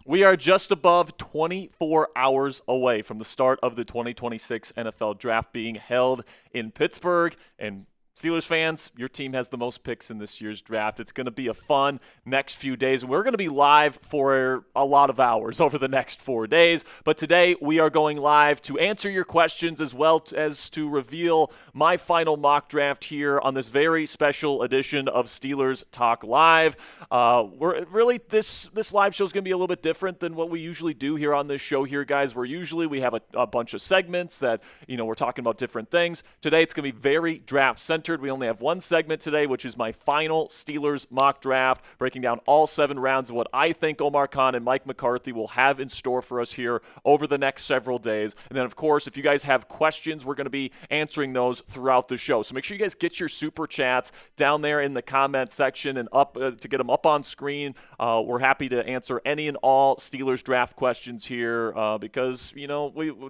We are just above 24 hours away from the start of the 2026 NFL Draft being held in Pittsburgh. And Steelers fans, your team has the most picks in this year's draft. It's going to be a fun next few days. We're going to be live for a lot of hours over the next 4 days. But today we are going live to answer your questions as well as to reveal my final mock draft here on this very special edition of Steelers Talk Live. We're really this live show is going to be a little bit different than what we usually do here on this show here, guys. We have a bunch of segments that, we're talking about different things. Today it's going to be very draft centered. We only have one segment today, which is my final Steelers mock draft, breaking down all 7 rounds of what I think Omar Khan and Mike McCarthy will have in store for us here over the next several days. And then, of course, if you guys have questions, we're going to be answering those throughout the show. So make sure you guys get your super chats down there in the comment section and up to get them up on screen. We're happy to answer any and all Steelers draft questions here because,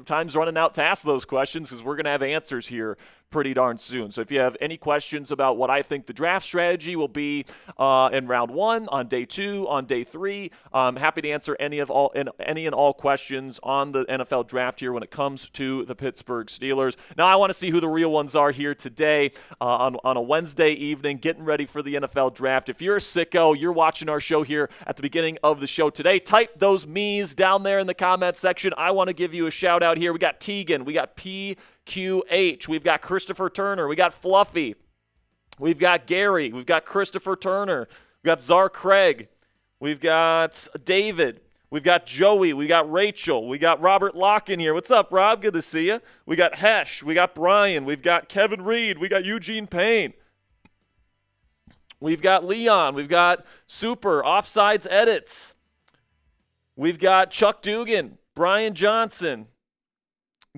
time's running out to ask those questions because we're going to have answers here pretty darn soon. So if you have any questions about what I think the draft strategy will be in round 1, on day 2, on day 3, I'm happy to answer any and all questions on the NFL draft here when it comes to the Pittsburgh Steelers. Now I want to see who the real ones are here today on a Wednesday evening, getting ready for the NFL draft. If you're a sicko, you're watching our show here at the beginning of the show today, type those me's down there in the comment section. I want to give you a shout out here. We got Tegan, we got PQH, we've got Christopher Turner, we got Fluffy, we've got Gary, we've got Christopher Turner, we've got Czar Craig, we've got David, we've got Joey, we got Rachel, we got Robert Locke in here. What's up, Rob? Good to see you. We got Hesh, we got Brian, we've got Kevin Reed, we got Eugene Payne, we've got Leon, we've got Super, Offsides Edits, we've got Chuck Dugan, Brian Johnson,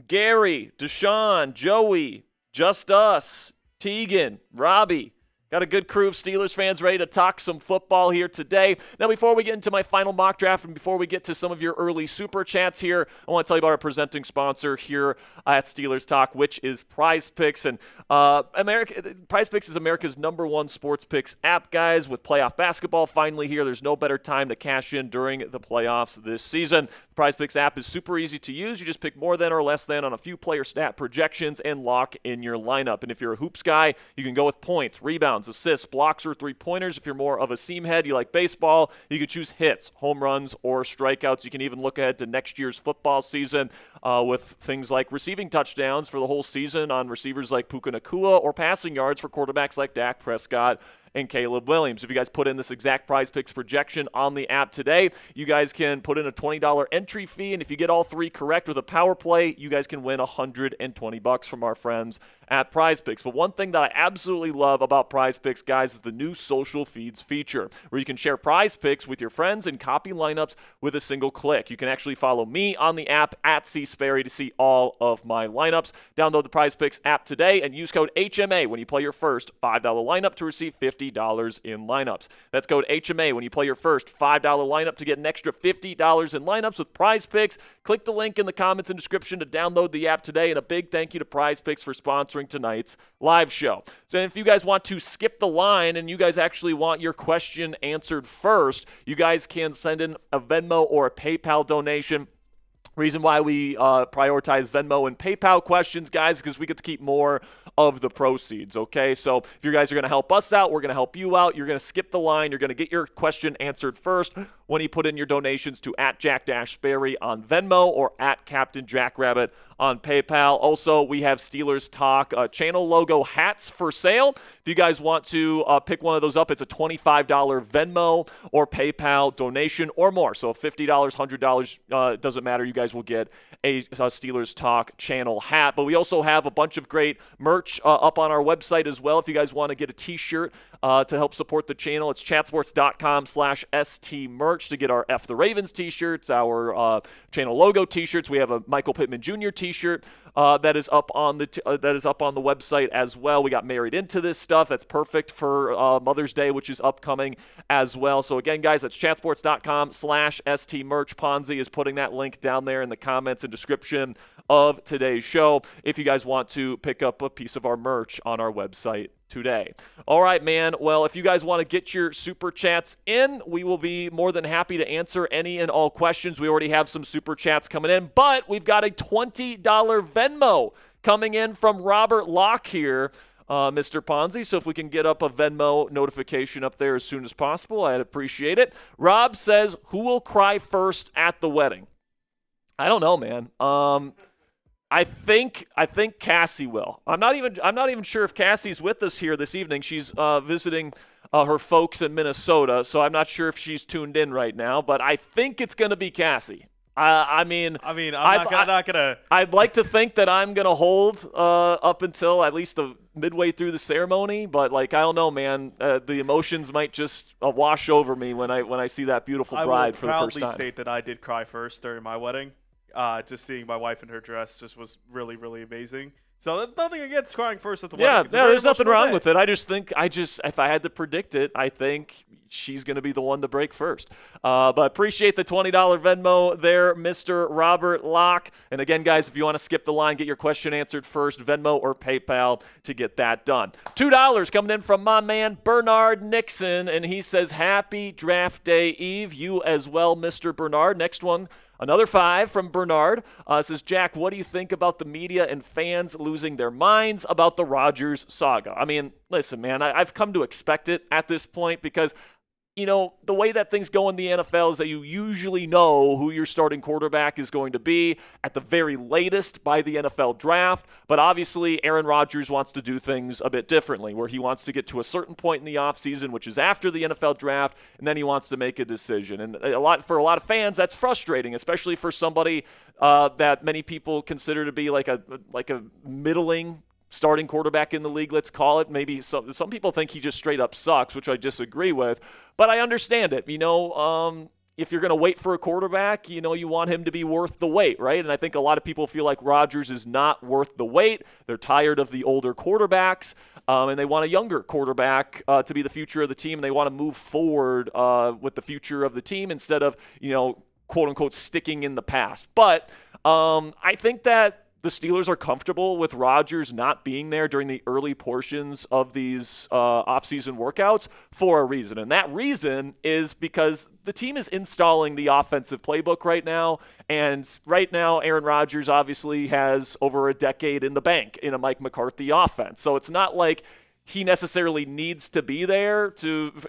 Gary, Deshaun, Joey, Just Us, Tegan, Robbie. Got a good crew of Steelers fans ready to talk some football here today. Now, before we get into my final mock draft and before we get to some of your early super chats here, I want to tell you about our presenting sponsor here at Steelers Talk, which is Prize Picks. And Prize Picks is America's #1 sports picks app, guys. With playoff basketball finally here, there's no better time to cash in during the playoffs this season. The Prize Picks app is super easy to use. You just pick more than or less than on a few player stat projections and lock in your lineup. And if you're a hoops guy, you can go with points, rebounds, assists, blocks, or three-pointers. If you're more of a seam head, you like baseball, you could choose hits, home runs, or strikeouts. You can even look ahead to next year's football season with things like receiving touchdowns for the whole season on receivers like Puka Nacua or passing yards for quarterbacks like Dak Prescott and Caleb Williams. If you guys put in this exact Prize Picks projection on the app today, you guys can put in a $20 entry fee, and if you get all 3 correct with a power play, you guys can win $120 from our friends at Prize Picks. But one thing that I absolutely love about Prize Picks, guys, is the new social feeds feature, where you can share Prize Picks with your friends and copy lineups with a single click. You can actually follow me on the app at C Sperry to see all of my lineups. Download the Prize Picks app today and use code HMA when you play your first $5 lineup to receive $50 in lineups. That's code HMA when you play your first $5 lineup to get an extra $50 in lineups with Prize Picks. Click the link in the comments and description to download the app today, and a big thank you to Prize Picks for sponsoring tonight's live show. So if you guys want to skip the line and you guys actually want your question answered first, you guys can send in a Venmo or a PayPal donation. Reason why we prioritize Venmo and PayPal questions, guys, because we get to keep more of the proceeds, okay? So if you guys are going to help us out, we're going to help you out. You're going to skip the line. You're going to get your question answered first when you put in your donations to @Jack-Sperry on Venmo or @CaptainJackRabbit on PayPal. Also, we have Steelers Talk channel logo hats for sale. If you guys want to pick one of those up, it's a $25 Venmo or PayPal donation or more. So $50, $100, doesn't matter. You guys will get a Steelers Talk channel hat. But we also have a bunch of great merch up on our website as well. If you guys want to get a t-shirt to help support the channel, it's chatsports.com/ST merch to get our F the Ravens t-shirts, our channel logo t-shirts. We have a Michael Pittman Jr. t-shirt that is up on the website as well. We got married into this stuff. That's perfect for Mother's Day, which is upcoming as well. So again, guys, that's chatsports.com/ST merch. Ponzi is putting that link down there in the comments and description of today's show if you guys want to pick up a piece of our merch on our website today. All right, man. Well, if you guys want to get your super chats in, we will be more than happy to answer any and all questions. We already have some super chats coming in, but we've got a $20 Venmo coming in from Robert Locke here, Mr. Ponzi. So if we can get up a Venmo notification up there as soon as possible, I'd appreciate it. Rob says, who will cry first at the wedding? I don't know, man. I think Cassie will. I'm not even sure if Cassie's with us here this evening. She's visiting her folks in Minnesota, so I'm not sure if she's tuned in right now. But I think it's going to be Cassie. I'm not gonna. I'd like to think that I'm gonna hold up until at least the midway through the ceremony, but I don't know, man. The emotions might just wash over me when I see that beautiful bride for the first time. I will proudly state that I did cry first during my wedding. Just seeing my wife in her dress just was really, really amazing. So nothing against crying first at the wedding. Yeah, there's nothing wrong with it. I just think if I had to predict it, I think she's going to be the one to break first. But appreciate the $20 Venmo there, Mr. Robert Locke. And again, guys, if you want to skip the line, get your question answered first, Venmo or PayPal to get that done. $2 coming in from my man Bernard Nixon, and he says, happy draft day eve. You as well, Mr. Bernard. Next one. Another 5 from Bernard says, Jack, what do you think about the media and fans losing their minds about the Rodgers saga? I mean, listen, man, I've come to expect it at this point because, the way that things go in the NFL is that you usually know who your starting quarterback is going to be at the very latest by the NFL draft. But obviously, Aaron Rodgers wants to do things a bit differently, where he wants to get to a certain point in the offseason, which is after the NFL draft, and then he wants to make a decision. And for a lot of fans, that's frustrating, especially for somebody that many people consider to be like a middling starting quarterback in the league, let's call it. Maybe some people think he just straight up sucks, which I disagree with. But I understand it. If you're going to wait for a quarterback, you want him to be worth the wait, right? And I think a lot of people feel like Rodgers is not worth the wait. They're tired of the older quarterbacks, and they want a younger quarterback to be the future of the team. And they want to move forward with the future of the team instead of, quote unquote, sticking in the past. But I think that the Steelers are comfortable with Rodgers not being there during the early portions of these offseason workouts for a reason. And that reason is because the team is installing the offensive playbook right now. And right now, Aaron Rodgers obviously has over a decade in the bank in a Mike McCarthy offense. So it's not like he necessarily needs to be there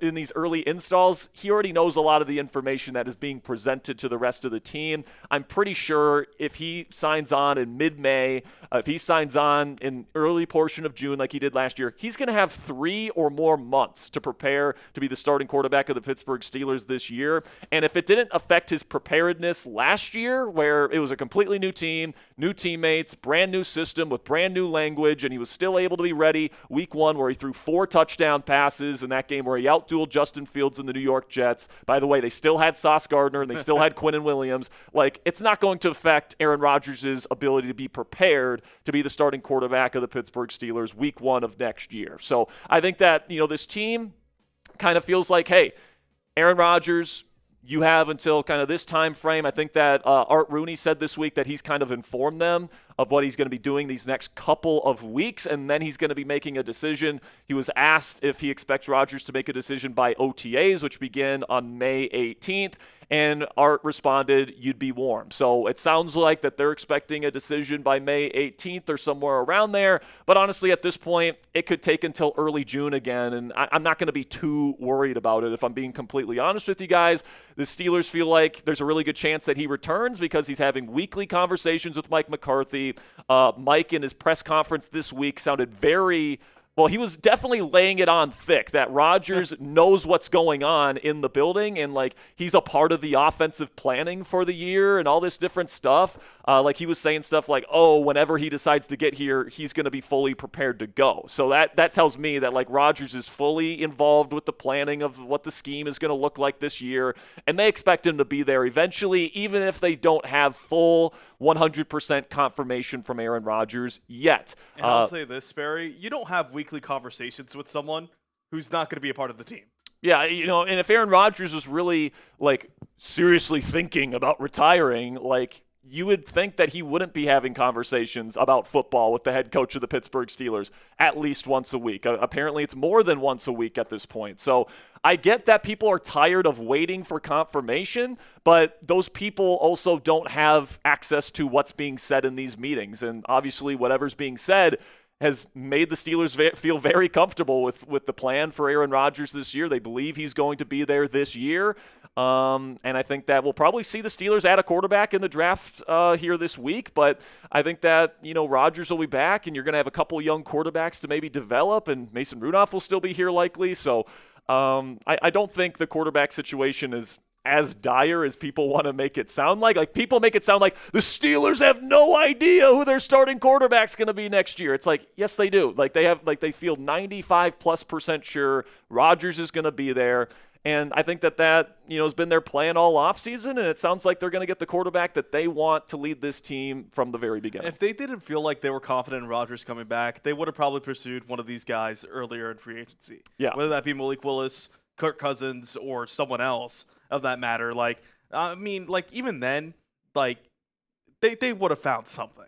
in these early installs. He already knows a lot of the information that is being presented to the rest of the team. I'm pretty sure if he signs on in mid-May, if he signs on in early portion of June like he did last year, he's going to have 3 or more months to prepare to be the starting quarterback of the Pittsburgh Steelers this year. And if it didn't affect his preparedness last year, where it was a completely new team, new teammates, brand new system with brand new language, and he was still able to be ready week 1 where he threw 4 touchdown passes in that game where he outdueled Justin Fields and the New York Jets. By the way, they still had Sauce Gardner and they still had Quinnen Williams. It's not going to affect Aaron Rodgers' ability to be prepared to be the starting quarterback of the Pittsburgh Steelers week 1 of next year. So I think that, this team kind of feels like, hey, Aaron Rodgers, you have until kind of this time frame. I think that Art Rooney said this week that he's kind of informed them of what he's going to be doing these next couple of weeks, and then he's going to be making a decision. He was asked if he expects Rodgers to make a decision by OTAs, which begin on May 18th, and Art responded, you'd be warm. So it sounds like that they're expecting a decision by May 18th or somewhere around there, but honestly, at this point, it could take until early June again, and I'm not going to be too worried about it if I'm being completely honest with you guys. The Steelers feel like there's a really good chance that he returns because he's having weekly conversations with Mike McCarthy. Mike, in his press conference this week, sounded very Well, he was definitely laying it on thick that Rodgers knows what's going on in the building, and like he's a part of the offensive planning for the year and all this different stuff. Like he was saying stuff like, oh, whenever he decides to get here, he's going to be fully prepared to go. So that tells me that like Rodgers is fully involved with the planning of what the scheme is going to look like this year, and they expect him to be there eventually, even if they don't have full 100% confirmation from Aaron Rodgers yet. And I'll say this, Sperry, you don't have weekly conversations with someone who's not going to be a part of the team. Yeah, you know, and if Aaron Rodgers was really like seriously thinking about retiring, like you would think that he wouldn't be having conversations about football with the head coach of the Pittsburgh Steelers at least once a week. Apparently, it's more than once a week at this point. So I get that people are tired of waiting for confirmation, but those people also don't have access to what's being said in these meetings. And obviously, whatever's being said has made the Steelers feel very comfortable with the plan for Aaron Rodgers this year. They believe he's going to be there this year. And I think that we'll probably see the Steelers add a quarterback in the draft here this week. But I think that, Rodgers will be back, and you're going to have a couple young quarterbacks to maybe develop, and Mason Rudolph will still be here likely. So I don't think the quarterback situation is as dire as people want to make it sound like. Like, people make it sound like the Steelers have no idea who their starting quarterback's going to be next year. It's like, yes, they do. Like, they feel 95+% sure Rodgers is going to be there. And I think that has been their plan all offseason, and it sounds like they're going to get the quarterback that they want to lead this team from the very beginning. If they didn't feel like they were confident in Rodgers coming back, they would have probably pursued one of these guys earlier in free agency. Yeah. Whether that be Malik Willis, Kirk Cousins, or someone else of that matter. Even then, they would have found something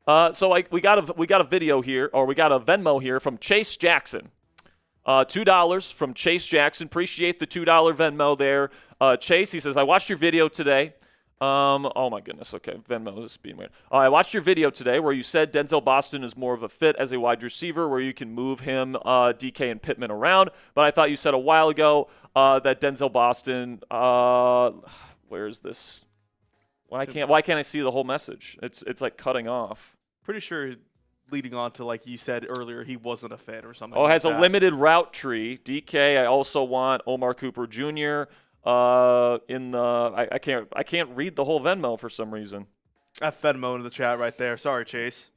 out. So we got a video here, or we got a Venmo here from Chase Jackson. $2 from Chase Jackson. Appreciate the $2 Venmo there. Chase, he says, I watched your video today. Oh my goodness. Okay. Venmo is being weird. I watched your video today where you said Denzel Boston is more of a fit as a wide receiver where you can move him, DK and Pittman around. But I thought you said a while ago that Denzel Boston, where is this? Why can't I see the whole message? It's like cutting off. Pretty sure leading on to, like you said earlier, he wasn't a fit or something. Oh, it has a limited route tree. DK, I also want Omar Cooper Jr. I can't read the whole Venmo for some reason. F Venmo in the chat right there. Sorry, Chase.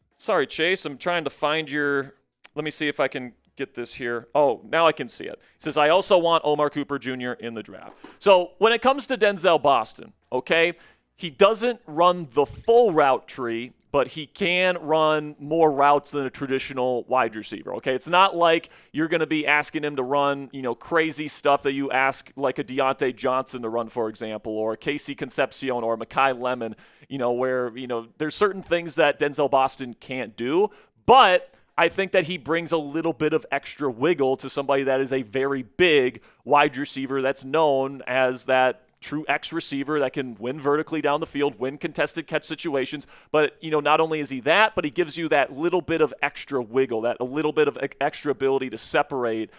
I'm trying to find your. Let me see if I can get this here. Oh, now I can see it. It says, I also want Omar Cooper Jr. in the draft. So when it comes to Denzel Boston, okay, he doesn't run the full route tree, but he can run more routes than a traditional wide receiver, okay? It's not like you're going to be asking him to run, crazy stuff that you ask like a Deontay Johnson to run, for example, or a Casey Concepcion or a Mekhi Lemon, where, there's certain things that Denzel Boston can't do, but I think that he brings a little bit of extra wiggle to somebody that is a very big wide receiver that's known as that true X receiver that can win vertically down the field, win contested catch situations. But, not only is he that, but he gives you that little bit of extra wiggle, that a little bit of extra ability to separate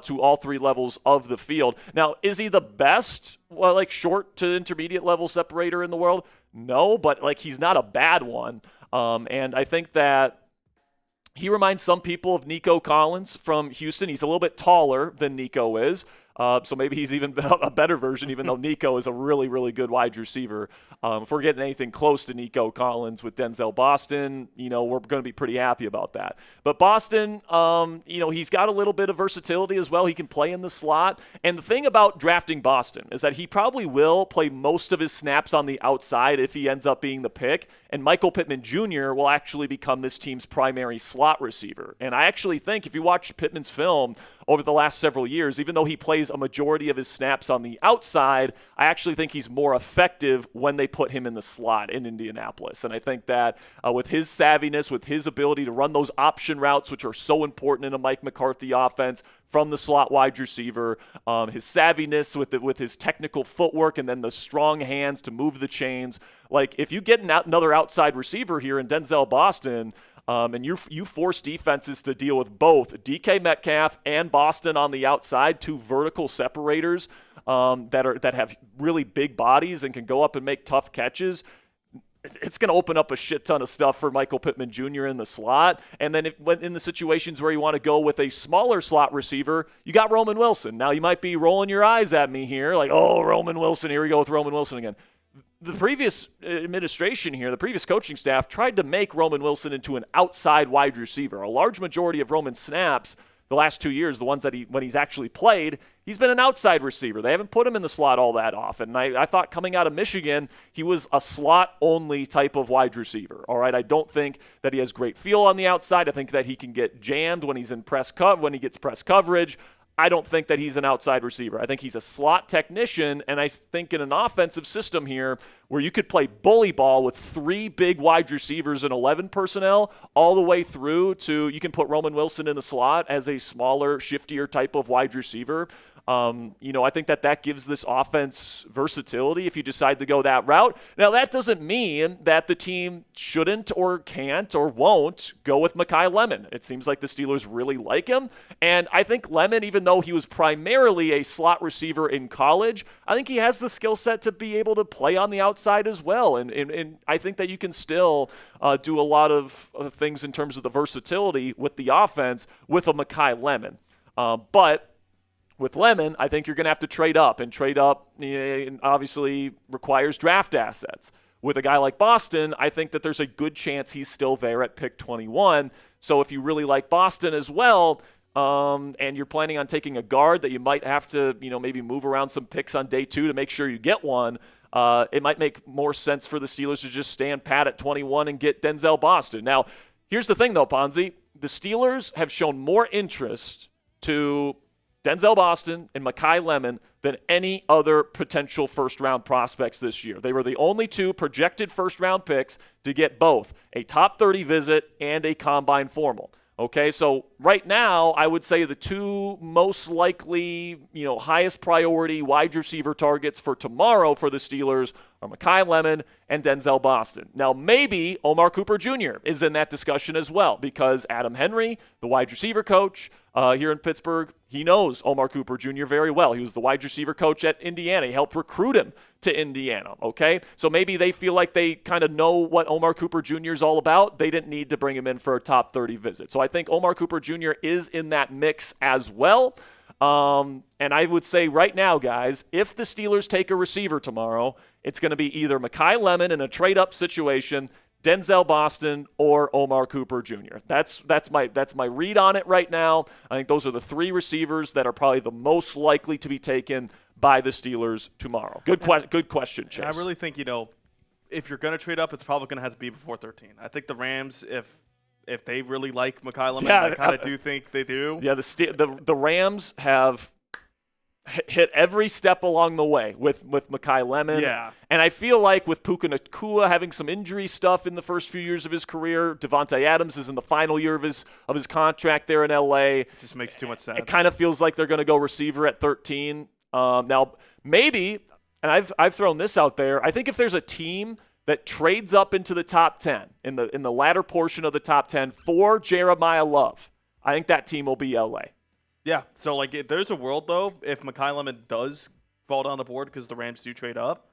to all three levels of the field. Now, is he the best, short to intermediate level separator in the world? No, but he's not a bad one. And I think that he reminds some people of Nico Collins from Houston. He's a little bit taller than Nico is. So maybe he's even a better version, even though Nico is a really, really good wide receiver. If we're getting anything close to Nico Collins with Denzel Boston, we're going to be pretty happy about that. But Boston, he's got a little bit of versatility as well. He can play in the slot. And the thing about drafting Boston is that he probably will play most of his snaps on the outside if he ends up being the pick. And Michael Pittman Jr. will actually become this team's primary slot receiver. And I actually think if you watch Pittman's film over the last several years, even though he plays a majority of his snaps on the outside, I actually think he's more effective when they put him in the slot in Indianapolis. And I think that with his savviness, with his ability to run those option routes, which are so important in a Mike McCarthy offense, from the slot wide receiver, his savviness with his technical footwork, and then the strong hands to move the chains. If you get another outside receiver here in Denzel Boston, and you force defenses to deal with both DK Metcalf and Boston on the outside, two vertical separators that have really big bodies and can go up and make tough catches. It's going to open up a shit ton of stuff for Michael Pittman Jr. in the slot. And then in the situations where you want to go with a smaller slot receiver, you got Roman Wilson. Now, you might be rolling your eyes at me here, Roman Wilson, here we go with Roman Wilson again. The previous administration here, the previous coaching staff, tried to make Roman Wilson into an outside wide receiver. A large majority of Roman's snaps the last 2 years, the ones that when he's actually played, he's been an outside receiver. They haven't put him in the slot all that often. And I thought coming out of Michigan, he was a slot-only type of wide receiver. All right, I don't think that he has great feel on the outside. I think that he can get jammed when he's in when he gets press coverage. I don't think that he's an outside receiver. I think he's a slot technician, and I think in an offensive system here where you could play bully ball with 3 big wide receivers and 11 personnel all the way through to you can put Roman Wilson in the slot as a smaller, shiftier type of wide receiver. I think that gives this offense versatility if you decide to go that route. Now, that doesn't mean that the team shouldn't or can't or won't go with Mekhi Lemon. It seems like the Steelers really like him. And I think Lemon, even though he was primarily a slot receiver in college, I think he has the skill set to be able to play on the outside as well. And I think that you can still do a lot of things in terms of the versatility with the offense with a Mekhi Lemon. But with Lemon, I think you're going to have to trade up, and trade up obviously requires draft assets. With a guy like Boston, I think that there's a good chance he's still there at pick 21. So if you really like Boston as well, and you're planning on taking a guard that you might have to, maybe move around some picks on day 2 to make sure you get one, it might make more sense for the Steelers to just stand pat at 21 and get Denzel Boston. Now, here's the thing, though, Ponzi. The Steelers have shown more interest to Denzel Boston and Mekhi Lemon than any other potential first-round prospects this year. They were the only 2 projected first-round picks to get both a top 30 visit and a combine formal. Okay, so right now, I would say the 2 most likely, highest priority wide receiver targets for tomorrow for the Steelers are Mekhi Lemon and Denzel Boston. Now, maybe Omar Cooper Jr. is in that discussion as well, because Adam Henry, the wide receiver coach here in Pittsburgh, he knows Omar Cooper Jr. very well. He was the wide receiver coach at Indiana. He helped recruit him to Indiana, okay? So maybe they feel like they kind of know what Omar Cooper Jr. is all about. They didn't need to bring him in for a top 30 visit. So I think Omar Cooper Jr. is in that mix as well. And I would say right now, guys, if the Steelers take a receiver tomorrow, it's going to be either Mekhi Lemon in a trade-up situation, Denzel Boston, or Omar Cooper Jr. That's my read on it right now. I think those are the 3 receivers that are probably the most likely to be taken by the Steelers tomorrow. Good question, Chase. I really think, if you're going to trade up, it's probably going to have to be before 13. I think the Rams, if they really like Mekhi Lemon, I kind of do think they do. Yeah, the Rams have hit every step along the way with Mekhi Lemon. Yeah. And I feel like with Puka Nacua having some injury stuff in the first few years of his career, Devontae Adams is in the final year of his contract there in LA. It just makes too much sense. It kind of feels like they're going to go receiver at 13. Now, maybe, and I've thrown this out there, I think if there's a team that trades up into the top 10, in the latter portion of the top 10 for Jeremiah Love, I think that team will be LA. Yeah, so there's a world, though, if Mekhi Lemon does fall down the board because the Rams do trade up,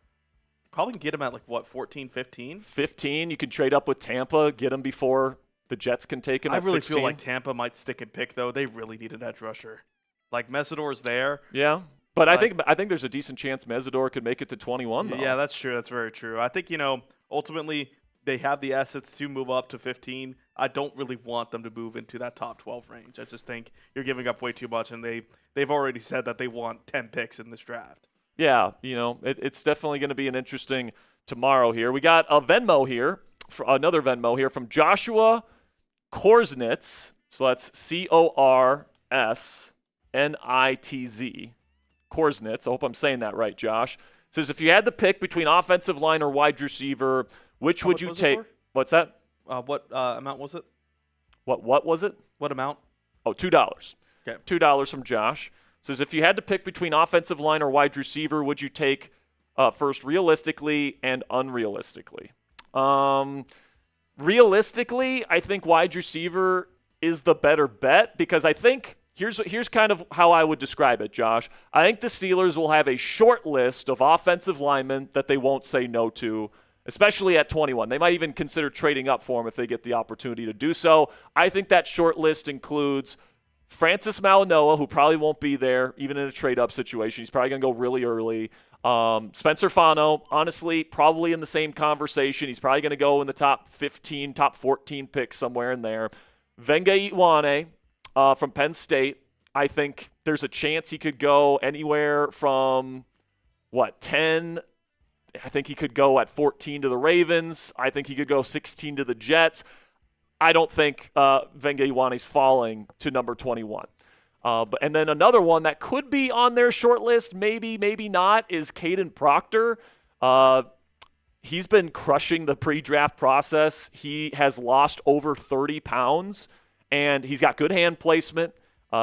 probably can get him at 14, 15? 15, you can trade up with Tampa, get him before the Jets can take him at 16. I really feel like Tampa might stick and pick, though. They really need an edge rusher. Mesidor's there. Yeah, but I think there's a decent chance Mesidor could make it to 21, though. Yeah, that's true. That's very true. I think, ultimately they have the assets to move up to 15. I don't really want them to move into that top 12 range. I just think you're giving up way too much, and they've already said that they want 10 picks in this draft. Yeah, it's definitely going to be an interesting tomorrow here. We got a Venmo here, another Venmo here from Joshua Korsnitz. So that's Korsnitz. Korsnitz. I hope I'm saying that right, Josh. Says, if you had to pick between offensive line or wide receiver, which would you take? What's that? What amount was it? What was it? What amount? Oh, $2. Okay. $2 from Josh. Says, if you had to pick between offensive line or wide receiver, would you take first realistically and unrealistically? Realistically, I think wide receiver is the better bet, because I think here's kind of how I would describe it, Josh. I think the Steelers will have a short list of offensive linemen that they won't say no to, especially at 21. They might even consider trading up for him if they get the opportunity to do so. I think that short list includes Francis Malinoa, who probably won't be there, even in a trade-up situation. He's probably going to go really early. Spencer Fano, honestly, probably in the same conversation. He's probably going to go in the top 15, top 14 picks somewhere in there. Venga Iguane from Penn State. I think there's a chance he could go anywhere from, 10? I think he could go at 14 to the Ravens. I think he could go 16 to the Jets. I don't think Venga Iguane's falling to number 21. And then another one that could be on their short list, maybe not, is Caden Proctor. He's been crushing the pre-draft process. He has lost over 30 pounds, and he's got good hand placement.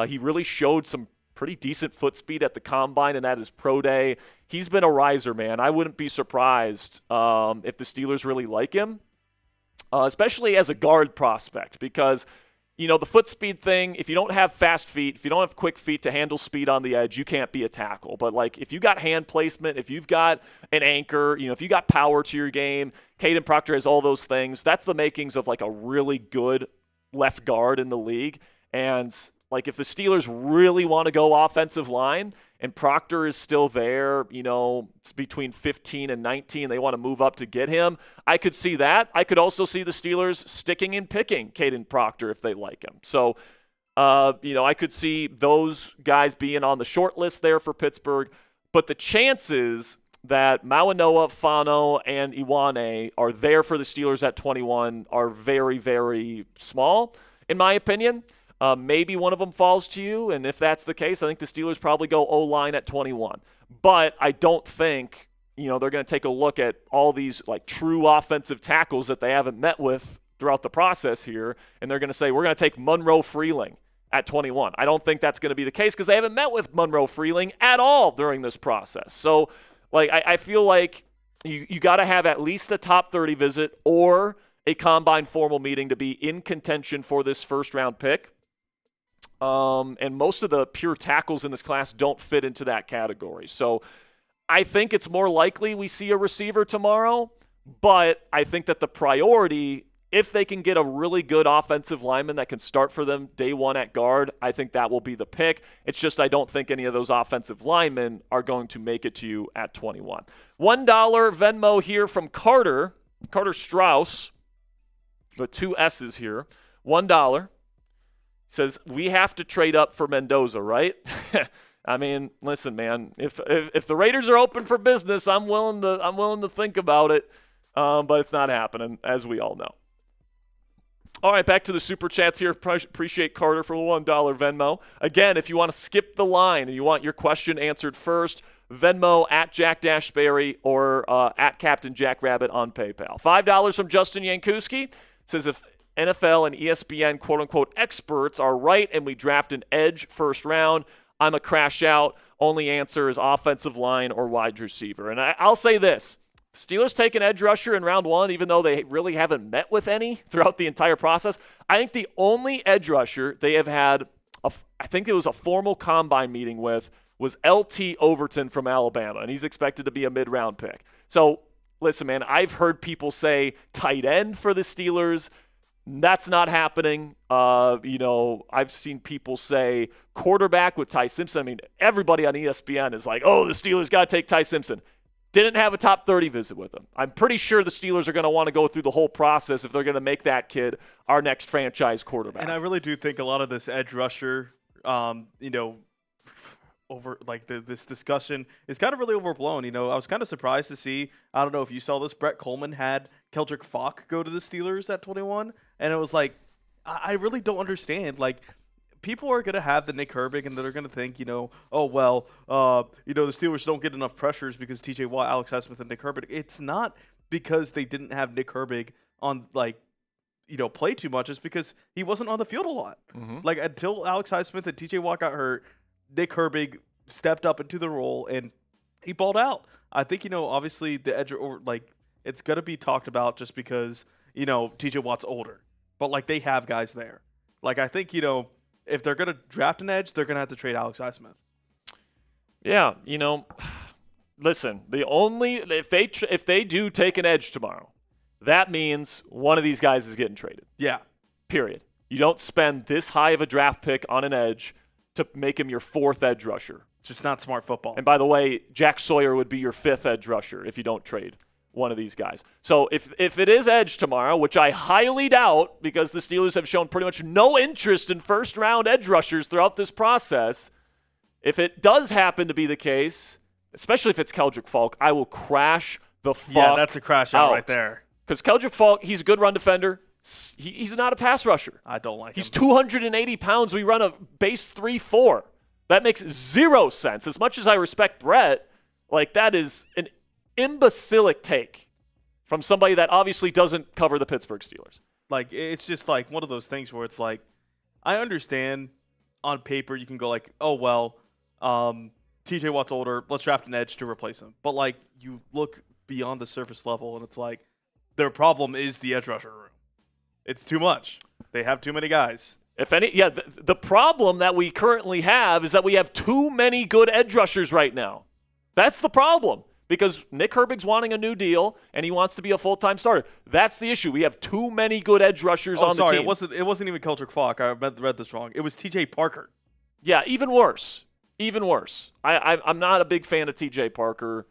He really showed some pretty decent foot speed at the combine and at his pro day. He's been a riser, man. I wouldn't be surprised if the Steelers really like him, especially as a guard prospect, because the foot speed thing, if you don't have fast feet, if you don't have quick feet to handle speed on the edge, you can't be a tackle. But, if you got hand placement, if you've got an anchor, if you got power to your game, Caden Proctor has all those things. That's the makings of, a really good left guard in the league. And, if the Steelers really want to go offensive line and Proctor is still there, it's between 15 and 19, they want to move up to get him, I could see that. I could also see the Steelers sticking and picking Caden Proctor if they like him. So, I could see those guys being on the short list there for Pittsburgh. But the chances that Mauanoa, Fano, and Iwane are there for the Steelers at 21 are very, very small, in my opinion. Maybe one of them falls to you, and if that's the case, I think the Steelers probably go O-line at 21. But I don't think, they're going to take a look at all these true offensive tackles that they haven't met with throughout the process here, and they're going to say, we're going to take Monroe Freeling at 21. I don't think that's going to be the case because they haven't met with Monroe Freeling at all during this process. So, I feel like you got to have at least a top 30 visit or a combine formal meeting to be in contention for this first-round pick. And most of the pure tackles in this class don't fit into that category. So I think it's more likely we see a receiver tomorrow, but I think that the priority, if they can get a really good offensive lineman that can start for them day one at guard, I think that will be the pick. It's just I don't think any of those offensive linemen are going to make it to you at 21. $1 Venmo here from Carter Strauss, with 2 S's here. $1. Says, we have to trade up for Mendoza, right? I mean, listen, man, if the Raiders are open for business, I'm willing to think about it, but it's not happening, as we all know. All right, back to the Super Chats here. Appreciate Carter for the $1 Venmo. Again, if you want to skip the line and you want your question answered first, Venmo at Jack Sperry or at Captain Jack Rabbit on PayPal. $5 from Justin Yankuski. Says, if NFL and ESPN quote-unquote experts are right and we draft an edge first round, I'm a crash out. Only answer is offensive line or wide receiver. And I'll say this. Steelers take an edge rusher in round 1, even though they really haven't met with any throughout the entire process. I think the only edge rusher they have had, I think it was a formal combine meeting with, was LT Overton from Alabama, and he's expected to be a mid-round pick. So, listen, man, I've heard people say tight end for the Steelers. That's not happening. I've seen people say quarterback with Ty Simpson. I mean, everybody on ESPN is like, oh, the Steelers got to take Ty Simpson. Didn't have a top 30 visit with him. I'm pretty sure the Steelers are going to want to go through the whole process if they're going to make that kid our next franchise quarterback. And I really do think a lot of this edge rusher, this discussion is kind of really overblown. I was kind of surprised to see, I don't know if you saw this, Brett Coleman had Keldrick Falk go to the Steelers at 21. And it was I really don't understand. People are going to have the Nick Herbig and they're going to think, the Steelers don't get enough pressures because TJ Watt, Alex Highsmith, and Nick Herbig. It's not because they didn't have Nick Herbig on, play too much. It's because he wasn't on the field a lot. Mm-hmm. Until Alex Highsmith and TJ Watt got hurt, Nick Herbig stepped up into the role and he balled out. I think, obviously the edge, it's going to be talked about just because, TJ Watt's older. But, they have guys there. I think, if they're going to draft an edge, they're going to have to trade Alex Highsmith. Yeah, listen, if they do take an edge tomorrow, that means one of these guys is getting traded. Yeah. Period. You don't spend this high of a draft pick on an edge to make him your 4th edge rusher. It's just not smart football. And by the way, Jack Sawyer would be your 5th edge rusher if you don't trade one of these guys. So if it is edge tomorrow, which I highly doubt because the Steelers have shown pretty much no interest in first-round edge rushers throughout this process, if it does happen to be the case, especially if it's Keldrick Falk, I will crash the fuck out. Yeah, that's a crash out right there. Because Keldrick Falk, he's a good run defender. He's not a pass rusher. I don't like him. He's 280 pounds. We run a base 3.4. That makes zero sense. As much as I respect Brett, like that is an imbecilic take from somebody that obviously doesn't cover the Pittsburgh Steelers. Like, it's just like one of those things where it's like, I understand on paper you can go like, oh, well, TJ Watt's older. Let's draft an edge to replace him. But, like, you look beyond the surface level, and it's like, their problem is the edge rusher room. It's too much. They have too many guys. If any, yeah, the problem that we currently have is that we have too many good edge rushers right now. That's the problem because Nick Herbig's wanting a new deal and he wants to be a full-time starter. That's the issue. We have too many good edge rushers on the team. It wasn't even Keldrick Falk. I read this wrong. It was TJ Parker. Yeah, even worse. Even worse. I'm not a big fan of TJ Parker.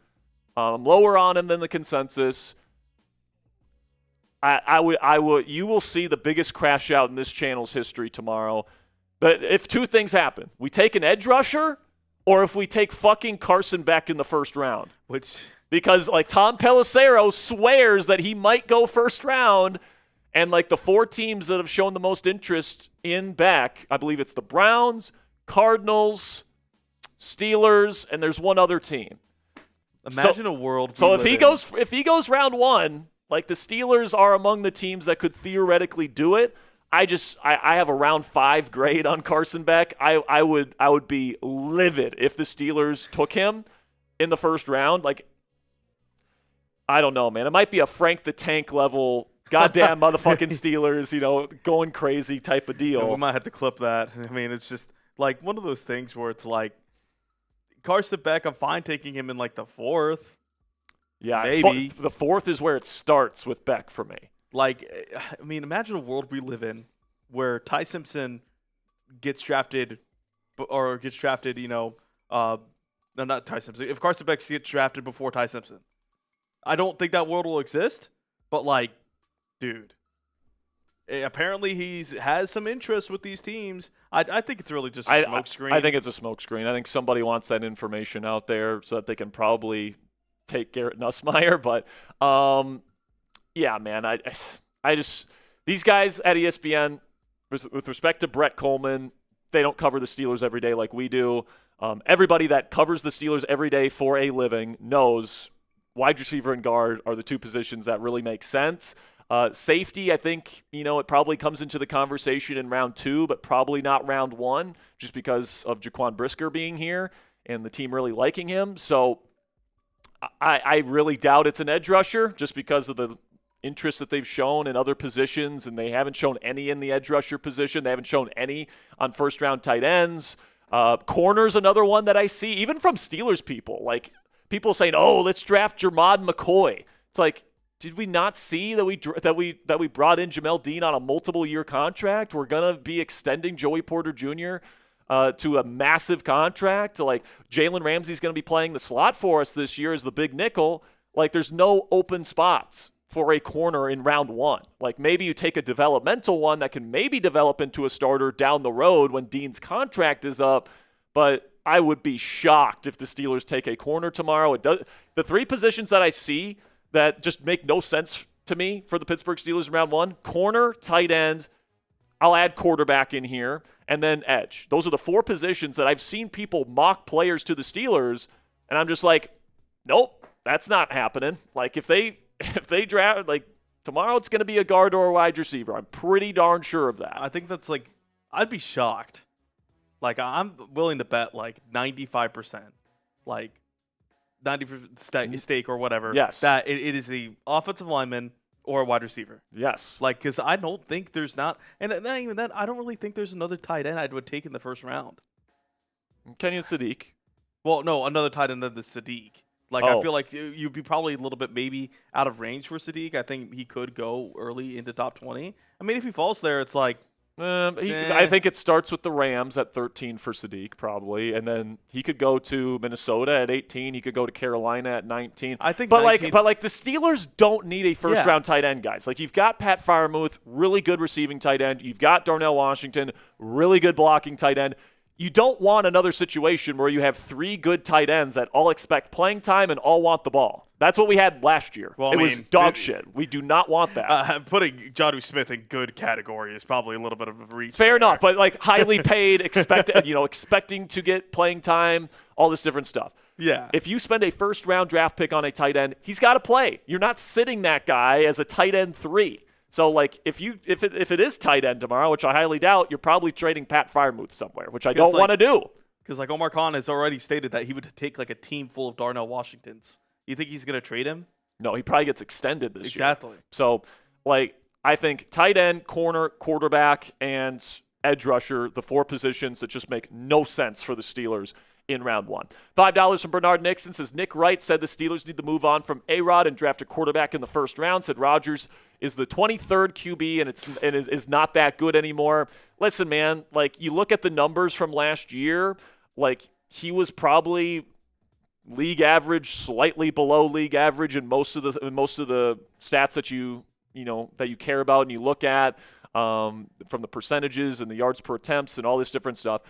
I'm lower on him than the consensus. You will see the biggest crash out in this channel's history tomorrow. But if two things happen, we take an edge rusher, or if we take fucking Carson Beck in the first round. Because like Tom Pelissero swears that he might go first round, and like the four teams that have shown the most interest in Beck, I believe it's the Browns, Cardinals, Steelers, and there's one other team. Imagine a world. So if he goes round one. Like, the Steelers are among the teams that could theoretically do it. I have a round 5 grade on Carson Beck. I would be livid if the Steelers took him in the first round. Like, I don't know, man. It might be a Frank the Tank level, goddamn motherfucking Steelers, going crazy type of deal. Yeah, we might have to clip that. I mean, it's just like one of those things where it's like Carson Beck, I'm fine taking him in like the 4th. Yeah, maybe. The 4th is where it starts with Beck for me. Like, I mean, imagine a world we live in where Ty Simpson gets drafted, no, not Ty Simpson. If Carson Beck gets drafted before Ty Simpson, I don't think that world will exist. But like, dude, apparently he has some interest with these teams. I think it's really just a smokescreen. I think it's a smokescreen. I think somebody wants that information out there so that they can probably take Garrett Nussmeier, but yeah, man, I just these guys at ESPN, with respect to Brett Coleman, they don't cover the Steelers every day like we do. Everybody that covers the Steelers every day for a living knows wide receiver and guard are the two positions that really make sense. Safety, I think, it probably comes into the conversation in round 2, but probably not round 1, just because of Jaquan Brisker being here and the team really liking him. So I really doubt it's an edge rusher just because of the interest that they've shown in other positions, and they haven't shown any in the edge rusher position. They haven't shown any on first-round tight ends. Corner's another one that I see, even from Steelers people. Like, people saying, oh, let's draft Jermod McCoy. It's like, did we not see that we brought in Jamel Dean on a multiple-year contract? We're going to be extending Joey Porter Jr., to a massive contract. Like, Jalen Ramsey's going to be playing the slot for us this year as the big nickel. Like, there's no open spots for a corner in round 1. Like, maybe you take a developmental one that can maybe develop into a starter down the road when Dean's contract is up. But I would be shocked if the Steelers take a corner tomorrow. The 3 positions that I see that just make no sense to me for the Pittsburgh Steelers in round 1, corner, tight end, I'll add quarterback in here, and then edge. Those are the 4 positions that I've seen people mock players to the Steelers, and I'm just like, nope, that's not happening. Like, if they draft, like, tomorrow it's going to be a guard or a wide receiver. I'm pretty darn sure of that. I think that's like, I'd be shocked. Like, I'm willing to bet like 95%, like 90% stake or whatever. Yes. That it is the offensive lineman or a wide receiver. Yes. Like, because I don't think there's not, and not even that, I don't really think there's another tight end I would take in the first round. Kenyon Sadiq. Well, no, another tight end than the Sadiq. Like, I feel like you'd be probably a little bit maybe out of range for Sadiq. I think he could go early into top 20. I mean, if he falls there, it's like, I think it starts with the Rams at 13 for Sadiq, probably, and then he could go to Minnesota at 18. He could go to Carolina at 19. I think, but like the Steelers don't need a first-round tight end, guys. Like, you've got Pat Freiermuth, really good receiving tight end. You've got Darnell Washington, really good blocking tight end. You don't want another situation where you have 3 good tight ends that all expect playing time and all want the ball. That's what we had last year. It was dog shit. We do not want that. Putting Jonnu Smith in good category is probably a little bit of a reach. Fair enough, but like highly paid, expecting to get playing time, all this different stuff. Yeah. If you spend a first-round draft pick on a tight end, he's got to play. You're not sitting that guy as a tight end 3. So, like, if it is tight end tomorrow, which I highly doubt, you're probably trading Pat Freiermuth somewhere, which I don't want to do. Because, like, Omar Khan has already stated that he would take, like, a team full of Darnell Washingtons. You think he's going to trade him? No, he probably gets extended this year. Exactly. So, like, I think tight end, corner, quarterback, and edge rusher, the 4 positions that just make no sense for the Steelers in round 1. $5 from Bernard Nixon says, Nick Wright said the Steelers need to move on from A-Rod and draft a quarterback in the first round. Said Rodgers is the 23rd QB and is not that good anymore. Listen, man, like, you look at the numbers from last year, like, he was probably league average, slightly below league average in most of the stats that you care about and you look at, from the percentages and the yards per attempts and all this different stuff.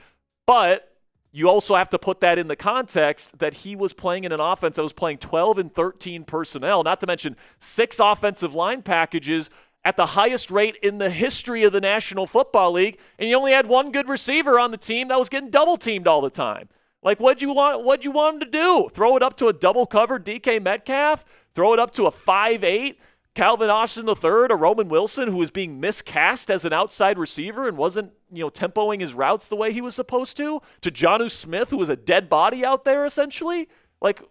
But you also have to put that in the context that he was playing in an offense that was playing 12 and 13 personnel, not to mention 6 offensive line packages at the highest rate in the history of the National Football League, and you only had 1 good receiver on the team that was getting double-teamed all the time. Like, what'd you want him to do? Throw it up to a double-covered DK Metcalf? Throw it up to a 5'8"? Calvin Austin III, a Roman Wilson who was being miscast as an outside receiver and wasn't, tempoing his routes the way he was supposed to Jonnu Smith, who was a dead body out there essentially. Like,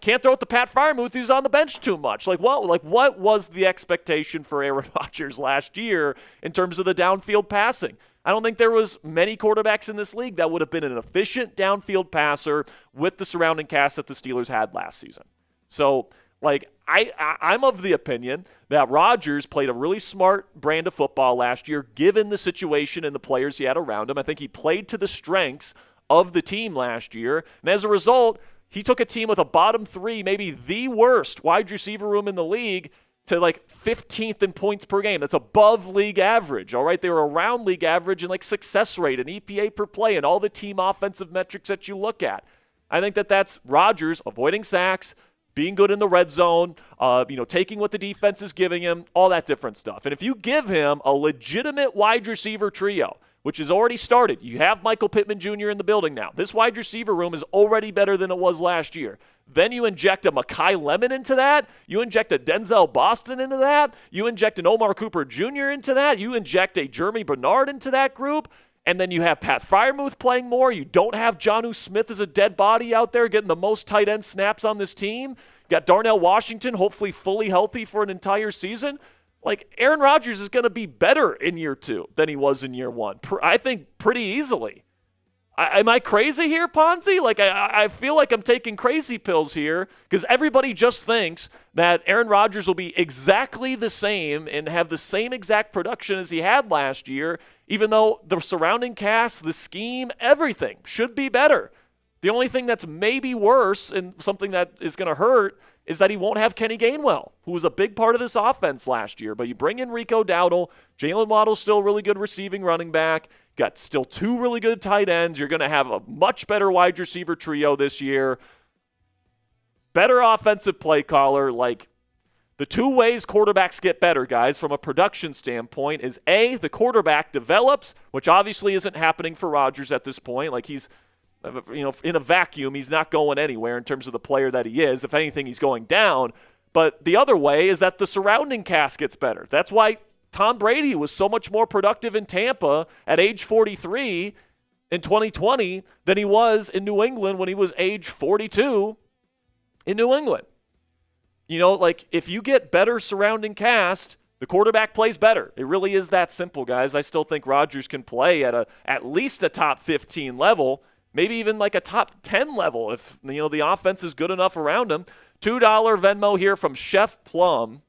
can't throw it to Pat Freiermuth, who's on the bench too much. What was the expectation for Aaron Rodgers last year in terms of the downfield passing? I don't think there was many quarterbacks in this league that would have been an efficient downfield passer with the surrounding cast that the Steelers had last season. So, like, I'm of the opinion that Rodgers played a really smart brand of football last year, given the situation and the players he had around him. I think he played to the strengths of the team last year. And as a result, he took a team with a bottom 3, maybe the worst wide receiver room in the league, to like 15th in points per game. That's above league average, all right? They were around league average in like success rate and EPA per play and all the team offensive metrics that you look at. I think that's Rodgers avoiding sacks, being good in the red zone, taking what the defense is giving him, all that different stuff. And if you give him a legitimate wide receiver trio, which has already started, you have Michael Pittman Jr. in the building now. This wide receiver room is already better than it was last year. Then you inject a Mekhi Lemon into that. You inject a Denzel Boston into that. You inject an Omar Cooper Jr. into that. You inject a Jeremy Bernard into that group. And then you have Pat Freiermuth playing more. You don't have Jonnu Smith as a dead body out there getting the most tight end snaps on this team. You got Darnell Washington, hopefully fully healthy for an entire season. Like, Aaron Rodgers is going to be better in year 2 than he was in year 1. I think pretty easily. Am I crazy here, Ponzi? Like, I feel like I'm taking crazy pills here because everybody just thinks that Aaron Rodgers will be exactly the same and have the same exact production as he had last year, even though the surrounding cast, the scheme, everything should be better. The only thing that's maybe worse and something that is going to hurt is that he won't have Kenny Gainwell, who was a big part of this offense last year. But you bring in Rico Dowdle, Jalen Waddle's still a really good receiving running back, got still 2 really good tight ends. You're going to have a much better wide receiver trio this year. Better offensive play caller. Like, the 2 ways quarterbacks get better, guys, from a production standpoint is A, the quarterback develops, which obviously isn't happening for Rodgers at this point. Like, he's in a vacuum, he's not going anywhere in terms of the player that he is. If anything, he's going down. But the other way is that the surrounding cast gets better. That's why Tom Brady was so much more productive in Tampa at age 43 in 2020 than he was in New England when he was age 42 in New England. Like, if you get better surrounding cast, the quarterback plays better. It really is that simple, guys. I still think Rodgers can play at least a top 15 level, maybe even like a top 10 level if, the offense is good enough around him. $2 Venmo here from Chef Plum.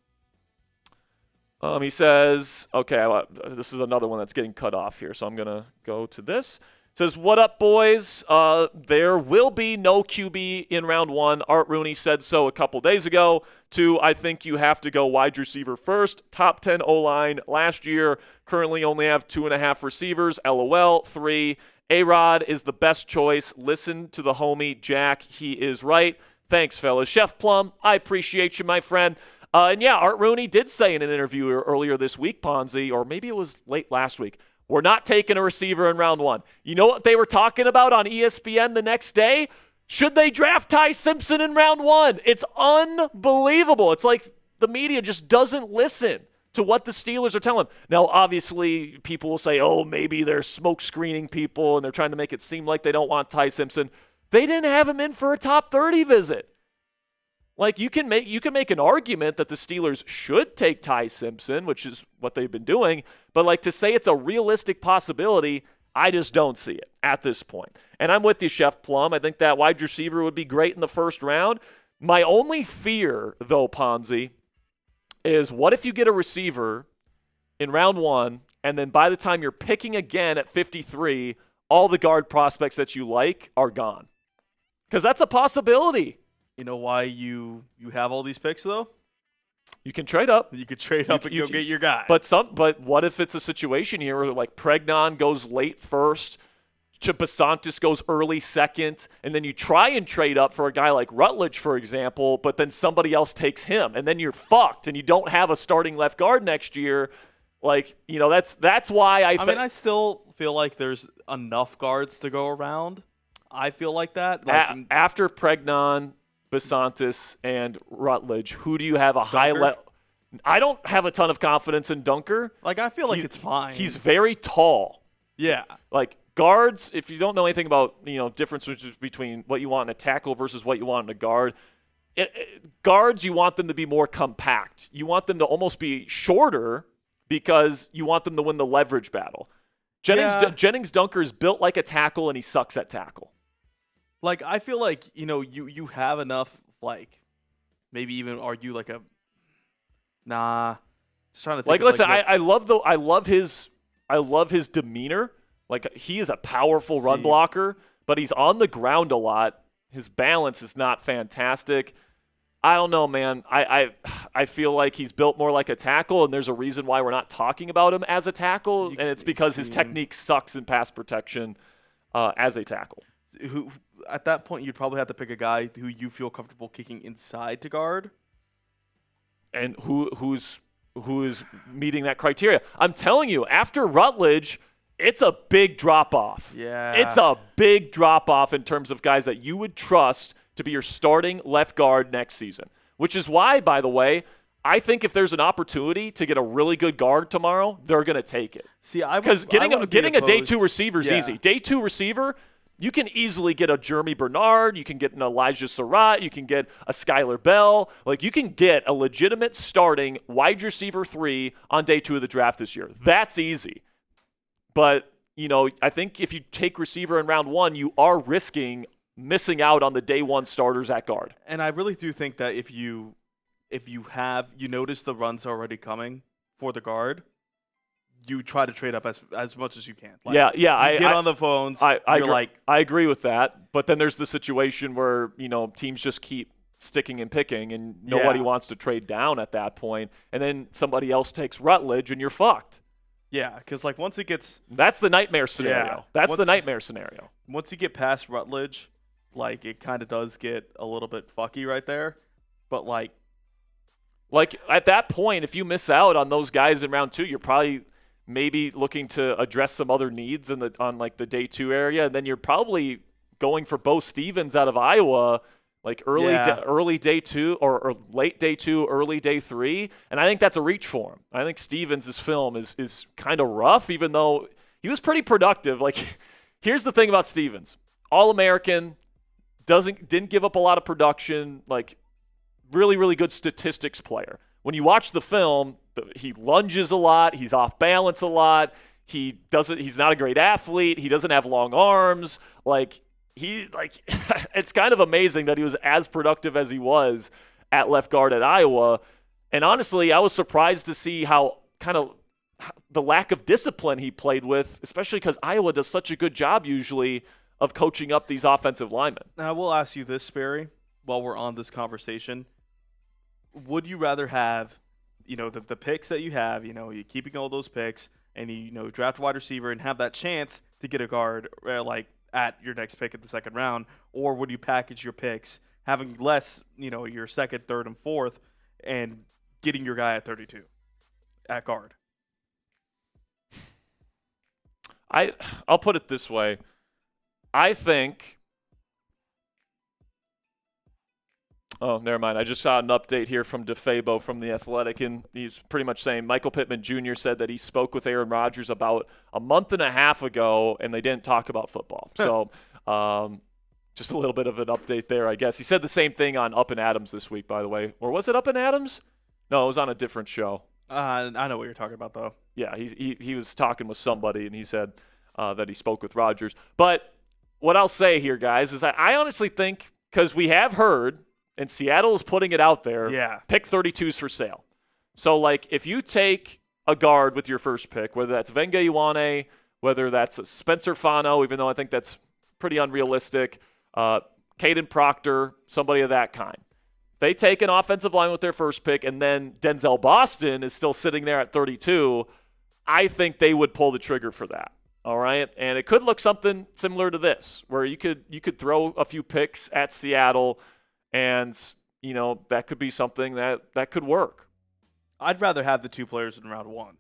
He says, okay, this is another one that's getting cut off here, so I'm going to go to this. It says, what up, boys? There will be no QB in round 1. Art Rooney said so a couple days ago. 2, I think you have to go wide receiver first. Top 10 O-line last year. Currently only have 2.5 receivers. LOL. 3, A-Rod is the best choice. Listen to the homie Jack. He is right. Thanks, fellas. Chef Plum, I appreciate you, my friend. And yeah, Art Rooney did say in an interview earlier this week, Ponzi, or maybe it was late last week, we're not taking a receiver in round 1. You know what they were talking about on ESPN the next day? Should they draft Ty Simpson in round 1? It's unbelievable. It's like the media just doesn't listen to what the Steelers are telling them. Now, obviously, people will say, oh, maybe they're smoke screening people and they're trying to make it seem like they don't want Ty Simpson. They didn't have him in for a top 30 visit. Like, you can make an argument that the Steelers should take Ty Simpson, which is what they've been doing, but like to say it's a realistic possibility, I just don't see it at this point. And I'm with you, Chef Plum. I think that wide receiver would be great in the first round. My only fear, though, Ponzi, is what if you get a receiver in round 1, and then by the time you're picking again at 53, all the guard prospects that you like are gone? Because that's a possibility. You know why you have all these picks, though? You can trade up. You could trade up and go get your guy. But what if it's a situation here where like Pregnon goes late first, Basantis goes early second, and then you try and trade up for a guy like Rutledge, for example, but then somebody else takes him, and then you're fucked, and you don't have a starting left guard next year. Like, you know, that's why I mean, I still feel like there's enough guards to go around. I feel like that. Like, after Pregnon, Basantis, and Rutledge, who do you have a high level? I don't have a ton of confidence in Dunker. Like, I feel like it's fine. He's very tall. Yeah. Like, guards, if you don't know anything about, you know, differences between what you want in a tackle versus what you want in a guard, guards, you want them to be more compact. You want them to almost be shorter because you want them to win the leverage battle. Jennings Dunker is built like a tackle, and he sucks at tackle. Like, I feel like, you know, you have enough, like, maybe even argue like a just trying to think like, of, listen, like, I love his demeanor. Like, he is a powerful run blocker, but he's on the ground a lot. His balance is not fantastic. I don't know, man. I feel like he's built more like a tackle, and there's a reason why we're not talking about him as a tackle, and it's because his technique sucks in pass protection as a tackle. Who at that point you'd probably have to pick a guy who you feel comfortable kicking inside to guard, and who is meeting that criteria. I'm telling you, after Rutledge, it's a big drop off. Yeah, it's a big drop off in terms of guys that you would trust to be your starting left guard next season. Which is why, by the way, I think if there's an opportunity to get a really good guard tomorrow, they're going to take it. See, because getting a day 2 receiver is easy. Day 2 receiver, you can easily get a Jeremy Bernard, you can get an Elijah Surratt, you can get a Skylar Bell. Like, you can get a legitimate starting wide receiver 3 on day 2 of the draft this year. That's easy. But, you know, I think if you take receiver in round 1, you are risking missing out on the day 1 starters at guard. And I really do think that if you notice the runs already coming for the guard, you try to trade up as much as you can. Like, I get on the phones. I agree with that. But then there's the situation where, you know, teams just keep sticking and picking, and nobody wants to trade down at that point. And then somebody else takes Rutledge, and you're fucked. Yeah, because like once it gets, that's the nightmare scenario. The nightmare scenario. Once you get past Rutledge, like, it kind of does get a little bit fucky right there. But like at that point, if you miss out on those guys in round 2, you're probably maybe looking to address some other needs on like the day 2 area, and then you're probably going for Bo Stevens out of Iowa, like early day 2 or late day 2, early day 3, and I think that's a reach for him. I think Stevens' film is kind of rough, even though he was pretty productive. Like, here's the thing about Stevens: All-American, didn't give up a lot of production, like really, really good statistics player. When you watch the film, he lunges a lot. He's off balance a lot. He's not a great athlete. He doesn't have long arms. It's kind of amazing that he was as productive as he was at left guard at Iowa. And honestly, I was surprised to see how kind of the lack of discipline he played with, especially because Iowa does such a good job usually of coaching up these offensive linemen. Now, I will ask you this, Sperry, while we're on this conversation. Would you rather have, you know, the picks that you have, you know, you keeping all those picks, and you know, draft a wide receiver and have that chance to get a guard like at your next pick in the second round, or would you package your picks, having less, your second, third, and fourth, and getting your guy at 32 at guard? I'll put it this way. I think. Oh, never mind. I just saw an update here from DeFabo from The Athletic, and he's pretty much saying Michael Pittman Jr. said that he spoke with Aaron Rodgers about a month and a half ago, and they didn't talk about football. So just a little bit of an update there, I guess. He said the same thing on Up and Adams this week, by the way. Or was it Up and Adams? No, it was on a different show. I know what you're talking about, though. Yeah, he was talking with somebody, and he said that he spoke with Rodgers. But what I'll say here, guys, is I honestly think, because we have heard – and Seattle is putting it out there. Yeah. Pick 32s for sale. So, if you take a guard with your first pick, whether that's Venga Ioane, whether that's Spencer Fano, even though I think that's pretty unrealistic, Caden Proctor, somebody of that kind. They take an offensive line with their first pick, and then Denzel Boston is still sitting there at 32. I think they would pull the trigger for that. All right? And it could look something similar to this, where you could throw a few picks at Seattle. And, that could be something that could work. I'd rather have the two players in round one.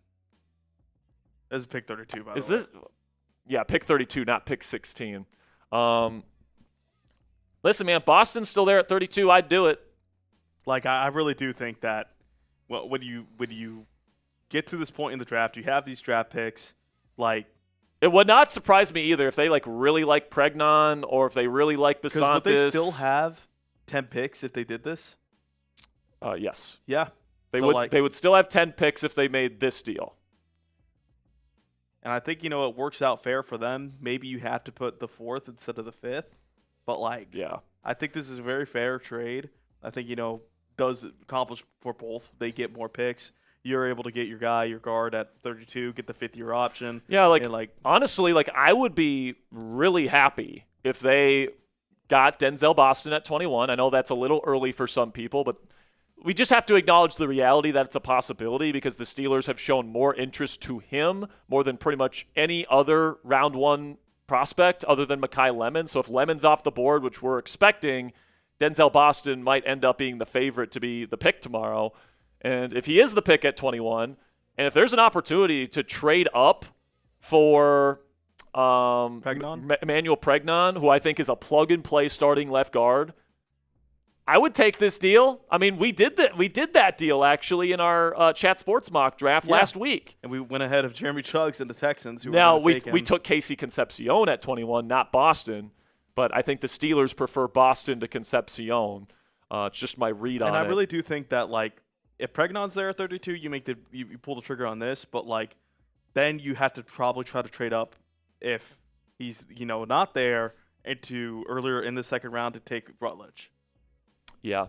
This is pick 32, by the way. Yeah, pick 32, not pick 16. Listen, man, Boston's still there at 32. I'd do it. I really do think that when you get to this point in the draft, you have these draft picks, It would not surprise me either if they, really like Pregnon or if they really like Basantis. Because would they still have 10 picks if they did this? Yes. Yeah. They would still have 10 picks if they made this deal. And I think, it works out fair for them. Maybe you have to put the fourth instead of the fifth. But, yeah. I think this is a very fair trade. I think, does accomplish for both. They get more picks. You're able to get your guard at 32, get the fifth-year option. Yeah, honestly, I would be really happy if they got Denzel Boston at 21. I know that's a little early for some people, but we just have to acknowledge the reality that it's a possibility because the Steelers have shown more interest to him more than pretty much any other round one prospect other than Mekhi Lemon. So if Lemon's off the board, which we're expecting, Denzel Boston might end up being the favorite to be the pick tomorrow. And if he is the pick at 21, and if there's an opportunity to trade up for Emmanuel Pregnon, who I think is a plug-and-play starting left guard, I would take this deal. I mean, we did that deal actually in our Chat Sports mock draft last week, and we went ahead of Jeremy Chuggs and the Texans. We took Casey Concepcion at 21, not Boston, but I think the Steelers prefer Boston to Concepcion. It's just my read on it. And I really do think that if Pregnon's there at 32, you pull the trigger on this, but then you have to probably try to trade up if he's not there into earlier in the second round to take Rutledge. Yeah.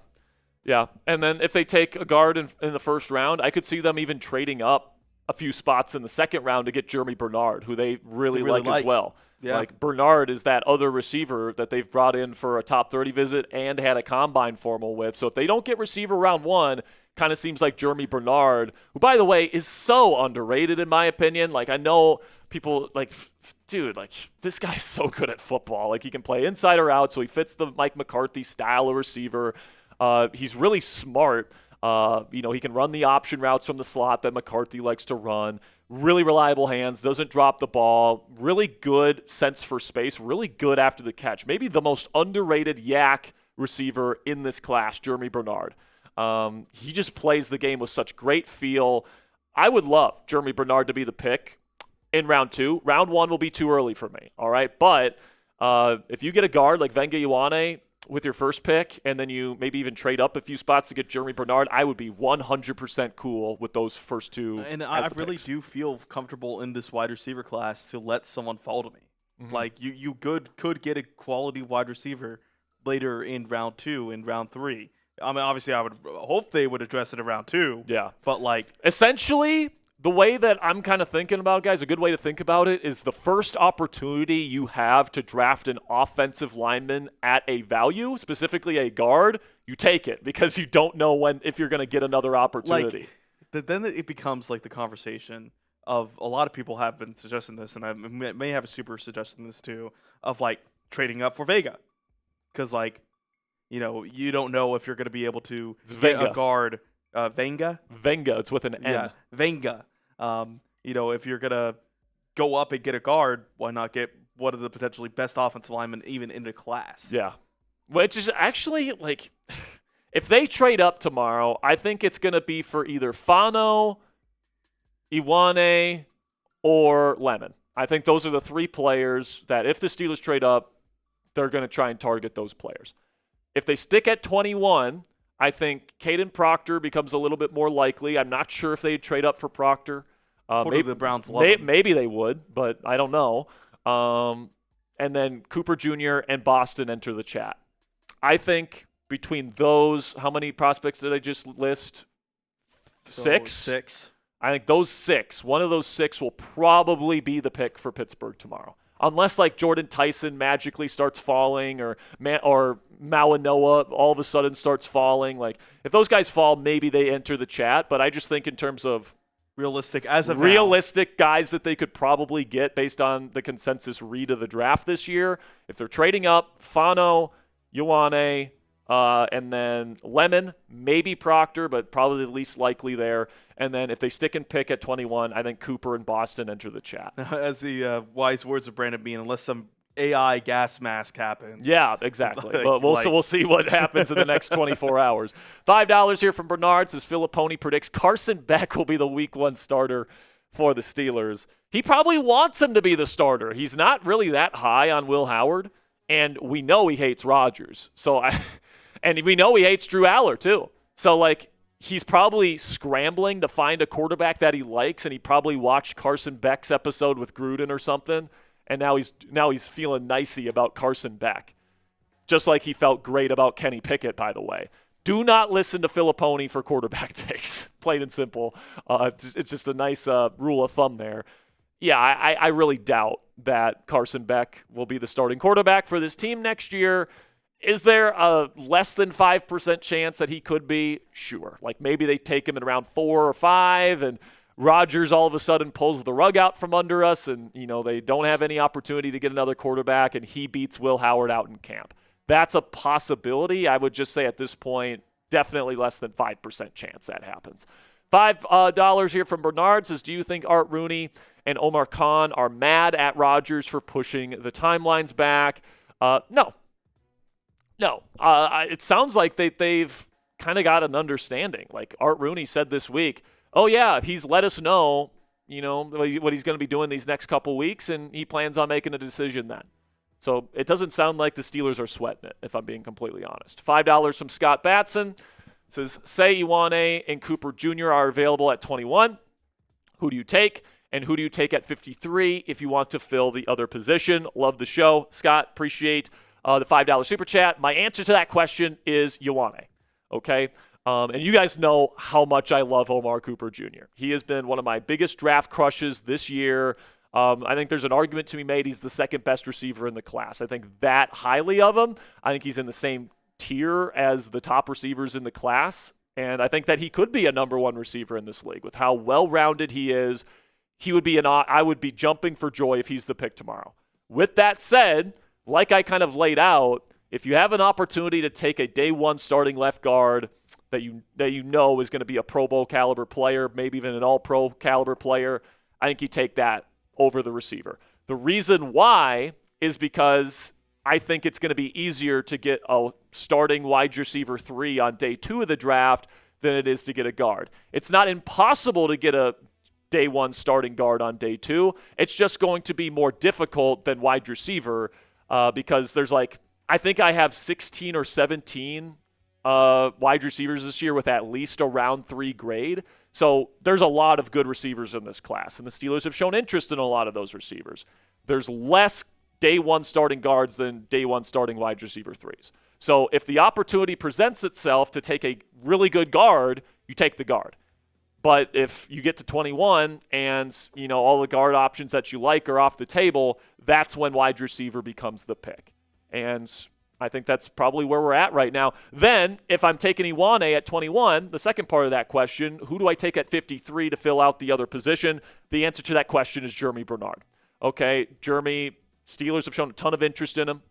And then if they take a guard in the first round, I could see them even trading up a few spots in the second round to get Jeremy Bernard, who they really like as well. Yeah. Bernard is that other receiver that they've brought in for a top 30 visit and had a combine formal with. So if they don't get receiver round one, kind of seems like Jeremy Bernard, who, by the way, is so underrated in my opinion. I know people dude, this guy's so good at football. He can play inside or out, so he fits the Mike McCarthy style of receiver. He's really smart. He can run the option routes from the slot that McCarthy likes to run. Really reliable hands, doesn't drop the ball. Really good sense for space, really good after the catch. Maybe the most underrated yak receiver in this class, Jeremy Bernard. He just plays the game with such great feel. I would love Jeremy Bernard to be the pick in round two. Round one will be too early for me, all right? But if you get a guard like Venga Ioane with your first pick and then you maybe even trade up a few spots to get Jeremy Bernard, I would be 100% cool with those first two. And I really do feel comfortable in this wide receiver class to let someone fall to me. Mm-hmm. You could get a quality wide receiver later in round two, in round three. I mean, obviously, I would hope they would address it in round two. Yeah. But essentially, the way that I'm kind of thinking about it, guys, a good way to think about it is the first opportunity you have to draft an offensive lineman at a value, specifically a guard, you take it because you don't know if you're going to get another opportunity. Then it becomes the conversation of a lot of people have been suggesting this, and I may have a super suggesting this too, of like trading up for Vega, because like you don't know if you're going to be able to get a guard. Venga. It's with an N. Yeah, Venga. If you're gonna go up and get a guard, why not get one of the potentially best offensive linemen even in the class? Yeah, which is actually like, if they trade up tomorrow, I think it's gonna be for either Fano, Iwane, or Lemon. I think those are the three players that if the Steelers trade up, they're gonna try and target those players. If they stick at 21, I think Caden Proctor becomes a little bit more likely. I'm not sure if they'd trade up for Proctor. Maybe the Browns love him. Maybe they would, but I don't know. And then Cooper Jr. and Boston enter the chat. I think between those, how many prospects did I just list? Six? Six. I think those six, one of those six will probably be the pick for Pittsburgh tomorrow. Unless like Jordan Tyson magically starts falling or Mawanoa all of a sudden starts falling. Like if those guys fall, maybe they enter the chat. But I just think in terms of realistic guys that they could probably get based on the consensus read of the draft this year. If they're trading up, Fano, Ioane, and then Lemon, maybe Proctor, but probably the least likely there. And then if they stick and pick at 21, I think Cooper and Boston enter the chat. As the wise words of Brandon Bean, unless some AI gas mask happens. Yeah, exactly. But we'll see what happens in the next 24 hours. $5 here from Bernard says Filipponi predicts Carson Beck will be the week 1 starter for the Steelers. He probably wants him to be the starter. He's not really that high on Will Howard, and we know he hates Rodgers. And we know he hates Drew Aller too. So like he's probably scrambling to find a quarterback that he likes, and he probably watched Carson Beck's episode with Gruden or something, and now he's feeling nicey about Carson Beck, just like he felt great about Kenny Pickett, by the way. Do not listen to Filipponi for quarterback takes, plain and simple. It's just a nice rule of thumb there. Yeah, I really doubt that Carson Beck will be the starting quarterback for this team next year. Is there a less than 5% chance that he could be? Sure. Like maybe they take him in round 4 or 5 and Rodgers all of a sudden pulls the rug out from under us and, they don't have any opportunity to get another quarterback and he beats Will Howard out in camp. That's a possibility. I would just say at this point, definitely less than 5% chance that happens. $5 here from Bernard says, do you think Art Rooney and Omar Khan are mad at Rodgers for pushing the timelines back? No. It sounds like they've kind of got an understanding. Like Art Rooney said this week, oh yeah, he's let us know, what he's going to be doing these next couple weeks, and he plans on making a decision then. So it doesn't sound like the Steelers are sweating it, if I'm being completely honest. $5 from Scott Batson says, say Ioane and Cooper Jr. are available at 21. Who do you take? And who do you take at 53 if you want to fill the other position? Love the show. Scott, appreciate the $5 super chat. My answer to that question is Ioane, okay? And you guys know how much I love Omar Cooper Jr. He has been one of my biggest draft crushes this year. I think there's an argument to be made he's the second best receiver in the class. I think that highly of him. I think he's in the same tier as the top receivers in the class. And I think that he could be a number 1 receiver in this league with how well-rounded he is. I would be jumping for joy if he's the pick tomorrow. With that said, like I kind of laid out, if you have an opportunity to take a day 1 starting left guard that you know is going to be a Pro Bowl caliber player, maybe even an All-Pro caliber player, I think you take that over the receiver. The reason why is because I think it's going to be easier to get a starting wide receiver 3 on day 2 of the draft than it is to get a guard. It's not impossible to get a day 1 starting guard on day 2. It's just going to be more difficult than wide receiver because there's I think I have 16 or 17 wide receivers this year with at least a round 3 grade. So there's a lot of good receivers in this class, and the Steelers have shown interest in a lot of those receivers. There's less day 1 starting guards than day 1 starting wide receiver 3s. So if the opportunity presents itself to take a really good guard, you take the guard. But if you get to 21 and, all the guard options that you like are off the table, that's when wide receiver becomes the pick. And I think that's probably where we're at right now. Then, if I'm taking Iwane at 21, the second part of that question, who do I take at 53 to fill out the other position? The answer to that question is Jeremy Bernard. Okay, Jeremy, Steelers have shown a ton of interest in him.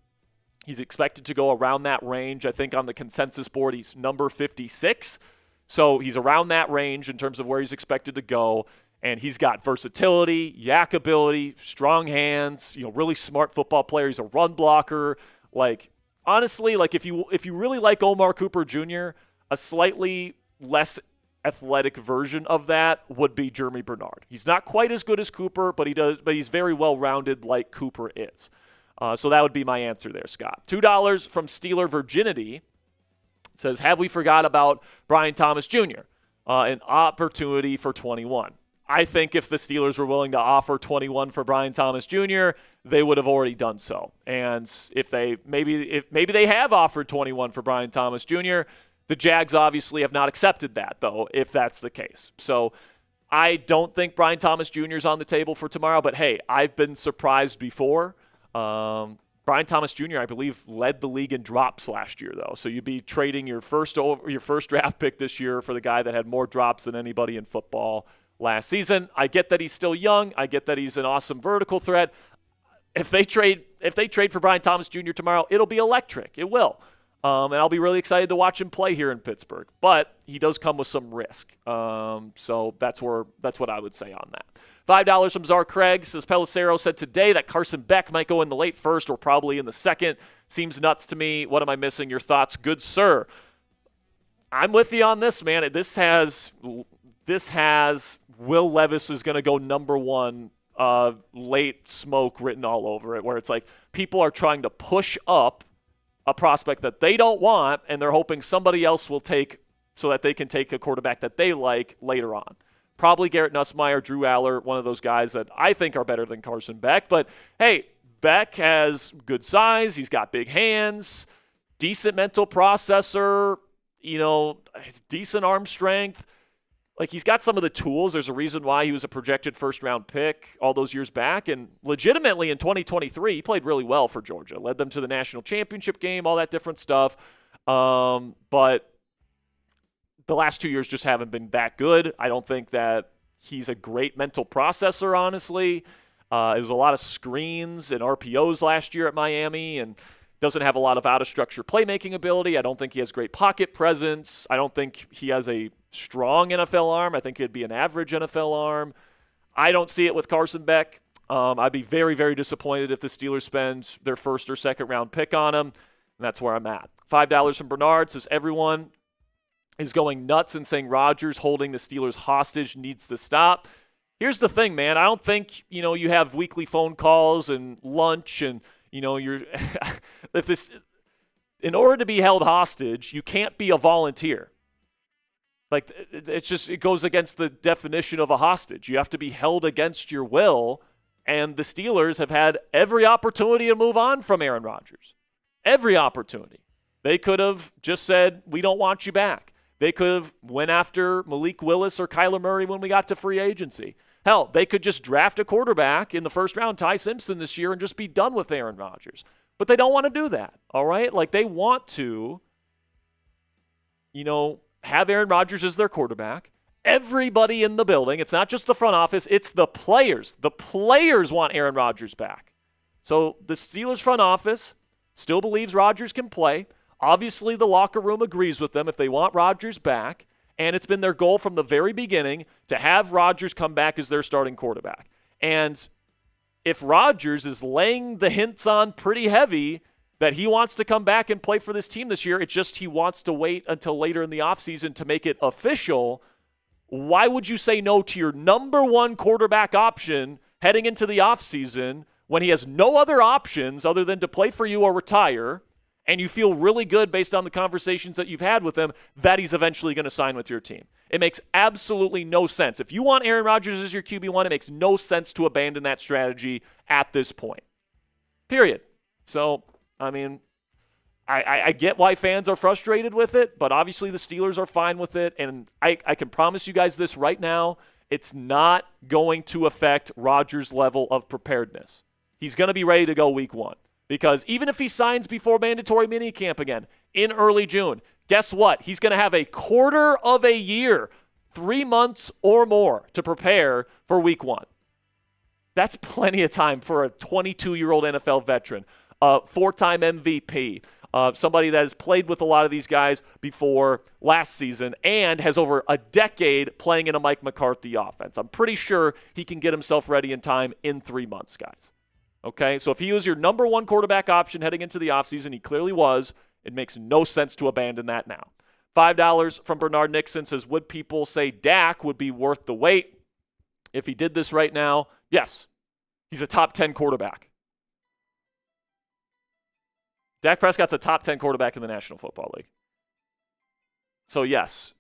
He's expected to go around that range. I think on the consensus board, he's number 56. So he's around that range in terms of where he's expected to go. And he's got versatility, yak ability, strong hands, really smart football player. He's a run blocker. Like, honestly, like if you really like Omar Cooper Jr., a slightly less athletic version of that would be Jeremy Bernard. He's not quite as good as Cooper, but he's very well-rounded like Cooper is. So that would be my answer there, Scott. $2 from Steeler Virginity. It says, have we forgot about Brian Thomas Jr.? An opportunity for 21. I think if the Steelers were willing to offer 21 for Brian Thomas Jr., they would have already done so. And if maybe they have offered 21 for Brian Thomas Jr., the Jags obviously have not accepted that, though, if that's the case. So I don't think Brian Thomas Jr. is on the table for tomorrow, but hey, I've been surprised before. Brian Thomas Jr., I believe, led the league in drops last year, though. So you'd be trading your first draft pick this year for the guy that had more drops than anybody in football last season. I get that he's still young. I get that he's an awesome vertical threat. If they trade for Brian Thomas Jr. tomorrow, it'll be electric. It will. And I'll be really excited to watch him play here in Pittsburgh. But he does come with some risk. So that's what I would say on that. $5 from Czar Craig says Pelissero said today that Carson Beck might go in the late first or probably in the second. Seems nuts to me. What am I missing? Your thoughts, good sir. I'm with you on this, man. This has Will Levis is going to go number one, late smoke written all over it, where it's like people are trying to push up a prospect that they don't want, and they're hoping somebody else will take so that they can take a quarterback that they like later on. Probably Garrett Nussmeier, Drew Aller, one of those guys that I think are better than Carson Beck. But, hey, Beck has good size. He's got big hands, decent mental processor, decent arm strength. Like, he's got some of the tools. There's a reason why he was a projected first-round pick all those years back. And legitimately in 2023, he played really well for Georgia. Led them to the national championship game, all that different stuff. But the last 2 years just haven't been that good. I don't think that he's a great mental processor, honestly. There's a lot of screens and RPOs last year at Miami and doesn't have a lot of out-of-structure playmaking ability. I don't think he has great pocket presence. I don't think he has a strong NFL arm. I think he'd be an average NFL arm. I don't see it with Carson Beck. I'd be very, very disappointed if the Steelers spend their first or second round pick on him, and that's where I'm at. $5 from Bernard says everyone is going nuts and saying Rodgers holding the Steelers hostage needs to stop. Here's the thing, man. I don't think, you have weekly phone calls and lunch and, you're if this in order to be held hostage, you can't be a volunteer. Like, it goes against the definition of a hostage. You have to be held against your will, and the Steelers have had every opportunity to move on from Aaron Rodgers. Every opportunity. They could have just said, we don't want you back. They could have went after Malik Willis or Kyler Murray when we got to free agency. Hell, they could just draft a quarterback in the first round, Ty Simpson, this year, and just be done with Aaron Rodgers. But they don't want to do that, all right? Like, they want to, have Aaron Rodgers as their quarterback. Everybody in the building, it's not just the front office, it's the players. The players want Aaron Rodgers back. So the Steelers front office still believes Rodgers can play. Obviously, the locker room agrees with them if they want Rodgers back, and it's been their goal from the very beginning to have Rodgers come back as their starting quarterback. And if Rodgers is laying the hints on pretty heavy that he wants to come back and play for this team this year, it's just he wants to wait until later in the offseason to make it official, why would you say no to your number one quarterback option heading into the offseason when he has no other options other than to play for you or retire, and you feel really good based on the conversations that you've had with him that he's eventually going to sign with your team? It makes absolutely no sense. If you want Aaron Rodgers as your QB1, it makes no sense to abandon that strategy at this point. Period. So, I mean, I get why fans are frustrated with it, but obviously the Steelers are fine with it, and I can promise you guys this right now, it's not going to affect Rodgers' level of preparedness. He's going to be ready to go week one. Because even if he signs before mandatory minicamp again in early June, guess what? He's going to have a quarter of a year, 3 months or more, to prepare for week 1. That's plenty of time for a 22-year-old NFL veteran, a 4-time MVP, somebody that has played with a lot of these guys before last season and has over a decade playing in a Mike McCarthy offense. I'm pretty sure he can get himself ready in time in 3 months, guys. Okay, so if he was your number 1 quarterback option heading into the offseason, he clearly was. It makes no sense to abandon that now. $5 from Bernard Nixon says, would people say Dak would be worth the wait if he did this right now? Yes. He's a top 10 quarterback. Dak Prescott's a top 10 quarterback in the National Football League. So, yes.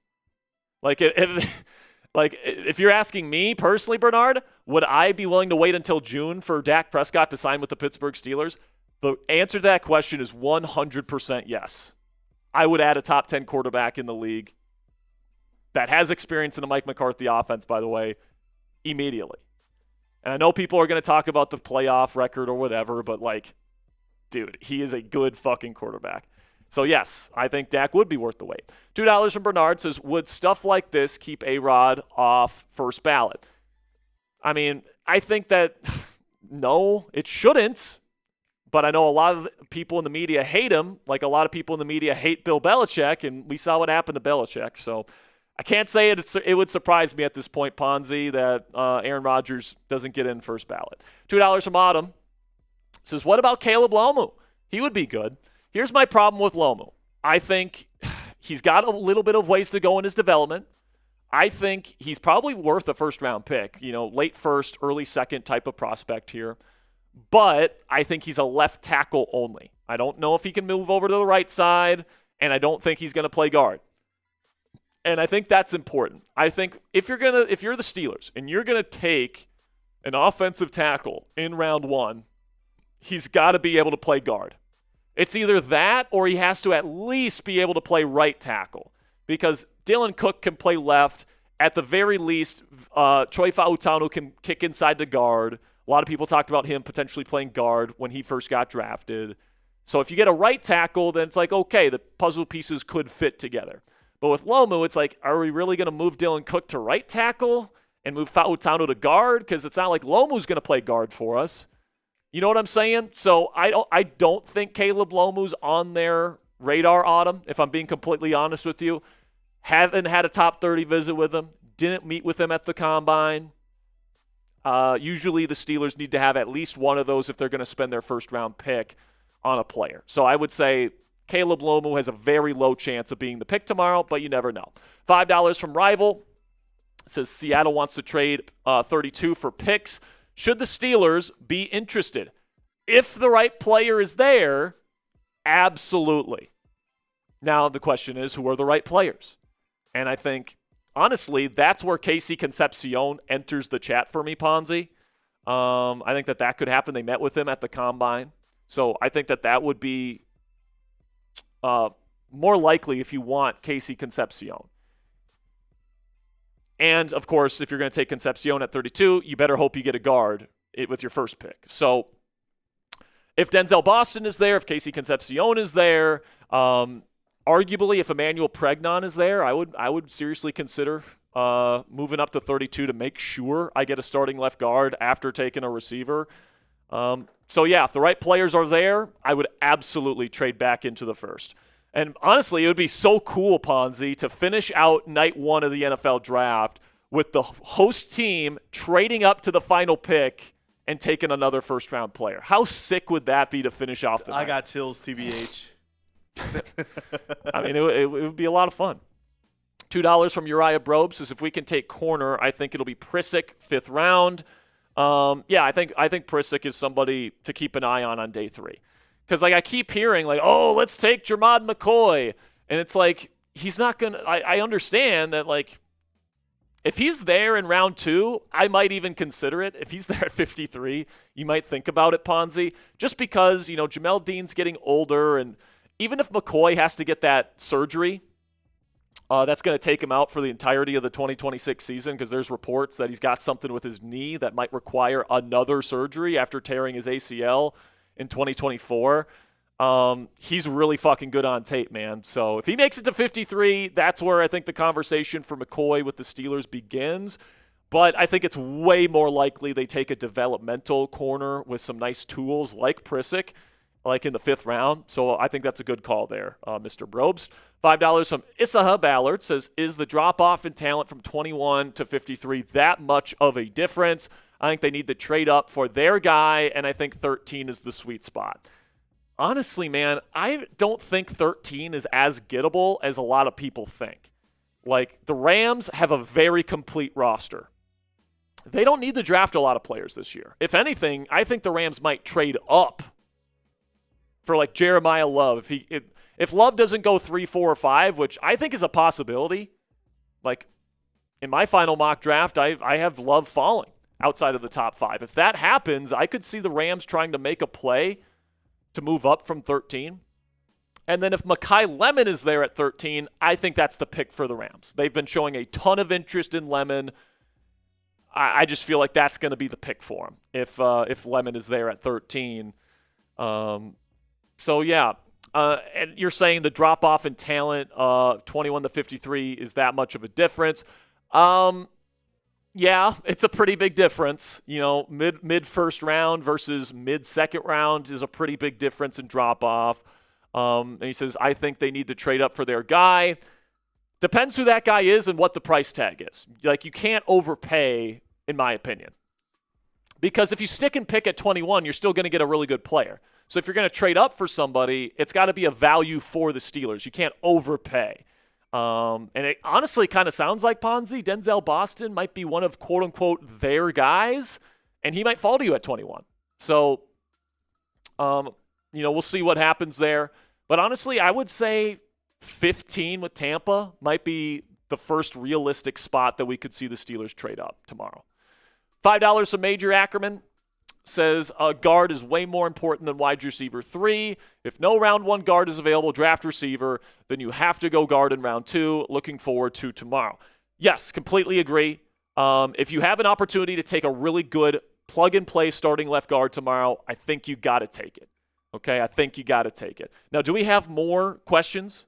If you're asking me personally, Bernard, would I be willing to wait until June for Dak Prescott to sign with the Pittsburgh Steelers? The answer to that question is 100% yes. I would add a top 10 quarterback in the league that has experience in a Mike McCarthy offense, by the way, immediately. And I know people are going to talk about the playoff record or whatever, but dude, he is a good fucking quarterback. So yes, I think Dak would be worth the wait. $2 from Bernard says, would stuff like this keep A-Rod off first ballot? I mean, I think that no, it shouldn't. But I know a lot of people in the media hate him, like a lot of people in the media hate Bill Belichick, and we saw what happened to Belichick. So I can't say it would surprise me at this point, Ponzi, that Aaron Rodgers doesn't get in first ballot. $2 from Autumn says, what about Caleb Lomu? He would be good. Here's my problem with Lomu. I think he's got a little bit of ways to go in his development. I think he's probably worth a first-round pick, late first, early second type of prospect here. But I think he's a left tackle only. I don't know if he can move over to the right side, and I don't think he's going to play guard. And I think that's important. I think if you're the Steelers and you're going to take an offensive tackle in round 1, he's got to be able to play guard. It's either that or he has to at least be able to play right tackle, because Dylan Cook can play left. At the very least, Troy Fautanu can kick inside the guard. A lot of people talked about him potentially playing guard when he first got drafted. So if you get a right tackle, then it's okay, the puzzle pieces could fit together. But with Lomu, it's are we really going to move Dylan Cook to right tackle and move Fautanu to guard? Because it's not like Lomu's going to play guard for us. You know what I'm saying? So I don't think Caleb Lomu's on their radar, Autumn, if I'm being completely honest with you. Haven't had a top 30 visit with him. Didn't meet with him at the Combine. Usually the Steelers need to have at least one of those if they're going to spend their first-round pick on a player. So I would say Caleb Lomu has a very low chance of being the pick tomorrow, but you never know. $5 from Rival. It says Seattle wants to trade 32 for picks. Should the Steelers be interested? If the right player is there, absolutely. Now the question is, who are the right players? And I think, honestly, that's where Casey Concepcion enters the chat for me, Ponzi. I think that could happen. They met with him at the Combine. So I think that would be more likely if you want Casey Concepcion. And, of course, if you're going to take Concepcion at 32, you better hope you get a guard with your first pick. So if Denzel Boston is there, if Casey Concepcion is there, arguably if Emmanuel Pregnon is there, I would seriously consider moving up to 32 to make sure I get a starting left guard after taking a receiver. So, yeah, if the right players are there, I would absolutely trade back into the first. And honestly, it would be so cool, Ponzi, to finish out night 1 of the NFL draft with the host team trading up to the final pick and taking another first-round player. How sick would that be to finish off the night? I got chills, TBH. I mean, it would be a lot of fun. $2 from Uriah Brobe says, if we can take corner, I think it'll be Prissick, 5th round. Yeah, I think Prissick is somebody to keep an eye on day 3. Because, I keep hearing, oh, let's take Jermod McCoy. And it's he's not going to – I understand that, if he's there in round 2, I might even consider it. If he's there at 53, you might think about it, Ponzi. Just because, Jamel Dean's getting older, and even if McCoy has to get that surgery, that's going to take him out for the entirety of the 2026 season, because there's reports that he's got something with his knee that might require another surgery after tearing his ACL in 2024. He's really fucking good on tape, man. So if he makes it to 53, that's where I think the conversation for McCoy with the Steelers begins. But I think it's way more likely they take a developmental corner with some nice tools like Prissick, like in the 5th round. So I think that's a good call there, Mr. Brobes. $5 from Isaha Ballard says, is the drop-off in talent from 21 to 53 that much of a difference? I think they need to trade up for their guy, and I think 13 is the sweet spot. Honestly, man, I don't think 13 is as gettable as a lot of people think. Like, the Rams have a very complete roster. They don't need to draft a lot of players this year. If anything, I think the Rams might trade up for like Jeremiah Love. If Love doesn't go 3, 4, or 5, which I think is a possibility, like in my final mock draft, I have Love falling outside of the top 5. If that happens, I could see the Rams trying to make a play to move up from 13. And then if Mekhi Lemon is there at 13, I think that's the pick for the Rams. They've been showing a ton of interest in Lemon. I just feel like that's going to be the pick for him if Lemon is there at 13. So, yeah. And you're saying the drop-off in talent, 21 to 53, is that much of a difference? Yeah, it's a pretty big difference. You know, mid first round versus mid second round is a pretty big difference in drop-off. And he says, I think they need to trade up for their guy. Depends who that guy is and what the price tag is. Like, you can't overpay, in my opinion. Because if you stick and pick at 21, you're still going to get a really good player. So if you're going to trade up for somebody, it's got to be a value for the Steelers. You can't overpay. And it honestly kind of sounds like Ponzi. Denzel Boston might be one of, quote-unquote, their guys, and he might fall to you at 21. So, we'll see what happens there. But honestly, I would say 15 with Tampa might be the first realistic spot that we could see the Steelers trade up tomorrow. $5 from Major Ackerman says a guard is way more important than wide receiver 3. If no round 1 guard is available, draft receiver, then you have to go guard in round 2. Looking forward to tomorrow. Yes, completely agree. If you have an opportunity to take a really good plug-and-play starting left guard tomorrow, I think you got to take it. Okay, I think you got to take it. Now, do we have more questions?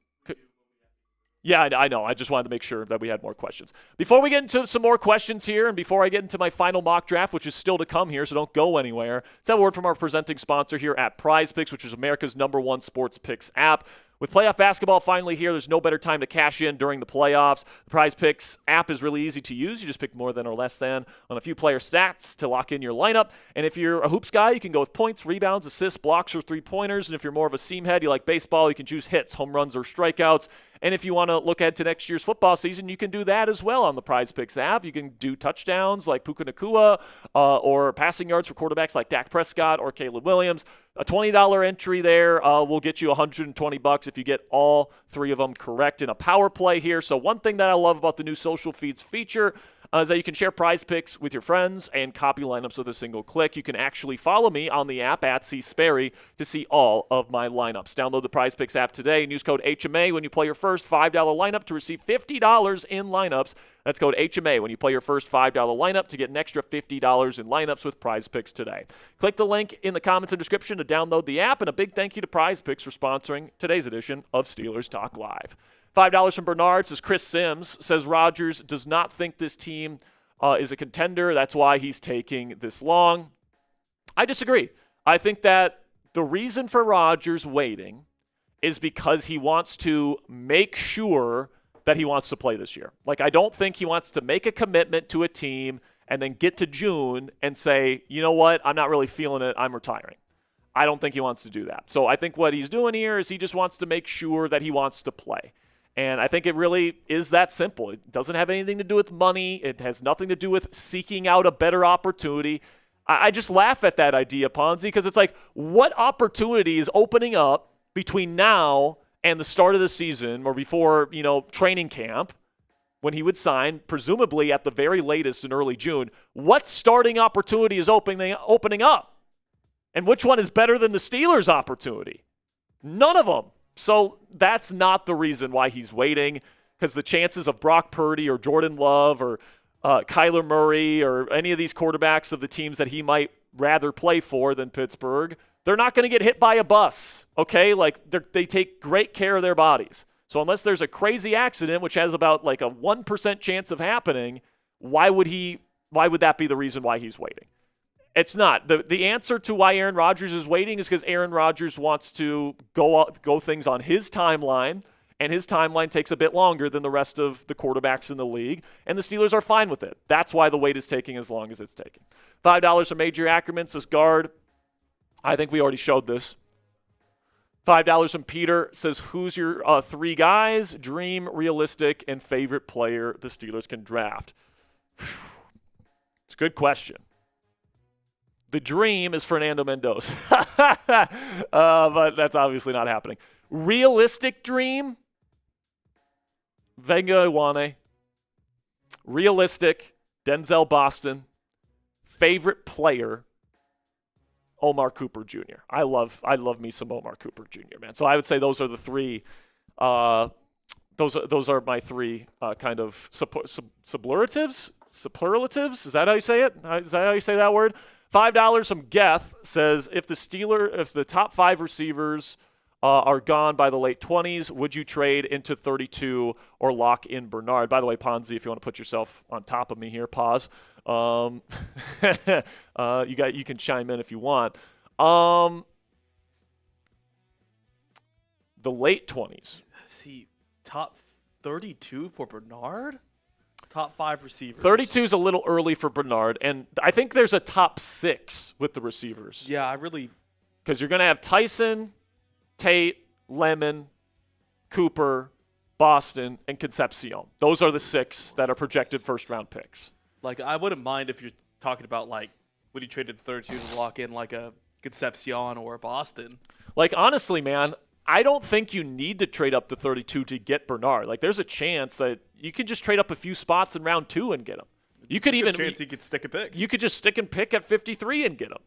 Yeah, I know. I just wanted to make sure that we had more questions. Before we get into some more questions here, and before I get into my final mock draft, which is still to come here, so don't go anywhere, let's have a word from our presenting sponsor here at Prize Picks, which is America's #1 sports picks app. With playoff basketball finally here, there's no better time to cash in during the playoffs. The Prize Picks app is really easy to use. You just pick more than or less than on a few player stats to lock in your lineup. And if you're a hoops guy, you can go with points, rebounds, assists, blocks, or three-pointers. And if you're more of a seam head, you like baseball, you can choose hits, home runs, or strikeouts. And if you want to look ahead to next year's football season, you can do that as well on the Prize Picks app. You can do touchdowns like Puka Nacua or passing yards for quarterbacks like Dak Prescott or Caleb Williams. A $20 entry there will get you $120 if you get all 3 of them correct in a power play here. So one thing that I love about the new social feeds feature is that you can share Prize Picks with your friends and copy lineups with a single click. You can actually follow me on the app at Sperry to see all of my lineups. Download the Prize Picks app today and use code HMA when you play your first $5 lineup to receive $50 in lineups. That's code HMA when you play your first $5 lineup to get an extra $50 in lineups with Prize Picks today. Click the link in the comments and description to download the app, and a big thank you to Prize Picks for sponsoring today's edition of Steelers Talk Live. $5 from Bernard says Chris Sims says Rodgers does not think this team is a contender. That's why he's taking this long. I disagree. I think that the reason for Rodgers waiting is because he wants to make sure that he wants to play this year. Like, I don't think he wants to make a commitment to a team and then get to June and say, you know what, I'm not really feeling it, I'm retiring. I don't think he wants to do that. So I think what he's doing here is he just wants to make sure that he wants to play. And I think it really is that simple. It doesn't have anything to do with money. It has nothing to do with seeking out a better opportunity. I just laugh at that idea, Ponzi, because it's like, what opportunity is opening up between now and the start of the season or before, training camp when he would sign, presumably at the very latest in early June? What starting opportunity is opening up? And which one is better than the Steelers' opportunity? None of them. So that's not the reason why he's waiting, because the chances of Brock Purdy or Jordan Love or Kyler Murray or any of these quarterbacks of the teams that he might rather play for than Pittsburgh They're not going to get hit by a bus, okay? Like, they take great care of their bodies. So unless there's a crazy accident, which has about like a 1% chance of happening, why would that be the reason why he's waiting? It's not. The answer to why Aaron Rodgers is waiting is because Aaron Rodgers wants to go things on his timeline, and his timeline takes a bit longer than the rest of the quarterbacks in the league, and the Steelers are fine with it. That's why the wait is taking as long as it's taking. $5 from Major Ackerman says guard. I think we already showed this. $5 from Peter says, who's your 3 guys, dream, realistic, and favorite player the Steelers can draft? It's a good question. The dream is Fernando Mendoza. But that's obviously not happening. Realistic dream, Venga Iwane. Realistic, Denzel Boston. Favorite player, Omar Cooper Jr. I love me some Omar Cooper Jr., man. So I would say those are the 3. Those are my 3 kind of superlatives. Is that how you say it? Is that how you say that word? $5 from Geth says, if the top 5 receivers are gone by the late 20s, would you trade into 32 or lock in Bernard? By the way, Ponzi, if you want to put yourself on top of me here, pause. You can chime in if you want. The late 20s. See, top 32 for Bernard? Top 5 receivers. 32 is a little early for Bernard, and I think there's a top 6 with the receivers. Yeah, because you're going to have Tyson, Tate, Lemon, Cooper, Boston, and Concepcion. Those are the 6 that are projected first-round picks. Like, I wouldn't mind if you're talking about, like, would you trade it to 32 to lock in, like, a Concepcion or a Boston? Like, honestly, man, I don't think you need to trade up to 32 to get Bernard. Like, there's a chance that you could just trade up a few spots in round 2 and get him. You could even chance he could stick a pick. You could just stick and pick at 53 and get him.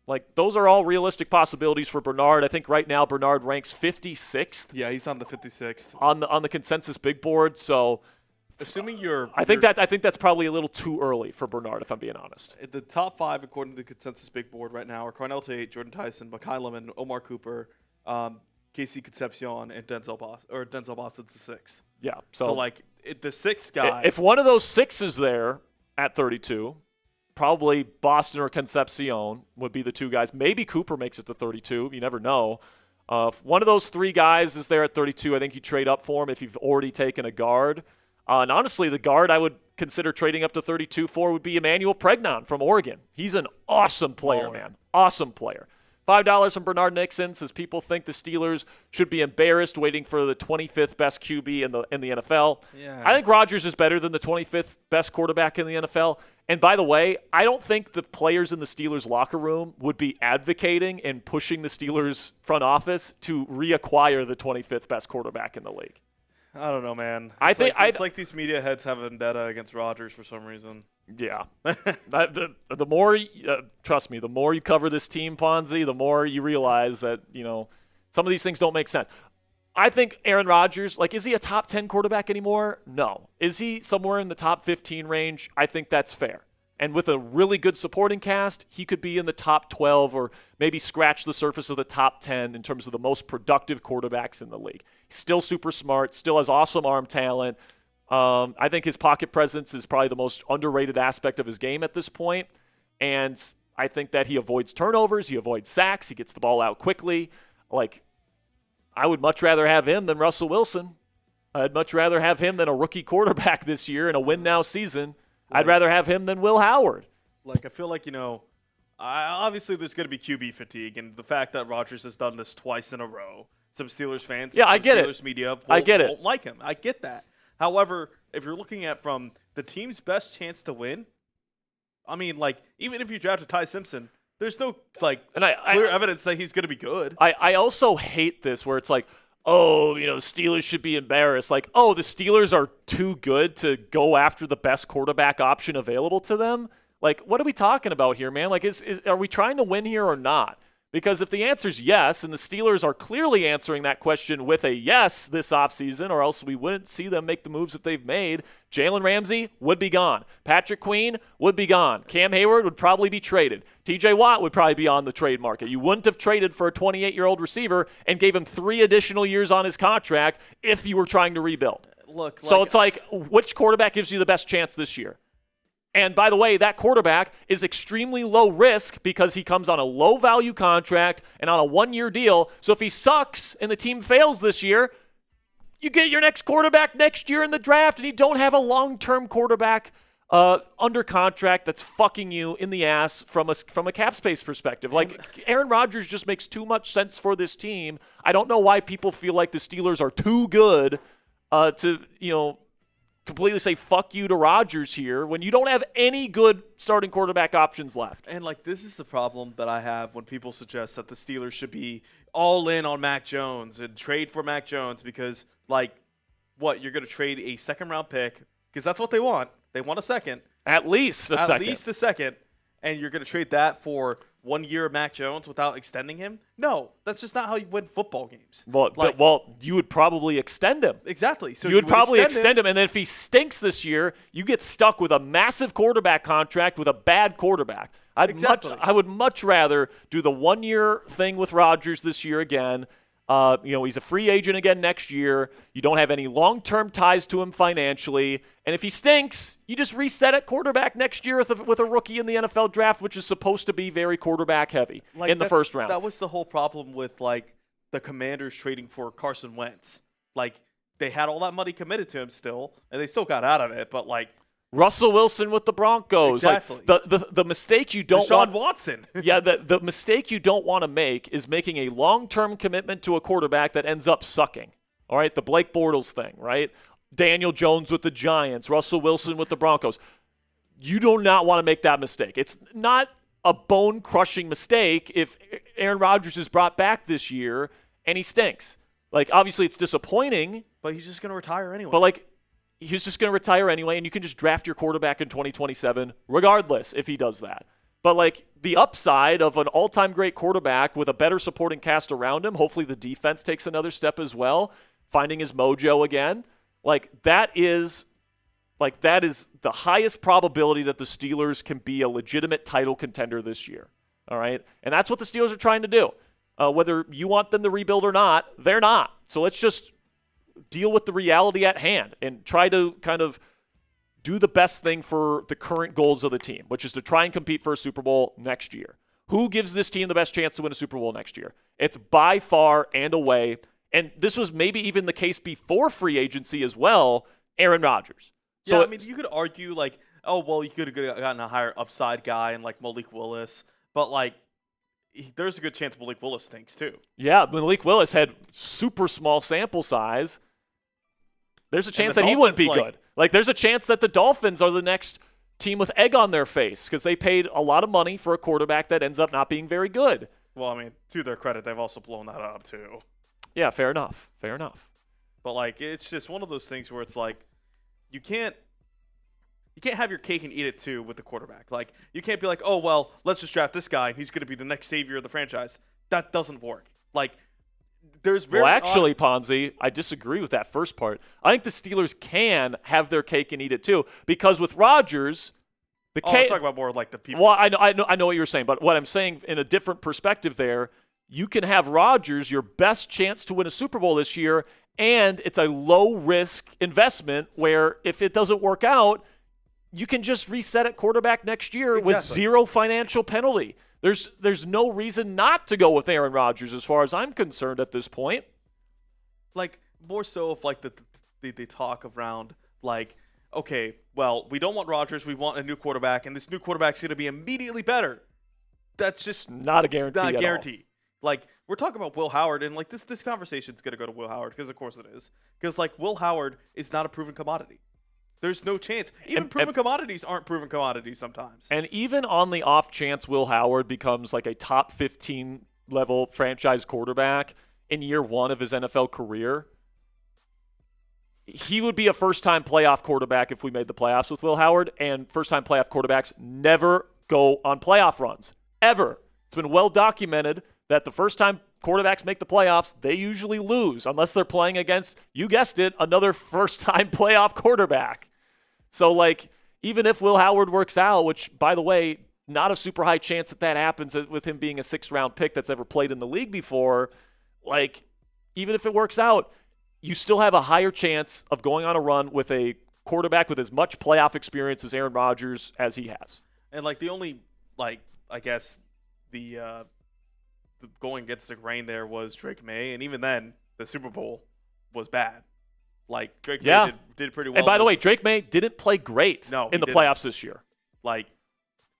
Like, those are all realistic possibilities for Bernard. I think right now Bernard ranks 56th. Yeah, he's on the 56th on the consensus big board. So, assuming I think that's probably a little too early for Bernard, if I'm being honest. The top 5 according to the consensus big board right now are Cornell Tate, Jordan Tyson, Mekhi Lemon, Omar Cooper, Casey Concepcion, and Denzel Boston's the 6th. Yeah. So like the 6th guy. If one of those 6 is there at 32, probably Boston or Concepcion would be the 2 guys. Maybe Cooper makes it to 32. You never know. If one of those 3 guys is there at 32, I think you trade up for him if you've already taken a guard. And honestly, the guard I would consider trading up to 32 for would be Emmanuel Pregnon from Oregon. He's an awesome player, man. Awesome player. $5 from Bernard Nixon says people think the Steelers should be embarrassed waiting for the 25th best QB in the NFL. Yeah. I think Rodgers is better than the 25th best quarterback in the NFL. And by the way, I don't think the players in the Steelers locker room would be advocating and pushing the Steelers front office to reacquire the 25th best quarterback in the league. I don't know, man. It's like these media heads have a vendetta against Rodgers for some reason. Yeah. The more, trust me, the more you cover this team, Ponzi, the more you realize that, some of these things don't make sense. I think Aaron Rodgers, is he a top 10 quarterback anymore? No. Is he somewhere in the top 15 range? I think that's fair. And with a really good supporting cast, he could be in the top 12 or maybe scratch the surface of the top 10 in terms of the most productive quarterbacks in the league. He's still super smart, still has awesome arm talent. I think his pocket presence is probably the most underrated aspect of his game at this point. And I think that he avoids turnovers, he avoids sacks, he gets the ball out quickly. I would much rather have him than Russell Wilson. I'd much rather have him than a rookie quarterback this year in a win-now season. I'd rather have him than Will Howard. I feel like, obviously there's going to be QB fatigue, and the fact that Rodgers has done this twice in a row, some Steelers fans, Steelers media won't like him. I get that. However, if you're looking at from the team's best chance to win, even if you drafted Ty Simpson, there's no clear evidence that he's going to be good. I also hate this where it's the Steelers should be embarrassed. The Steelers are too good to go after the best quarterback option available to them. What are we talking about here, man? Are we trying to win here or not? Because if the answer is yes, and the Steelers are clearly answering that question with a yes this offseason, or else we wouldn't see them make the moves that they've made, Jalen Ramsey would be gone. Patrick Queen would be gone. Cam Hayward would probably be traded. TJ Watt would probably be on the trade market. You wouldn't have traded for a 28-year-old receiver and gave him 3 additional years on his contract if you were trying to rebuild. Look, so it's like, which quarterback gives you the best chance this year? And by the way, that quarterback is extremely low risk because he comes on a low-value contract and on a 1-year deal. So if he sucks and the team fails this year, you get your next quarterback next year in the draft, and you don't have a long-term quarterback under contract that's fucking you in the ass from a cap space perspective. Like, Aaron Rodgers just makes too much sense for this team. I don't know why people feel like the Steelers are too good to, completely say fuck you to Rodgers here when you don't have any good starting quarterback options left. And this is the problem that I have when people suggest that the Steelers should be all in on Mac Jones and trade for Mac Jones because you're going to trade a second-round pick because that's what they want. They want a second. At least a second. And you're going to trade that for 1 year of Mac Jones without extending him? No, that's just not how you win football games. Well, you would probably extend him. Exactly. So you would probably extend him, and then if he stinks this year, you get stuck with a massive quarterback contract with a bad quarterback. I would much rather do the 1 year thing with Rodgers this year again. He's a free agent again next year. You don't have any long-term ties to him financially. And if he stinks, you just reset at quarterback next year with a rookie in the NFL draft, which is supposed to be very quarterback heavy in the first round. That was the whole problem with the Commanders trading for Carson Wentz. They had all that money committed to him still, and they still got out of it. But Russell Wilson with the Broncos. Exactly. The mistake you don't Deshaun Watson. Yeah, the mistake you don't want to make is making a long-term commitment to a quarterback that ends up sucking. All right, the Blake Bortles thing, right? Daniel Jones with the Giants, Russell Wilson with the Broncos. You do not want to make that mistake. It's not a bone-crushing mistake if Aaron Rodgers is brought back this year and he stinks. Obviously it's disappointing. But he's just going to retire anyway. But he's just going to retire anyway, and you can just draft your quarterback in 2027 regardless if he does that. But, the upside of an all-time great quarterback with a better supporting cast around him, hopefully the defense takes another step as well, finding his mojo again, that is the highest probability that the Steelers can be a legitimate title contender this year. All right? And that's what the Steelers are trying to do. Whether you want them to rebuild or not, they're not. So let's just deal with the reality at hand and try to kind of do the best thing for the current goals of the team, which is to try and compete for a Super Bowl next year. Who gives this team the best chance to win a Super Bowl next year? It's by far and away, and this was maybe even the case before free agency as well, Aaron Rodgers. So you could argue you could have gotten a higher upside guy and Malik Willis, but there's a good chance Malik Willis stinks too. Yeah, Malik Willis had super small sample size. There's a chance that he wouldn't be good. There's a chance that the Dolphins are the next team with egg on their face because they paid a lot of money for a quarterback that ends up not being very good. Well, to their credit, they've also blown that up too. Yeah, fair enough. But it's just one of those things where it's you can't have your cake and eat it too with the quarterback. You can't be oh well, let's just draft this guy and he's going to be the next savior of the franchise. That doesn't work. Ponzi, I disagree with that first part. I think the Steelers can have their cake and eat it too, because with Rodgers, let's talk about more the people. Well, I know what you're saying, but what I'm saying in a different perspective there, you can have Rodgers your best chance to win a Super Bowl this year, and it's a low-risk investment where if it doesn't work out, you can just reset at quarterback next year with zero financial penalty. There's no reason not to go with Aaron Rodgers as far as I'm concerned at this point. More so if the talk around okay, well, we don't want Rodgers, we want a new quarterback, and this new quarterback's going to be immediately better. That's just not a guarantee. Not a guarantee. We're talking about Will Howard, and this conversation's going to go to Will Howard because of course it is. Because Will Howard is not a proven commodity. There's no chance. Even proven commodities aren't proven commodities sometimes. And even on the off chance Will Howard becomes a top 15 level franchise quarterback in year one of his NFL career, he would be a first-time playoff quarterback if we made the playoffs with Will Howard, and first-time playoff quarterbacks never go on playoff runs, ever. It's been well documented that the first time quarterbacks make the playoffs, they usually lose unless they're playing against, you guessed it, another first-time playoff quarterback. So, like, even if Will Howard works out, which, by the way, not a super high chance that happens with him being a 6th-round pick that's ever played in the league before, like, even if it works out, you still have a higher chance of going on a run with a quarterback with as much playoff experience as Aaron Rodgers as he has. And, like, the only, like, I guess the going against the grain there was Drake May, and even then, the Super Bowl was bad. Like, Drake May did pretty well. And by the way, Drake May didn't play great in the playoffs this year. Like,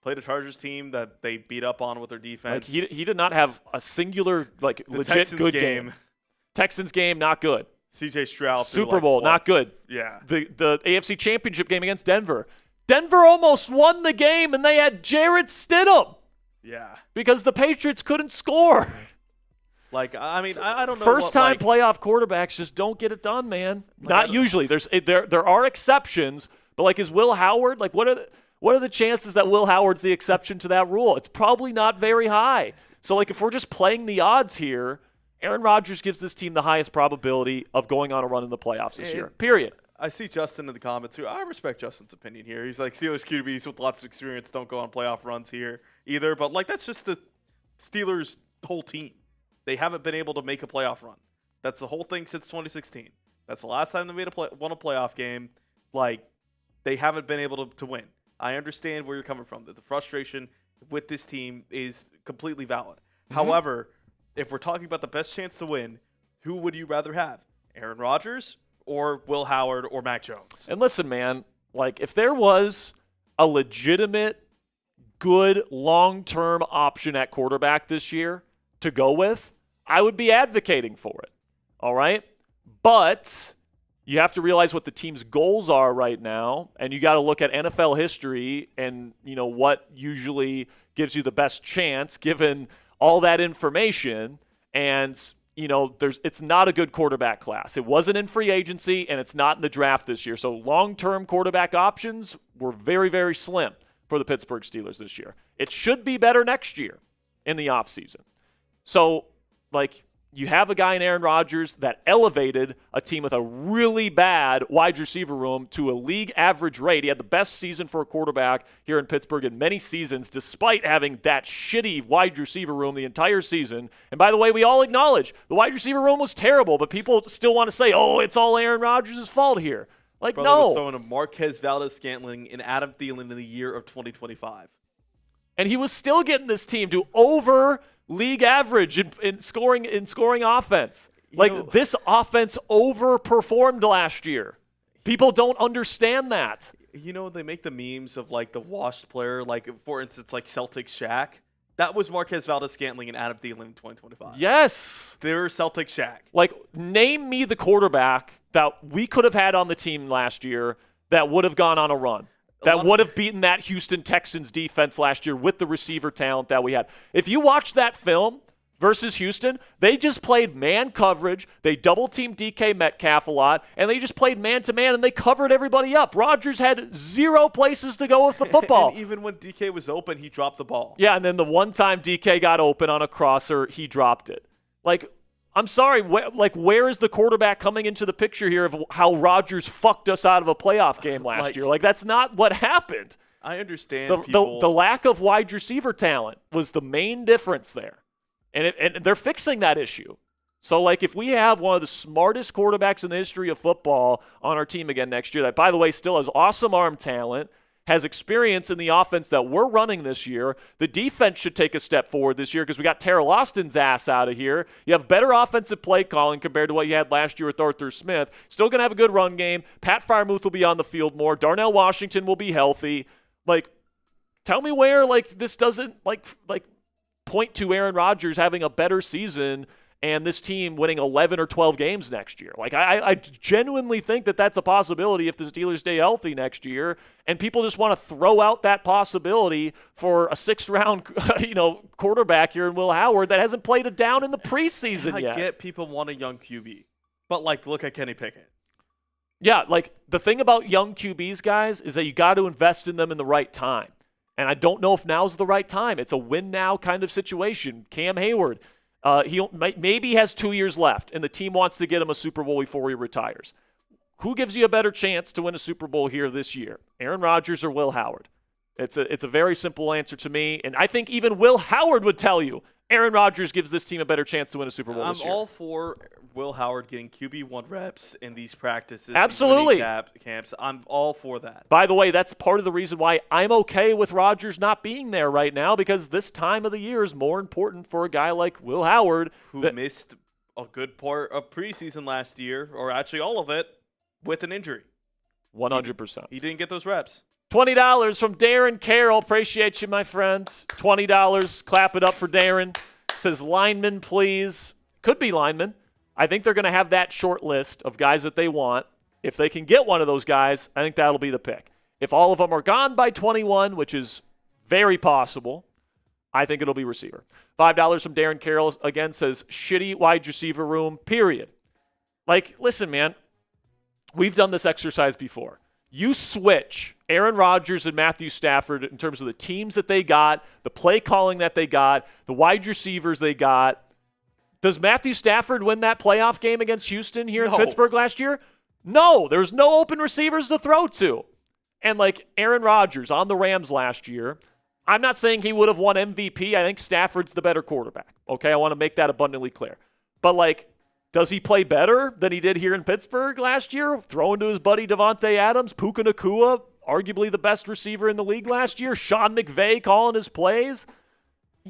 played a Chargers team that they beat up on with their defense. Like, he did not have a singular, like, legit Texans good game. Texans game, not good. C.J. Stroud. Super Bowl, not good. Yeah. The AFC Championship game against Denver. Denver almost won the game, and they had Jarrett Stidham. Yeah. Because the Patriots couldn't score. Like, I mean, I don't know. First-time playoff quarterbacks just don't get it done, man. Not usually. There are exceptions, but, like, is Will Howard, like, what are the chances that Will Howard's the exception to that rule? It's probably not very high. So, like, if we're just playing the odds here, Aaron Rodgers gives this team the highest probability of going on a run in the playoffs this year, period. I see Justin in the comments too. I respect Justin's opinion here. He's like, Steelers QBs with lots of experience don't go on playoff runs here either. But, like, that's just the Steelers' whole team. They haven't been able to make a playoff run. That's the whole thing since 2016. That's the last time they won a playoff game. Like, they haven't been able to win. I understand where you're coming from. That the frustration with this team is completely valid. Mm-hmm. However, if we're talking about the best chance to win, who would you rather have? Aaron Rodgers or Will Howard or Mac Jones? And listen, man, like, if there was a legitimate, good, long-term option at quarterback this year to go with, I would be advocating for it. All right? But you have to realize what the team's goals are right now, and you got to look at NFL history and, you know, what usually gives you the best chance given all that information. And, you know, it's not a good quarterback class. It wasn't in free agency, and it's not in the draft this year. So long-term quarterback options were very, very slim for the Pittsburgh Steelers this year. It should be better next year in the offseason. So, like, you have a guy in Aaron Rodgers that elevated a team with a really bad wide receiver room to a league average rate. He had the best season for a quarterback here in Pittsburgh in many seasons, despite having that shitty wide receiver room the entire season. And by the way, we all acknowledge the wide receiver room was terrible, but people still want to say, oh, it's all Aaron Rodgers' fault here. Like, Brother no. was throwing a Marquez Valdez-Scantling and Adam Thielen in the year of 2025. And he was still getting this team to over league average in scoring offense. Like, this offense overperformed last year. People don't understand that. You know, they make the memes of, like, the washed player, like, for instance, like Celtics Shaq. That was Marquez Valdez-Scantling and Adam Thielen in 2025. Yes. They're Celtics Shaq. Like, name me the quarterback that we could have had on the team last year that would have gone on a run. That would have beaten that Houston Texans defense last year with the receiver talent that we had. If you watch that film versus Houston, they just played man coverage. They double-teamed DK Metcalf a lot, and they just played man-to-man, and they covered everybody up. Rodgers had 0 places to go with the football. And even when DK was open, he dropped the ball. Yeah, and then the one time DK got open on a crosser, he dropped it. Like, I'm sorry, where is the quarterback coming into the picture here of how Rodgers fucked us out of a playoff game last year? Like, that's not what happened. I understand people. The lack of wide receiver talent was the main difference there. And they're fixing that issue. So, like, if we have one of the smartest quarterbacks in the history of football on our team again next year, that, by the way, still has awesome arm talent, has experience in the offense that we're running this year. The defense should take a step forward this year because we got Terrell Austin's ass out of here. You have better offensive play calling compared to what you had last year with Arthur Smith. Still going to have a good run game. Pat Freiermuth will be on the field more. Darnell Washington will be healthy. Like, tell me where, like, this doesn't, like point to Aaron Rodgers having a better season and this team winning 11 or 12 games next year. Like, I genuinely think that that's a possibility if the Steelers stay healthy next year, and people just want to throw out that possibility for a 6th-round, quarterback here in Will Howard that hasn't played a down in the preseason yet. I get people want a young QB, but, like, look at Kenny Pickett. Yeah, like, the thing about young QBs, guys, is that you got to invest in them in the right time. And I don't know if now's the right time. It's a win-now kind of situation. Cam Hayward, Maybe he has 2 years left, and the team wants to get him a Super Bowl before he retires. Who gives you a better chance to win a Super Bowl here this year, Aaron Rodgers or Will Howard? It's a very simple answer to me, and I think even Will Howard would tell you Aaron Rodgers gives this team a better chance to win a Super Bowl this year. I'm all for Will Howard getting QB1 reps in these practices. Absolutely. Camps. I'm all for that. By the way, that's part of the reason why I'm okay with Rodgers not being there right now, because this time of the year is more important for a guy like Will Howard. Who missed a good part of preseason last year, or actually all of it, with an injury. 100%. He didn't get those reps. $20 from Darren Carroll. Appreciate you, my friend. $20. Clap it up for Darren. Says lineman, please. Could be lineman. I think they're going to have that short list of guys that they want. If they can get one of those guys, I think that'll be the pick. If all of them are gone by 21, which is very possible, I think it'll be receiver. $5 from Darren Carroll again says shitty wide receiver room, period. Like, listen, man, we've done this exercise before. You switch Aaron Rodgers and Matthew Stafford in terms of the teams that they got, the play calling that they got, the wide receivers they got. Does Matthew Stafford win that playoff game against Houston here in Pittsburgh last year? No, there's no open receivers to throw to. And like Aaron Rodgers on the Rams last year, I'm not saying he would have won MVP. I think Stafford's the better quarterback. Okay, I want to make that abundantly clear. But like, does he play better than he did here in Pittsburgh last year? Throwing to his buddy Devontae Adams, Puka Nacua, arguably the best receiver in the league last year. Sean McVay calling his plays.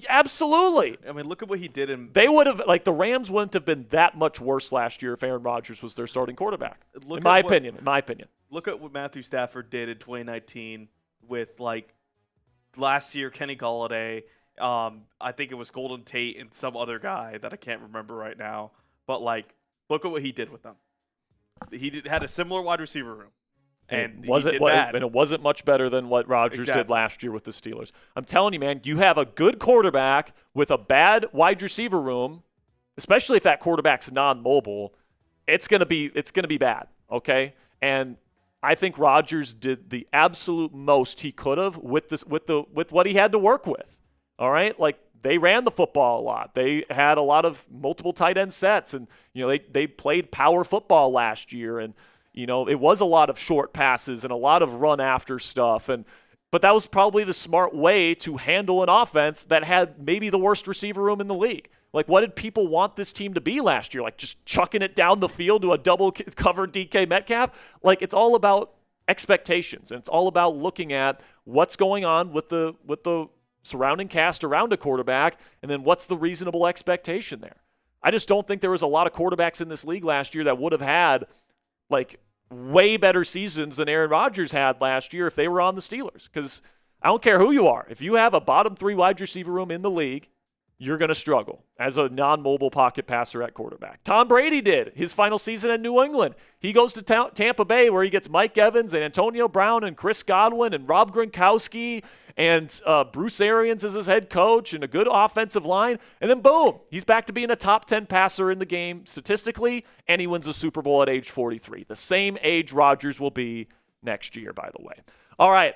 Absolutely. I mean, look at what he did They would have, like, the Rams wouldn't have been that much worse last year if Aaron Rodgers was their starting quarterback. In my opinion. Look at what Matthew Stafford did in 2019 with, like, last year Kenny Golladay. I think it was Golden Tate and some other guy that I can't remember right now. But, like, look at what he did with them. He had a similar wide receiver room. And it wasn't much better than what Rodgers did last year with the Steelers. I'm telling you, man, you have a good quarterback with a bad wide receiver room, especially if that quarterback's non-mobile. It's gonna be bad, okay? And I think Rodgers did the absolute most he could have with what he had to work with. All right, like they ran the football a lot. They had a lot of multiple tight end sets, and they played power football last year, and it was a lot of short passes and a lot of run after stuff. But that was probably the smart way to handle an offense that had maybe the worst receiver room in the league. Like, what did people want this team to be last year? Like, just chucking it down the field to a double covered DK Metcalf? Like, it's all about expectations, and it's all about looking at what's going on with the surrounding cast around a quarterback, and then what's the reasonable expectation there. I just don't think there was a lot of quarterbacks in this league last year that would have had like way better seasons than Aaron Rodgers had last year if they were on the Steelers. Because I don't care who you are. If you have a bottom 3 wide receiver room in the league, you're going to struggle as a non-mobile pocket passer at quarterback. Tom Brady did his final season in New England. He goes to Tampa Bay where he gets Mike Evans and Antonio Brown and Chris Godwin and Rob Gronkowski and Bruce Arians as his head coach and a good offensive line. And then boom, he's back to being a top 10 passer in the game statistically, and he wins a Super Bowl at age 43. The same age Rodgers will be next year, by the way. All right.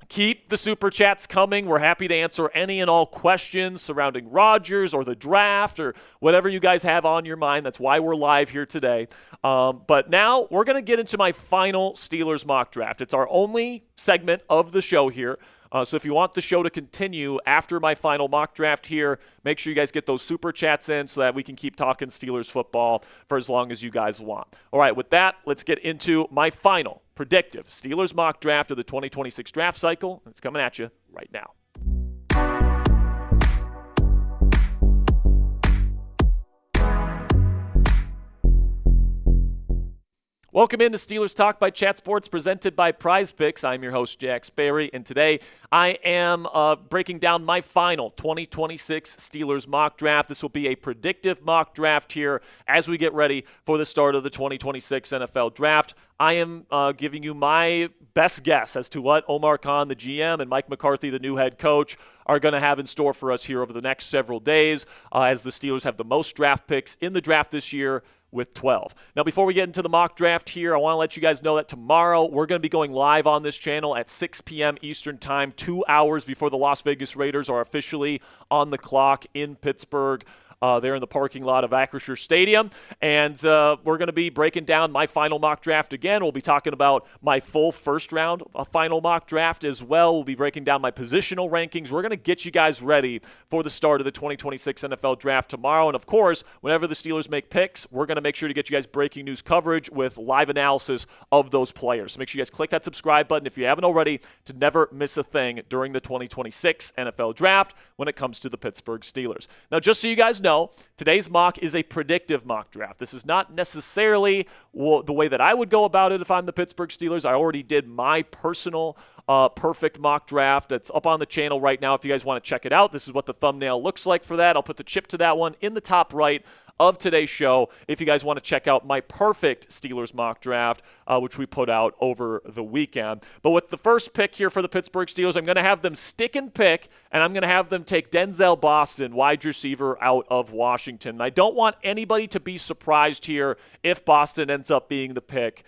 Keep the super chats coming. We're happy to answer any and all questions surrounding Rodgers or the draft or whatever you guys have on your mind. That's why we're live here today. But now we're going to get into my final Steelers mock draft. It's our only segment of the show here. So if you want the show to continue after my final mock draft here, make sure you guys get those super chats in so that we can keep talking Steelers football for as long as you guys want. All right, with that, let's get into my final predictive Steelers mock draft of the 2026 draft cycle. It's coming at you right now. Welcome into Steelers Talk by Chat Sports, presented by Prize Picks. I'm your host, Jack Sperry, and today I am breaking down my final 2026 Steelers mock draft. This will be a predictive mock draft here as we get ready for the start of the 2026 NFL Draft. I am giving you my best guess as to what Omar Khan, the GM, and Mike McCarthy, the new head coach, are going to have in store for us here over the next several days as the Steelers have the most draft picks in the draft this year, with 12. Now, before we get into the mock draft here, I want to let you guys know that tomorrow we're going to be going live on this channel at 6 p.m. Eastern Time, 2 hours before the Las Vegas Raiders are officially on the clock in Pittsburgh. there in the parking lot of Acrisure Stadium. And we're going to be breaking down my final mock draft again. We'll be talking about my full first round final mock draft as well. We'll be breaking down my positional rankings. We're going to get you guys ready for the start of the 2026 NFL Draft tomorrow. And, of course, whenever the Steelers make picks, we're going to make sure to get you guys breaking news coverage with live analysis of those players. So make sure you guys click that subscribe button if you haven't already to never miss a thing during the 2026 NFL Draft when it comes to the Pittsburgh Steelers. Now, just so you guys know, today's mock is a predictive mock draft. This is not necessarily the way that I would go about it if I'm the Pittsburgh Steelers. I already did my personal perfect mock draft. It's up on the channel right now if you guys want to check it out. This is what the thumbnail looks like for that. I'll put the chip to that one in the top right of today's show if you guys want to check out my perfect Steelers mock draft, which we put out over the weekend. But with the first pick here for the Pittsburgh Steelers, I'm going to have them stick and pick, and I'm going to have them take Denzel Boston, wide receiver out of Washington. And I don't want anybody to be surprised here if Boston ends up being the pick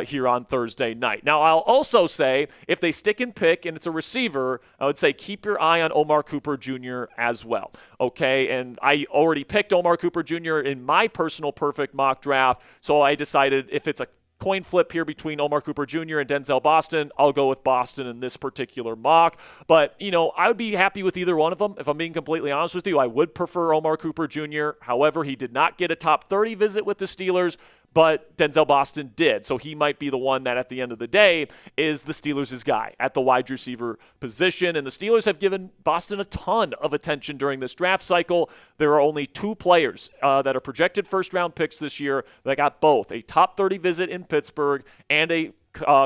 here on Thursday night. Now, I'll also say if they stick and pick and it's a receiver, I would say keep your eye on Omar Cooper Jr. as well. Okay, and I already picked Omar Cooper Jr. in my personal perfect mock draft, so I decided if it's a coin flip here between Omar Cooper Jr. and Denzel Boston, I'll go with Boston in this particular mock. But, I would be happy with either one of them. If I'm being completely honest with you, I would prefer Omar Cooper Jr. However, he did not get a top 30 visit with the Steelers, but Denzel Boston did. So he might be the one that at the end of the day is the Steelers' guy at the wide receiver position. And the Steelers have given Boston a ton of attention during this draft cycle. There are only two players that are projected first-round picks this year that got both a top 30 visit in Pittsburgh and a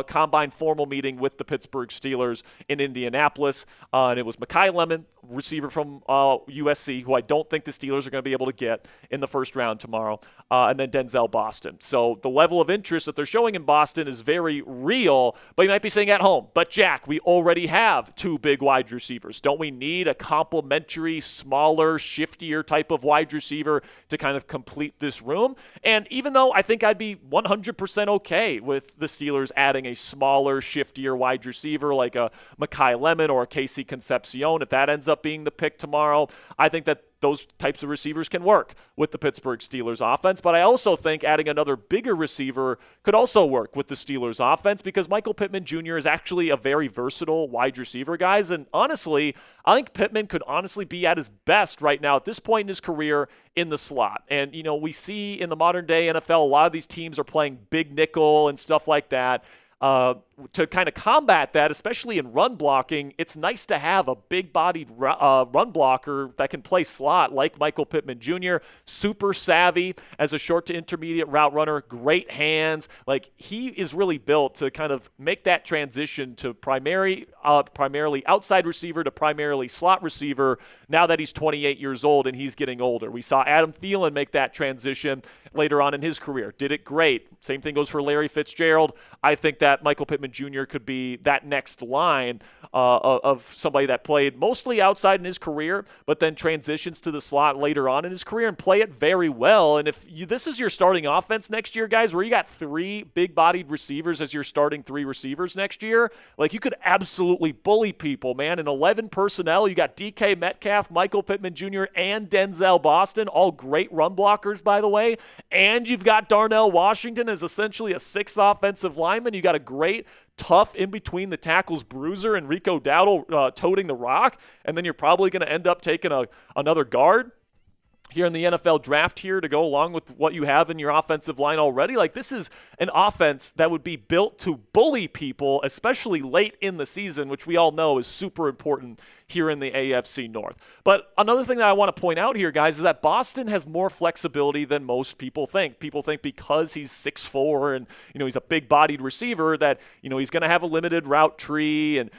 combine formal meeting with the Pittsburgh Steelers in Indianapolis. And it was Mekhi Lemon, receiver from USC, who I don't think the Steelers are going to be able to get in the first round tomorrow, and then Denzel Boston. So the level of interest that they're showing in Boston is very real, but you might be saying at home, but Jack, we already have two big wide receivers. Don't we need a complementary, smaller, shiftier type of wide receiver to kind of complete this room? And even though I think I'd be 100% okay with the Steelers adding a smaller, shiftier wide receiver like a Mekhi Lemon or a Casey Concepcion, if that ends up being the pick tomorrow, I think that those types of receivers can work with the Pittsburgh Steelers offense. But I also think adding another bigger receiver could also work with the Steelers offense because Michael Pittman Jr. is actually a very versatile wide receiver, guys. And honestly, I think Pittman could honestly be at his best right now at this point in his career in the slot. And, we see in the modern day NFL, a lot of these teams are playing big nickel and stuff like that. To kind of combat that, especially in run blocking, it's nice to have a big-bodied run blocker that can play slot like Michael Pittman Jr., super savvy as a short to intermediate route runner, great hands. Like, he is really built to kind of make that transition to primarily outside receiver to primarily slot receiver now that he's 28 years old and he's getting older. We saw Adam Thielen make that transition later on in his career. Did it great. Same thing goes for Larry Fitzgerald. I think that Michael Pittman Jr. could be that next line of somebody that played mostly outside in his career, but then transitions to the slot later on in his career and play it very well. And if this is your starting offense next year, guys, where you got three big-bodied receivers as your starting three receivers next year, like you could absolutely bully people, man. In 11 personnel, you got DK Metcalf, Michael Pittman Jr., and Denzel Boston, all great run blockers, by the way. And you've got Darnell Washington as essentially a sixth offensive lineman. You got a great, tough in between the tackles bruiser and Rico Dowdle toting the rock, and then you're probably going to end up taking another guard here in the NFL draft here to go along with what you have in your offensive line already. Like, this is an offense that would be built to bully people, especially late in the season, which we all know is super important here in the AFC North. But another thing that I want to point out here, guys, is that Boston has more flexibility than most people think. People think because he's 6'4" and, he's a big-bodied receiver that, he's going to have a limited route tree and,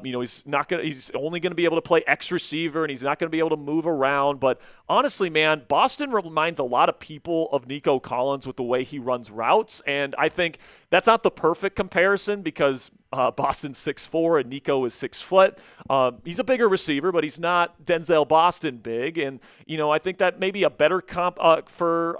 he's only going to be able to play X receiver and he's not going to be able to move around. But honestly, man, Boston reminds a lot of people of Nico Collins with the way he runs routes. And I think that's not the perfect comparison because Boston's 6'4", and Nico is 6 foot. He's a bigger receiver, but he's not Denzel Boston big. And, I think that maybe a better comp for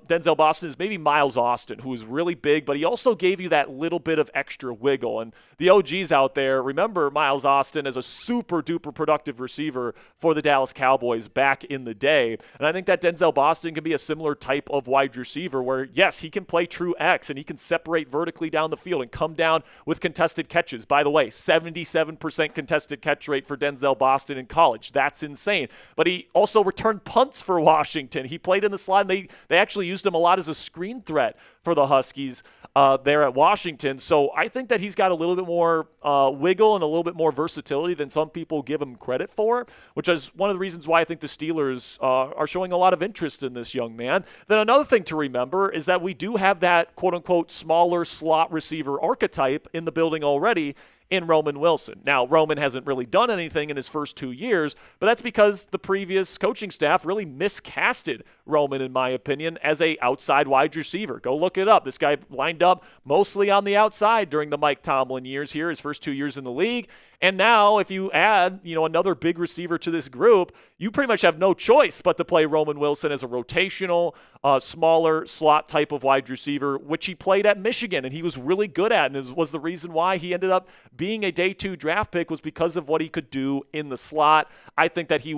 Denzel Boston is maybe Miles Austin, who is really big, but he also gave you that little bit of extra wiggle. And the OGs out there, remember Miles Austin as a super-duper productive receiver for the Dallas Cowboys back in the day. And I think that Denzel Boston can be a similar type of wide receiver where, yes, he can play true X and he can separate vertically down the field and come down with contested catches. By the way, 77% contested catch rate for Denzel Boston in college. That's insane. But he also returned punts for Washington. He played in the slot, and they actually used him a lot as a screen threat for the Huskies there at Washington. So I think that he's got a little bit more wiggle and a little bit more versatility than some people give him credit for, which is one of the reasons why I think the Steelers are showing a lot of interest in this young man. Then another thing to remember is that we do have that quote-unquote smaller slot receiver archetype in the building already in Roman Wilson. Now, Roman hasn't really done anything in his first 2 years, but that's because the previous coaching staff really miscasted Roman, in my opinion, as a outside wide receiver. Go look it up. This guy lined up mostly on the outside during the Mike Tomlin years here, his first 2 years in the league. And now if you add, another big receiver to this group, you pretty much have no choice but to play Roman Wilson as a rotational, smaller slot type of wide receiver, which he played at Michigan and he was really good at, and was the reason why he ended up being a day 2 draft pick, was because of what he could do in the slot. I think that he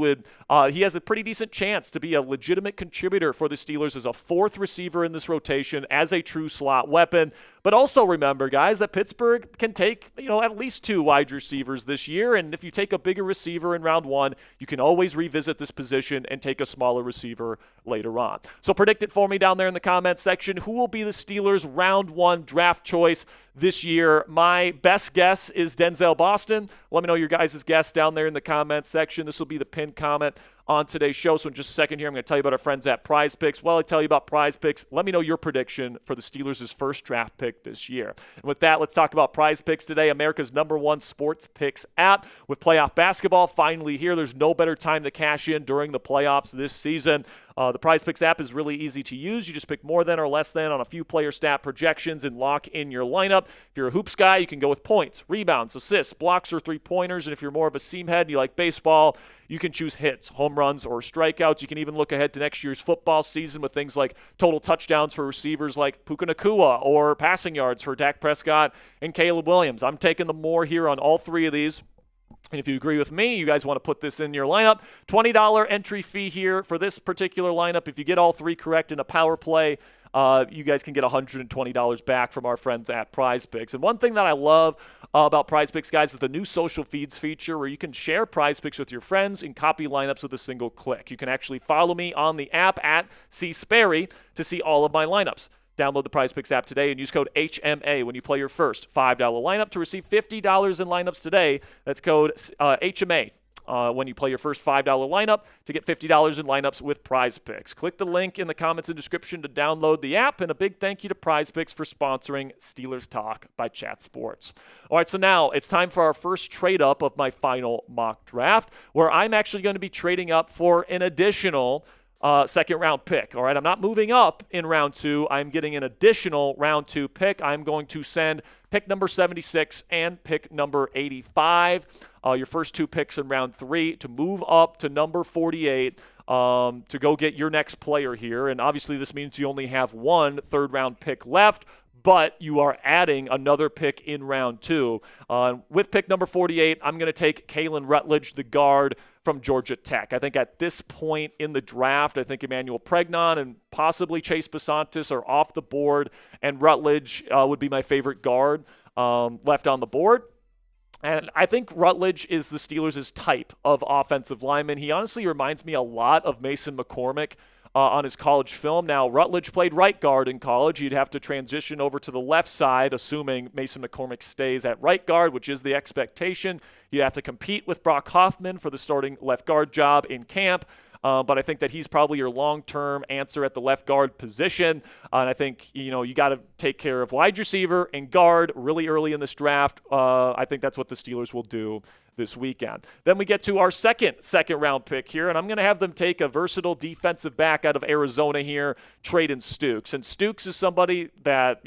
has a pretty decent chance to be a legitimate contributor for the Steelers as a 4th receiver in this rotation, as a true slot weapon. But also remember, guys, that Pittsburgh can take, at least 2 wide receivers this year. And if you take a bigger receiver in round 1, you can always revisit this position and take a smaller receiver later on. So predict it for me down there in the comments section. Who will be the Steelers' round 1 draft choice this year? My best guess is Denzel Boston. Let me know your guys' guess down there in the comments section. This will be the pinned comment on today's show. So in just a second here, I'm going to tell you about our friends at Prize Picks. While I tell you about Prize Picks, let me know your prediction for the Steelers' first draft pick this year. And with that, let's talk about Prize Picks today, America's #1 sports picks app. With playoff basketball finally here, there's no better time to cash in during the playoffs this season. The Prize Picks app is really easy to use. You just pick more than or less than on a few player stat projections and lock in your lineup. If you're a hoops guy, you can go with points, rebounds, assists, blocks, or three-pointers. And if you're more of a seam head and you like baseball, you can choose hits, home runs, or strikeouts. You can even look ahead to next year's football season with things like total touchdowns for receivers like Puka Nacua, or passing yards for Dak Prescott and Caleb Williams. I'm taking the more here on all 3 of these. And if you agree with me, you guys want to put this in your lineup, $20 entry fee here for this particular lineup. If you get all 3 correct in a power play, you guys can get $120 back from our friends at Prize Picks. And one thing that I love about Prize Picks, guys, is the new social feeds feature where you can share Prize Picks with your friends and copy lineups with a single click. You can actually follow me on the app at Sperry to see all of my lineups. Download the Prize Picks app today and use code HMA when you play your first $5 lineup to receive $50 in lineups today. That's code HMA when you play your first $5 lineup to get $50 in lineups with Prize Picks. Click the link in the comments and description to download the app, and a big thank you to Prize Picks for sponsoring Steelers Talk by Chat Sports. All right, so now it's time for our first trade up of my final mock draft, where I'm actually going to be trading up for an additional second round pick. All right, I'm not moving up in round 2. I'm getting an additional round 2 pick. I'm going to send pick number 76 and pick number 85, your first 2 picks in round 3, to move up to number 48 to go get your next player here. And obviously this means you only have 1 third-round pick left, but you are adding another pick in round 2. With pick number 48, I'm going to take Kalen Rutledge, the guard from Georgia Tech. I think at this point in the draft, I think Emmanuel Pregnon and possibly Chase Besantis are off the board, and Rutledge would be my favorite guard left on the board. And I think Rutledge is the Steelers' type of offensive lineman. He honestly reminds me a lot of Mason McCormick on his college film. Now, Rutledge played right guard in college. He'd have to transition over to the left side, assuming Mason McCormick stays at right guard, which is the expectation. You'd have to compete with Brock Hoffman for the starting left guard job in camp. but I think that he's probably your long-term answer at the left guard position. And I think, you got to take care of wide receiver and guard really early in this draft. I think that's what the Steelers will do this weekend. Then we get to our second round pick here, and I'm going to have them take a versatile defensive back out of Arizona here, Traden Stukes. And Stukes is somebody that,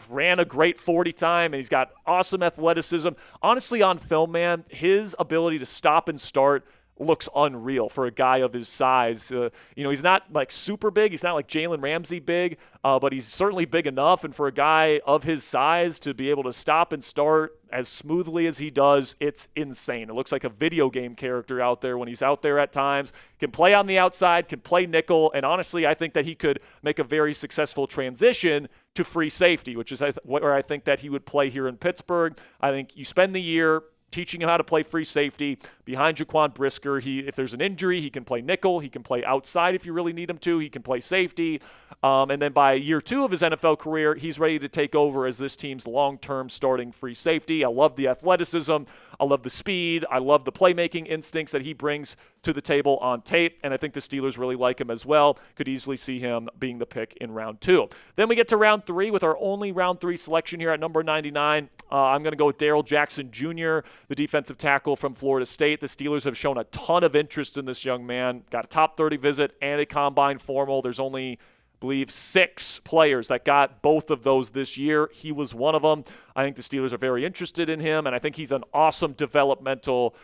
ran a great 40 time, and he's got awesome athleticism. Honestly, on film, man, his ability to stop and start looks unreal for a guy of his size. He's not like super big. He's not like Jalen Ramsey big, but he's certainly big enough. And for a guy of his size to be able to stop and start as smoothly as he does, it's insane. It looks like a video game character out there when he's out there at times. Can play on the outside, can play nickel, and honestly, I think that he could make a very successful transition to free safety, which is where I think that he would play here in Pittsburgh. I think you spend the year teaching him how to play free safety behind Jaquan Brisker. If there's an injury, he can play nickel. He can play outside if you really need him to. He can play safety. And then by year 2 of his NFL career, he's ready to take over as this team's long-term starting free safety. I love the athleticism. I love the speed. I love the playmaking instincts that he brings to the table on tape. And I think the Steelers really like him as well. Could easily see him being the pick in round 2. Then we get to round 3 with our only round 3 selection here at number 99. I'm going to go with Darrell Jackson Jr., the defensive tackle from Florida State. The Steelers have shown a ton of interest in this young man. Got a top 30 visit and a combine formal. There's only, I believe, 6 players that got both of those this year. He was one of them. I think the Steelers are very interested in him, and I think he's an awesome developmental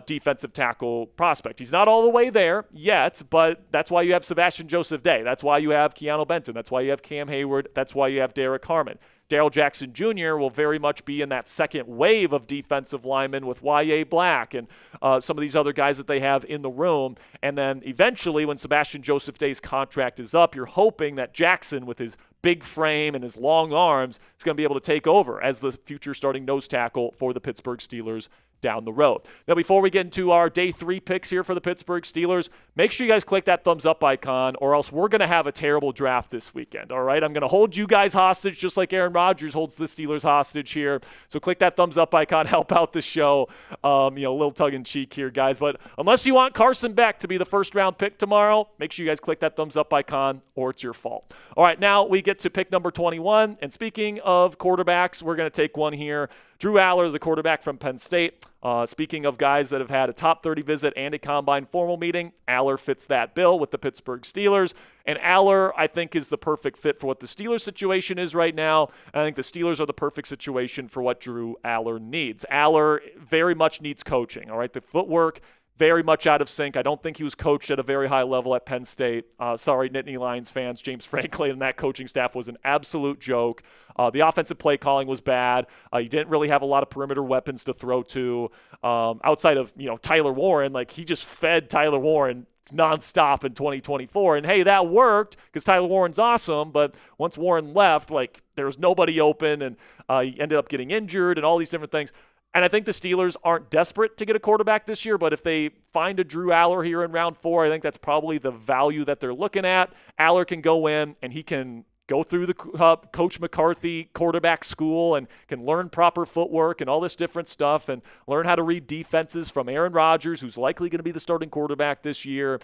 defensive tackle prospect. He's not all the way there yet, but that's why you have Sebastian Joseph Day. That's why you have Keanu Benton. That's why you have Cam Hayward. That's why you have Derek Harmon. Darrell Jackson Jr. will very much be in that second wave of defensive linemen with Y.A. Black and some of these other guys that they have in the room. And then eventually, when Sebastian Joseph Day's contract is up, you're hoping that Jackson, with his big frame and his long arms, is going to be able to take over as the future starting nose tackle for the Pittsburgh Steelers down the road. Now, before we get into our day 3 picks here for the Pittsburgh Steelers, make sure you guys click that thumbs up icon, or else we're going to have a terrible draft this weekend, all right? I'm going to hold you guys hostage just like Aaron Rodgers holds the Steelers hostage here. So click that thumbs up icon, help out the show. A little tongue-in-cheek here, guys. But unless you want Carson Beck to be the first-round pick tomorrow, make sure you guys click that thumbs up icon, or it's your fault. All right, now we get to pick number 21. And speaking of quarterbacks, we're going to take one here. Drew Aller, the quarterback from Penn State. Speaking of guys that have had a top 30 visit and a combine formal meeting, Aller fits that bill with the Pittsburgh Steelers. And Aller, I think, is the perfect fit for what the Steelers situation is right now. I think the Steelers are the perfect situation for what Drew Aller needs. Aller very much needs coaching, all right? The footwork, very much out of sync. I don't think he was coached at a very high level at Penn State. Sorry, Nittany Lions fans. James Franklin and that coaching staff was an absolute joke. The offensive play calling was bad. He didn't really have a lot of perimeter weapons to throw to. Outside of, Tyler Warren, he just fed Tyler Warren nonstop in 2024. And hey, that worked because Tyler Warren's awesome. But once Warren left, there was nobody open, and he ended up getting injured and all these different things. And I think the Steelers aren't desperate to get a quarterback this year, but if they find a Drew Aller here in round 4, I think that's probably the value that they're looking at. Aller can go in, and he can go through the Coach McCarthy quarterback school and can learn proper footwork and all this different stuff and learn how to read defenses from Aaron Rodgers, who's likely going to be the starting quarterback this year.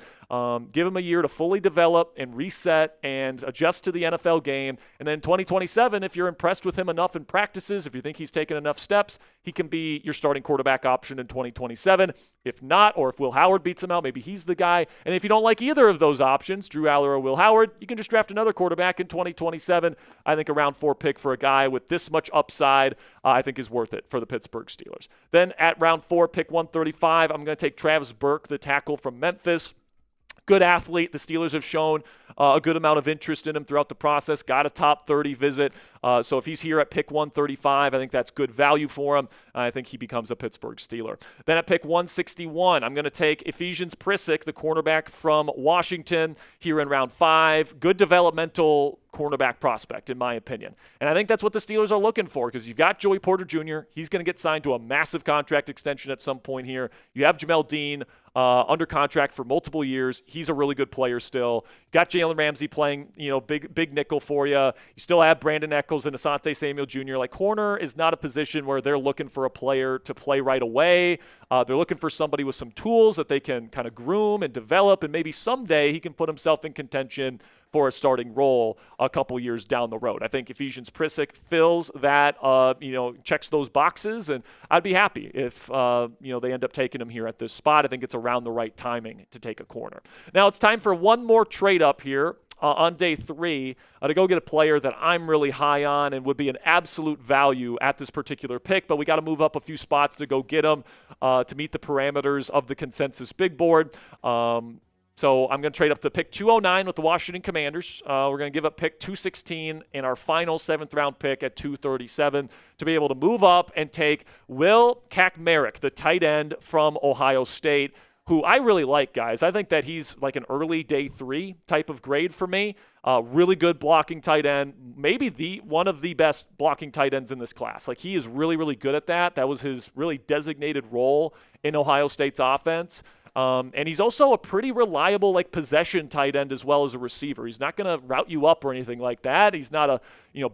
Give him a year to fully develop and reset and adjust to the NFL game. And then 2027, if you're impressed with him enough in practices, if you think he's taken enough steps, he can be your starting quarterback option in 2027. If not, or if Will Howard beats him out, maybe he's the guy. And if you don't like either of those options, Drew Aller or Will Howard, you can just draft another quarterback in 2027. I think a round 4 pick for a guy with this much upside, I think is worth it for the Pittsburgh Steelers. Then at round 4, pick 135, I'm going to take Travis Burke, the tackle from Memphis. Good athlete. The Steelers have shown a good amount of interest in him throughout the process. Got a top 30 visit. So if he's here at pick 135, I think that's good value for him. I think he becomes a Pittsburgh Steeler. Then at pick 161, I'm going to take Ephesians Prisick, the cornerback from Washington, here in round 5. Good developmental cornerback prospect, in my opinion. And I think that's what the Steelers are looking for, because you've got Joey Porter Jr. He's going to get signed to a massive contract extension at some point here. You have Jamel Dean under contract for multiple years. He's a really good player still. Got Jalen Ramsey playing, big nickel for you. You still have Brandon Echols Bengals and Asante Samuel Jr. Like, corner is not a position where they're looking for a player to play right away. They're looking for somebody with some tools that they can kind of groom and develop, and maybe someday he can put himself in contention for a starting role a couple years down the road. I think Ephesians Prisic fills that, checks those boxes, and I'd be happy if, they end up taking him here at this spot. I think it's around the right timing to take a corner. Now it's time for one more trade up here on day 3 to go get a player that I'm really high on and would be an absolute value at this particular pick, but we got to move up a few spots to go get him to meet the parameters of the consensus big board. So I'm going to trade up to pick 209 with the Washington Commanders. We're going to give up pick 216 and our final 7th-round pick at 237 to be able to move up and take Will Kachmarek, the tight end from Ohio State, who I really like, guys. I think that he's like an early day 3 type of grade for me. Really good blocking tight end, maybe one of the best blocking tight ends in this class. Like, he is really, really good at that. That was his really designated role in Ohio State's offense. And he's also a pretty reliable, like, possession tight end as well as a receiver. He's not going to route you up or anything like that. He's not a,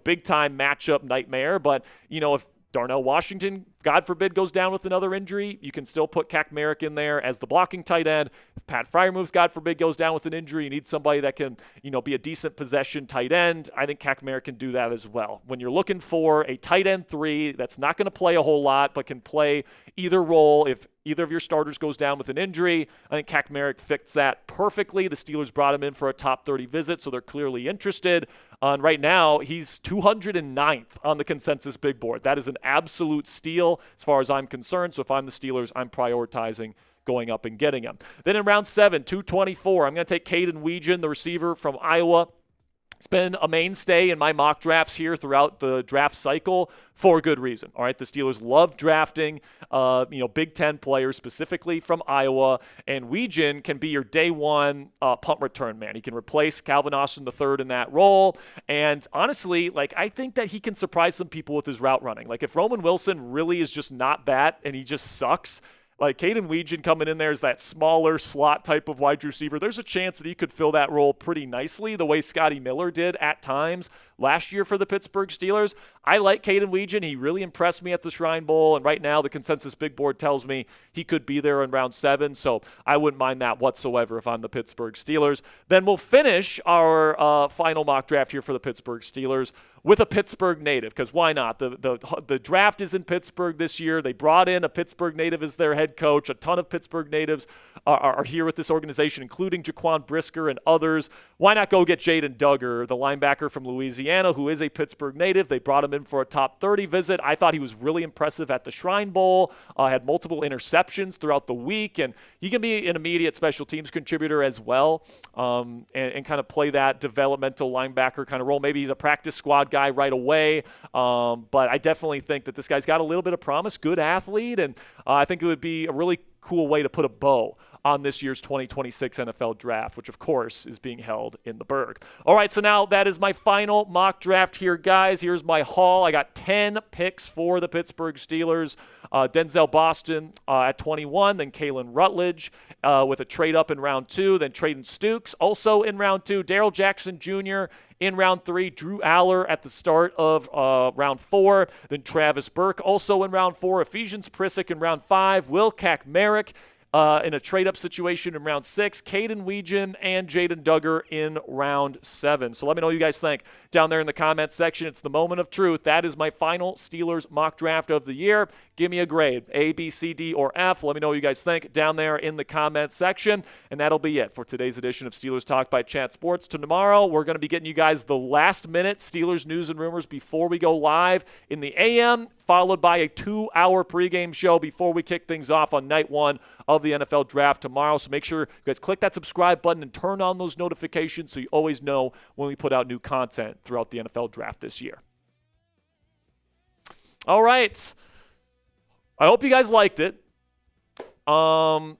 big-time matchup nightmare. But, if Darnell Washington, God forbid, goes down with another injury, you can still put Kachmarek in there as the blocking tight end. If Pat Freiermuth, God forbid, goes down with an injury, you need somebody that can, be a decent possession tight end. I think Kachmarek can do that as well. When you're looking for a tight end 3 that's not going to play a whole lot but can play either role, if either of your starters goes down with an injury, I think Kachmarek fits that perfectly. The Steelers brought him in for a top 30 visit, so they're clearly interested. Right now, he's 209th on the consensus big board. That is an absolute steal as far as I'm concerned. So if I'm the Steelers, I'm prioritizing going up and getting him. Then in round 7, 224, I'm going to take Caden Weegan, the receiver from Iowa. It's been a mainstay in my mock drafts here throughout the draft cycle for good reason. All right, the Steelers love drafting, Big Ten players, specifically from Iowa, and Weegan can be your day 1 punt return man. He can replace Calvin Austin III in that role, and honestly, I think that he can surprise some people with his route running. Like, if Roman Wilson really is just not that and he just sucks, like, Caden Weegan coming in there as that smaller slot type of wide receiver, there's a chance that he could fill that role pretty nicely the way Scotty Miller did at times last year for the Pittsburgh Steelers. I like Caden Weegan. He really impressed me at the Shrine Bowl, and right now the consensus big board tells me he could be there in round 7, so I wouldn't mind that whatsoever if I'm the Pittsburgh Steelers. Then we'll finish our final mock draft here for the Pittsburgh Steelers with a Pittsburgh native, because why not? The draft is in Pittsburgh this year. They brought in a Pittsburgh native as their head coach. A ton of Pittsburgh natives are here with this organization, including Jaquan Brisker and others. Why not go get Jaden Duggar, the linebacker from Louisiana, who is a Pittsburgh native? They brought him in for a top 30 visit. I thought he was really impressive at the Shrine Bowl, had multiple interceptions throughout the week, and he can be an immediate special teams contributor as well, and kind of play that developmental linebacker kind of role. Maybe he's a practice squad guy right away, but I definitely think that this guy's got a little bit of promise, good athlete, and I think it would be a really cool way to put a bow on this year's 2026 NFL Draft, which, of course, is being held in the Berg. All right, so now that is my final mock draft here, guys. Here's my haul. I got 10 picks for the Pittsburgh Steelers. Denzel Boston at 21, then Kalen Rutledge with a trade up in round 2, then Traden Stukes also in round 2, Darrell Jackson Jr. in round 3, Drew Aller at the start of round 4, then Travis Burke also in round 4, Ephesians Prisic in round 5, Will Kachmarek in a trade-up situation in round 6, Caden Weegan and Jaden Duggar in round 7. So let me know what you guys think down there in the comments section. It's the moment of truth. That is my final Steelers mock draft of the year. Give me a grade, A, B, C, D, or F. Let me know what you guys think down there in the comments section. And that'll be it for today's edition of Steelers Talk by Chat Sports. Tomorrow, we're going to be getting you guys the last-minute Steelers news and rumors before we go live in the AM, followed by a 2-hour pregame show before we kick things off on night 1 of the NFL Draft tomorrow. So make sure you guys click that subscribe button and turn on those notifications so you always know when we put out new content throughout the NFL Draft this year. All right. I hope you guys liked it. I'm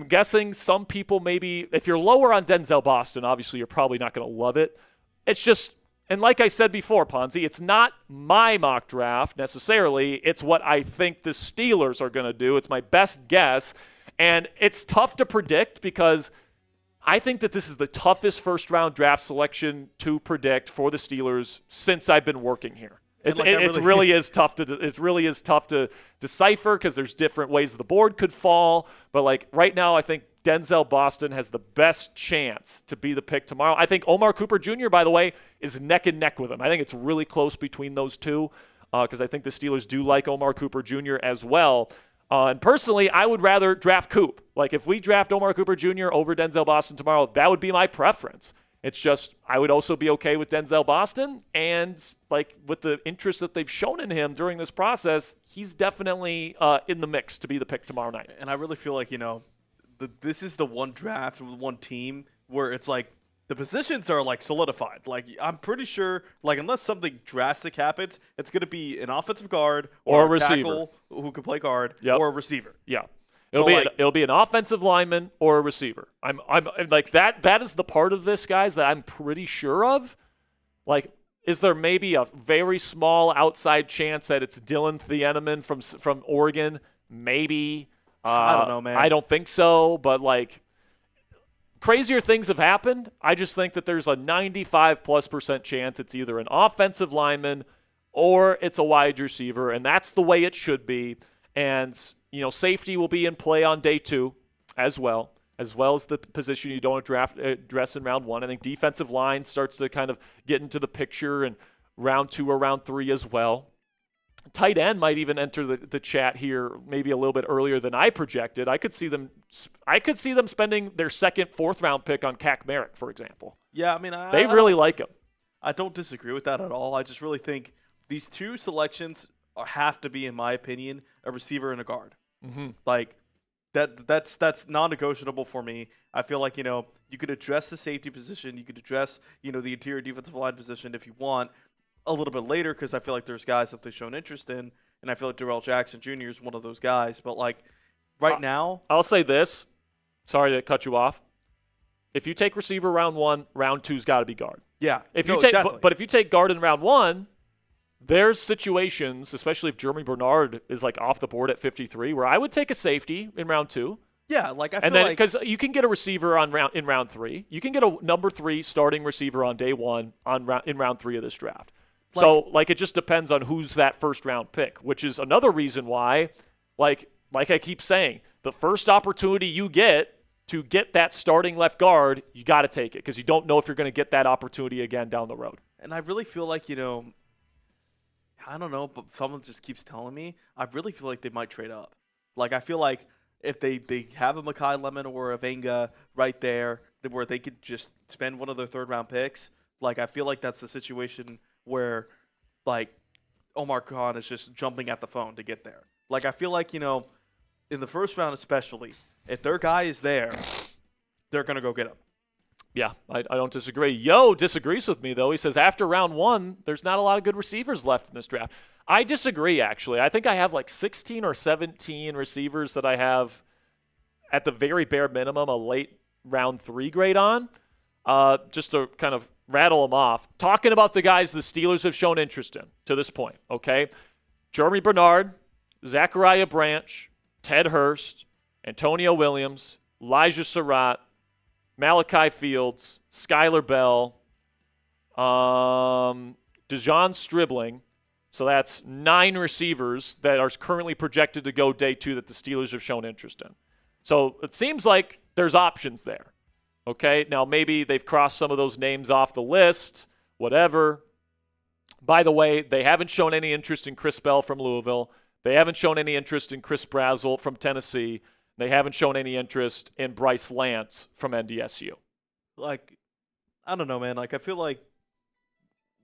guessing some people maybe, if you're lower on Denzel Boston, obviously you're probably not going to love it. It's just, and like I said before, Ponzi, it's not my mock draft necessarily. It's what I think the Steelers are going to do. It's my best guess. And it's tough to predict because I think that this is the toughest first-round draft selection to predict for the Steelers since I've been working here. It really is tough to decipher because there's different ways the board could fall. But like right now, I think Denzel Boston has the best chance to be the pick tomorrow. I think Omar Cooper Jr., by the way, is neck and neck with him. I think it's really close between those two because I think the Steelers do like Omar Cooper Jr. as well. And personally, I would rather draft Coop. Like if we draft Omar Cooper Jr. over Denzel Boston tomorrow, that would be my preference. It's just I would also be okay with Denzel Boston, and like with the interest that they've shown in him during this process, he's definitely in the mix to be the pick tomorrow night. And I really feel like, this is the one draft with one team where it's like the positions are like solidified. Like I'm pretty sure, like unless something drastic happens, it's going to be an offensive guard or a receiver tackle who can play guard or a receiver. Yeah. It'll be an offensive lineman or a receiver. I'm like that. That is the part of this, guys, that I'm pretty sure of. Like, is there maybe a very small outside chance that it's Dylan Thieneman from Oregon? Maybe. I don't know, man. I don't think so, but like crazier things have happened. I just think that there's a 95+% chance it's either an offensive lineman or it's a wide receiver, and that's the way it should be. And safety will be in play on day 2 as well as the position you don't address in round 1. I think defensive line starts to kind of get into the picture in round 2 or round 3 as well. Tight end might even enter the chat here maybe a little bit earlier than I projected. I could see them spending their second, 4th round pick on Cak Merrick, for example. Yeah, I mean, they really like him. I don't disagree with that at all. I just really think these two selections have to be, in my opinion, a receiver and a guard. Mm-hmm. Like that's non-negotiable for me. I feel like you could address the safety position, you could address the interior defensive line position if you want a little bit later, because I feel like there's guys that they've shown interest in, and I feel like Darrell Jackson Jr. is one of those guys. But like right now, I'll say this. Sorry to cut you off. If you take receiver round 1, round 2's got to be guard. Yeah. Exactly. But if you take guard in round 1. There's situations, especially if Jeremy Bernard is like off the board at 53, where I would take a safety in round 2. Yeah, like I feel and then like because you can get a receiver in round 3, you can get a number 3 starting receiver on day 1 in round 3 of this draft. So it just depends on who's that first round pick, which is another reason why, like I keep saying, the first opportunity you get to get that starting left guard, you got to take it because you don't know if you're going to get that opportunity again down the road. And I really feel like I don't know, but someone just keeps telling me, I really feel like they might trade up. Like, I feel like if they have a Mekhi Lemon or a Venga right there where they could just spend one of their 3rd-round picks, like, I feel like that's the situation where, like, Omar Khan is just jumping at the phone to get there. Like, I feel like, in the first round especially, if their guy is there, they're going to go get him. Yeah, I don't disagree. Yo disagrees with me, though. He says after round 1, there's not a lot of good receivers left in this draft. I disagree, actually. I think I have like 16 or 17 receivers that I have at the very bare minimum a late round 3 grade on. Just to kind of rattle them off. Talking about the guys the Steelers have shown interest in to this point, okay? Jeremy Bernard, Zachariah Branch, Ted Hurst, Antonio Williams, Elijah Surratt, Malachi Fields, Skylar Bell, DeJon Stribling. So that's 9 receivers that are currently projected to go day 2 that the Steelers have shown interest in. So it seems like there's options there. Okay, now maybe they've crossed some of those names off the list, whatever. By the way, they haven't shown any interest in Chris Bell from Louisville. They haven't shown any interest in Chris Brazzell from Tennessee. They haven't shown any interest in Bryce Lance from NDSU. Like, I don't know, man. Like, I feel like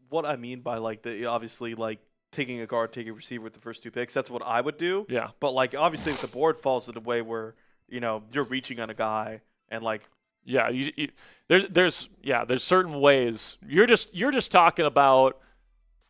what I mean by, like, obviously, like, taking a guard, taking a receiver with the first 2 picks, that's what I would do. Yeah. But, like, obviously, if the board falls in a way where, you're reaching on a guy and, like, yeah, there's certain ways. You're just talking about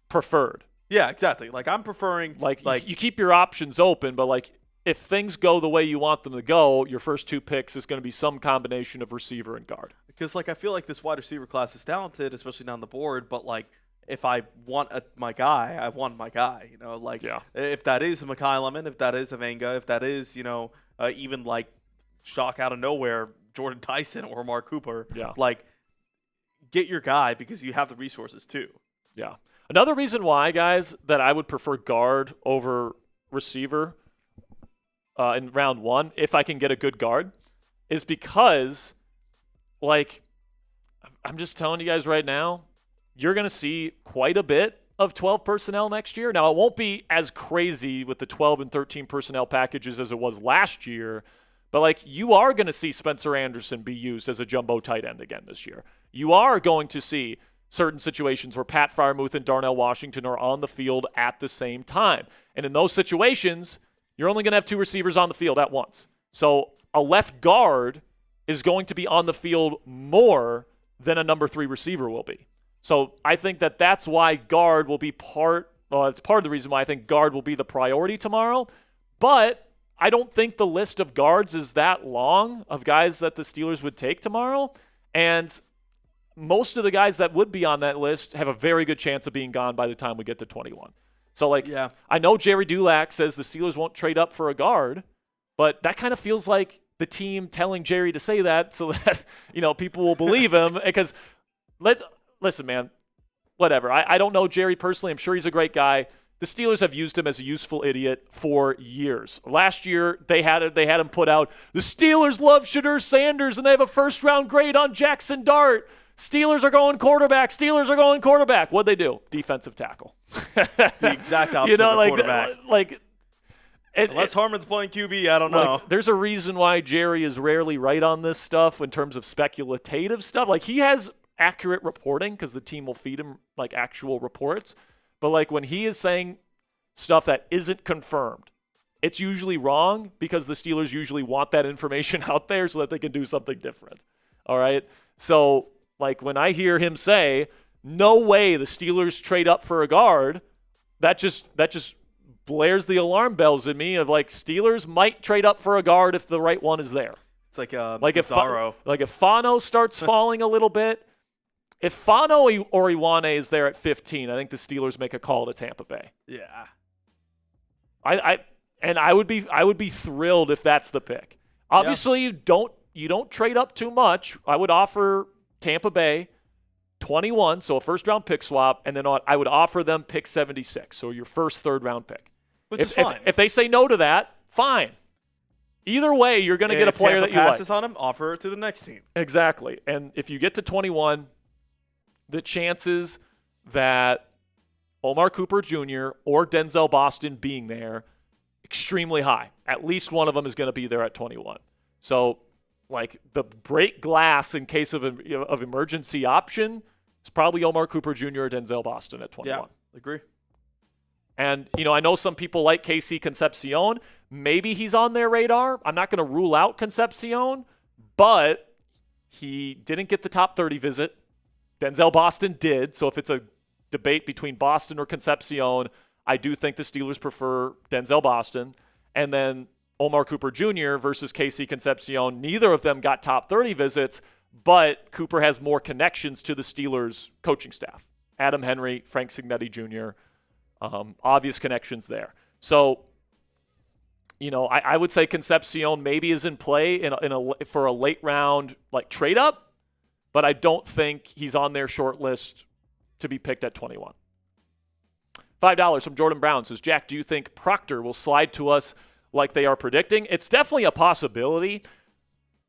preferred. Yeah, exactly. Like, I'm preferring, like you keep your options open, but like if things go the way you want them to go, your first 2 picks is going to be some combination of receiver and guard. Because, like, I feel like this wide receiver class is talented, especially down the board, but, like, if I want my guy, I want my guy, Like, yeah. If that is a Mekhi Lemon, if that is a Venga, if that is, even, like, shock out of nowhere, Jordan Tyson or Mark Cooper. Yeah. Like, get your guy because you have the resources too. Yeah. Another reason why, guys, that I would prefer guard over receiver in round 1, if I can get a good guard, is because, like, I'm just telling you guys right now, you're going to see quite a bit of 12 personnel next year. Now, it won't be as crazy with the 12 and 13 personnel packages as it was last year, but, like, you are going to see Spencer Anderson be used as a jumbo tight end again this year. You are going to see certain situations where Pat Freiermuth and Darnell Washington are on the field at the same time. And in those situations, you're only going to have 2 receivers on the field at once. So a left guard is going to be on the field more than a number 3 receiver will be. So I think that that's why guard will be it's part of the reason why I think guard will be the priority tomorrow. But I don't think the list of guards is that long of guys that the Steelers would take tomorrow. And most of the guys that would be on that list have a very good chance of being gone by the time we get to 21. So, like, Yeah. I know Jerry Dulac says the Steelers won't trade up for a guard, but that kind of feels like the team telling Jerry to say that so that, people will believe him. Because, listen, man, whatever. I don't know Jerry personally. I'm sure he's a great guy. The Steelers have used him as a useful idiot for years. Last year, they had him put out, the Steelers love Shadur Sanders, and they have a first-round grade on Jackson Dart. Steelers are going quarterback. Steelers are going quarterback. What'd they do? Defensive tackle. The exact opposite of quarterback. Unless Harmon's playing QB, I don't know. There's a reason why Jerry is rarely right on this stuff in terms of speculative stuff. Like, he has accurate reporting because the team will feed him, like, actual reports. But, like, when he is saying stuff that isn't confirmed, it's usually wrong because the Steelers usually want that information out there so that they can do something different. All right? So, like, when I hear him say, no way the Steelers trade up for a guard, that just blares the alarm bells in me of, like, Steelers might trade up for a guard if the right one is there. It's like Bizarro. If Fano starts falling a little bit, if Fano or Iwane is there at 15, I think the Steelers make a call to Tampa Bay. Yeah. I would be thrilled if that's the pick. Obviously, you don't trade up too much. I would offer Tampa Bay 21, so a first-round pick swap, and then I would offer them pick 76, so your first third-round pick. Which is fine. If they say no to that, fine. Either way, you're going to get a player that you like. If passes on him, offer it to the next team. Exactly. And if you get to 21, the chances that Omar Cooper Jr. or Denzel Boston being there, extremely high. At least one of them is going to be there at 21. So, like, the break glass in case of emergency option is probably Omar Cooper Jr. or Denzel Boston at 21. Yeah, agree. And, I know some people like KC Concepcion. Maybe he's on their radar. I'm not going to rule out Concepcion, but he didn't get the top 30 visit. Denzel Boston did. So if it's a debate between Boston or Concepcion, I do think the Steelers prefer Denzel Boston. And then Omar Cooper Jr. versus KC Concepcion, neither of them got top 30 visits, but Cooper has more connections to the Steelers coaching staff. Adam Henry, Frank Signetti Jr., obvious connections there. So, I would say Concepcion maybe is in play for a late round like trade up, but I don't think he's on their short list to be picked at 21. $5 from Jordan Brown says, Jack, do you think Proctor will slide to us like they are predicting? It's definitely a possibility.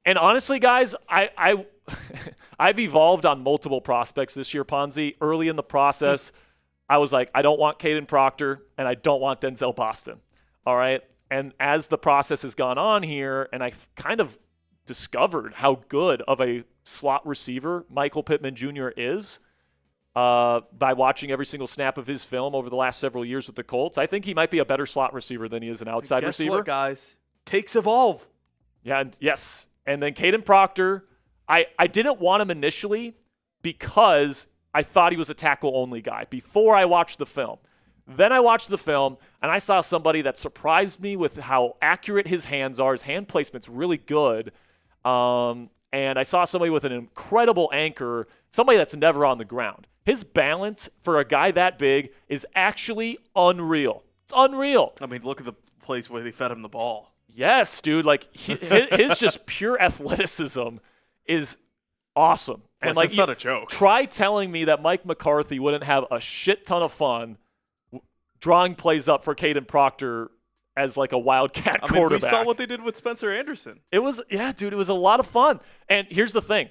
And honestly, guys, I've evolved on multiple prospects this year, Ponzi. Early in the process, I was like, I don't want Caden Proctor and I don't want Denzel Boston. All right. And as the process has gone on here, and I've kind of discovered how good of a slot receiver Michael Pittman Jr. is by watching every single snap of his film over the last several years with the Colts, I think he might be a better slot receiver than he is an outside receiver. Guess what, guys? Takes evolve. Yeah, yes. And then Caden Proctor, I didn't want him initially because I thought he was a tackle-only guy before I watched the film. Then I watched the film, and I saw somebody that surprised me with how accurate his hands are. His hand placement's really good. And I saw somebody with an incredible anchor, somebody that's never on the ground. His balance for a guy that big is actually unreal. It's unreal. I mean, look at the place where they fed him the ball. Yes, dude. Like his just pure athleticism is awesome. And like, it's not a joke. Try telling me that Mike McCarthy wouldn't have a shit ton of fun drawing plays up for Caden Proctor as like a wildcat quarterback. We saw what they did with Spencer Anderson. It was it was a lot of fun. And here's the thing.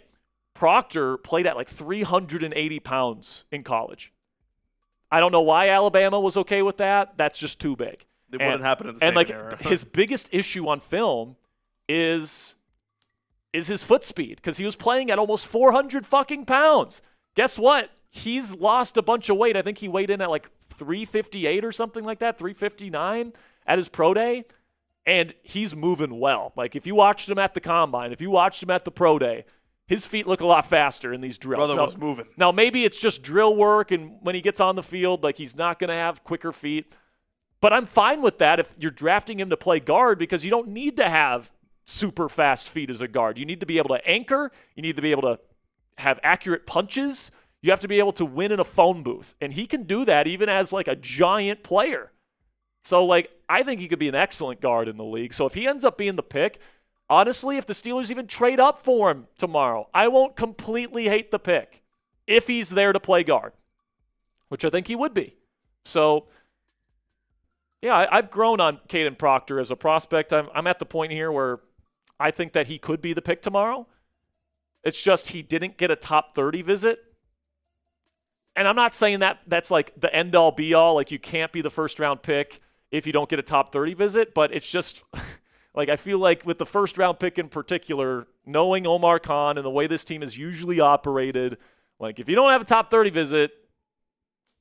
Proctor played at like 380 pounds in college. I don't know why Alabama was okay with that. That's just too big. It wouldn't happen in the same era. His biggest issue on film is his foot speed, because he was playing at almost 400 fucking pounds. Guess what? He's lost a bunch of weight. I think he weighed in at like 358 or something like that, 359 at his pro day, and he's moving well. Like, if you watched him at the combine, if you watched him at the pro day, his feet look a lot faster in these drills. Brother was moving. Now, maybe it's just drill work, and when he gets on the field, like, he's not going to have quicker feet. But I'm fine with that if you're drafting him to play guard, because you don't need to have super fast feet as a guard. You need to be able to anchor. You need to be able to have accurate punches. You have to be able to win in a phone booth. And he can do that even as like a giant player. So, like, I think he could be an excellent guard in the league. So if he ends up being the pick, honestly, if the Steelers even trade up for him tomorrow, I won't completely hate the pick if he's there to play guard, which I think he would be. So, yeah, I've grown on Caden Proctor as a prospect. I'm at the point here where I think that he could be the pick tomorrow. It's just he didn't get a top 30 visit. And I'm not saying that that's like the end-all, be-all. Like, you can't be the first-round pick if you don't get a top 30 visit. But it's just, like, I feel like with the first-round pick in particular, knowing Omar Khan and the way this team is usually operated, like, if you don't have a top 30 visit,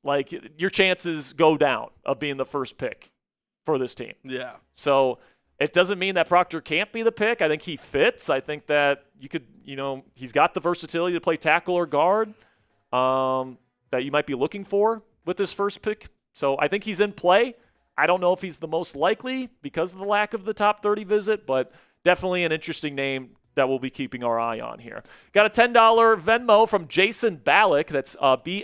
like, your chances go down of being the first pick for this team. Yeah. So it doesn't mean that Proctor can't be the pick. I think he fits. I think that you could, he's got the versatility to play tackle or guard that you might be looking for with this first pick. So I think he's in play. I don't know if he's the most likely because of the lack of the top 30 visit, but definitely an interesting name that we'll be keeping our eye on here. Got a $10 Venmo from Jason Balek. That's Ballek.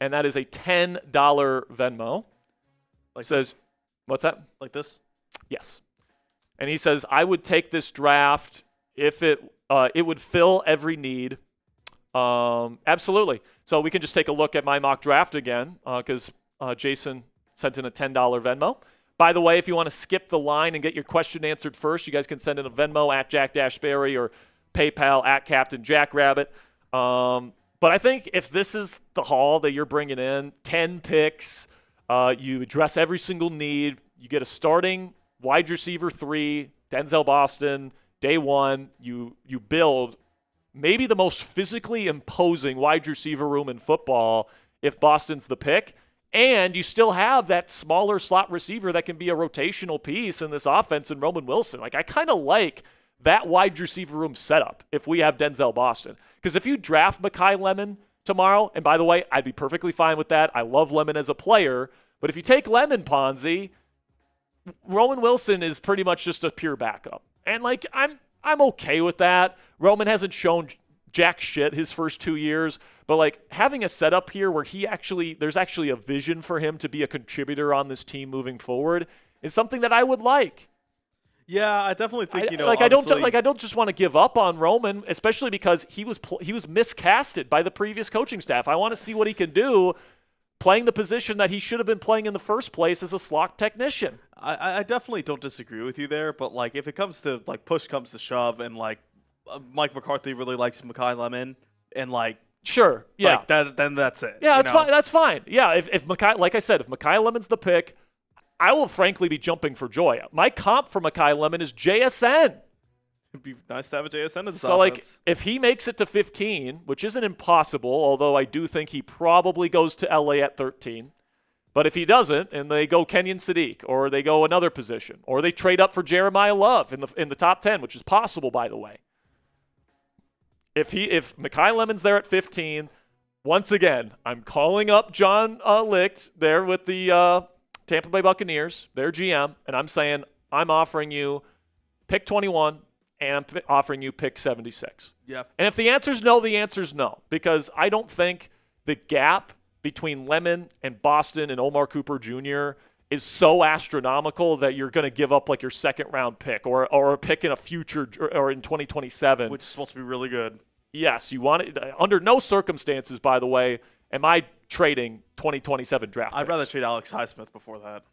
And that is a $10 Venmo. Like says, this? What's that? Like this? Yes. And he says, I would take this draft if it would fill every need. Absolutely. So we can just take a look at my mock draft again because Jason sent in a $10 Venmo. By the way, if you want to skip the line and get your question answered first, you guys can send in a Venmo at Jack Sperry or PayPal at Captain Jackrabbit. But I think if this is the haul that you're bringing in, 10 picks, you address every single need, you get a starting wide receiver 3, Denzel Boston, day 1, you build maybe the most physically imposing wide receiver room in football if Boston's the pick. And you still have that smaller slot receiver that can be a rotational piece in this offense in Roman Wilson. Like, I kind of like that wide receiver room setup if we have Denzel Boston. Because if you draft Mekhi Lemon tomorrow, and by the way, I'd be perfectly fine with that. I love Lemon as a player. But if you take Lemon, Ponzi, Roman Wilson is pretty much just a pure backup. And, like, I'm okay with that. Roman hasn't shown jack shit his first 2 years, but like having a setup here where there's actually a vision for him to be a contributor on this team moving forward is something that I would like. Yeah, I definitely think I don't just want to give up on Roman, especially because he was miscasted by the previous coaching staff. I want to see what he can do playing the position that he should have been playing in the first place as a slot technician. I definitely don't disagree with you there, but like if it comes to like push comes to shove and like Mike McCarthy really likes Mekhi Lemon and like sure, yeah, like that, then that's it. Yeah, that's fine. That's fine. Yeah, if Mekhi, like I said, if Mekhi Lemon's the pick, I will frankly be jumping for joy. My comp for Mekhi Lemon is JSN. It'd be nice to have a JSN in this so offense. Like if he makes it to 15, which isn't impossible, although I do think he probably goes to LA at 13. But if he doesn't, and they go Kenyon Sadiq, or they go another position, or they trade up for Jeremiah Love in the top 10, which is possible, by the way. If Mekhi Lemon's there at 15, once again, I'm calling up John Licht there with the Tampa Bay Buccaneers, their GM, and I'm saying I'm offering you pick 21, and I'm offering you pick 76. Yeah. And if the answer's no, the answer's no, because I don't think the gap between Lemon and Boston and Omar Cooper Jr. is so astronomical that you're going to give up like your second round pick or a pick in a future or in 2027. Which is supposed to be really good. Yes, you want it. Under no circumstances, by the way, am I trading 2027 draft picks. I'd rather trade Alex Highsmith before that.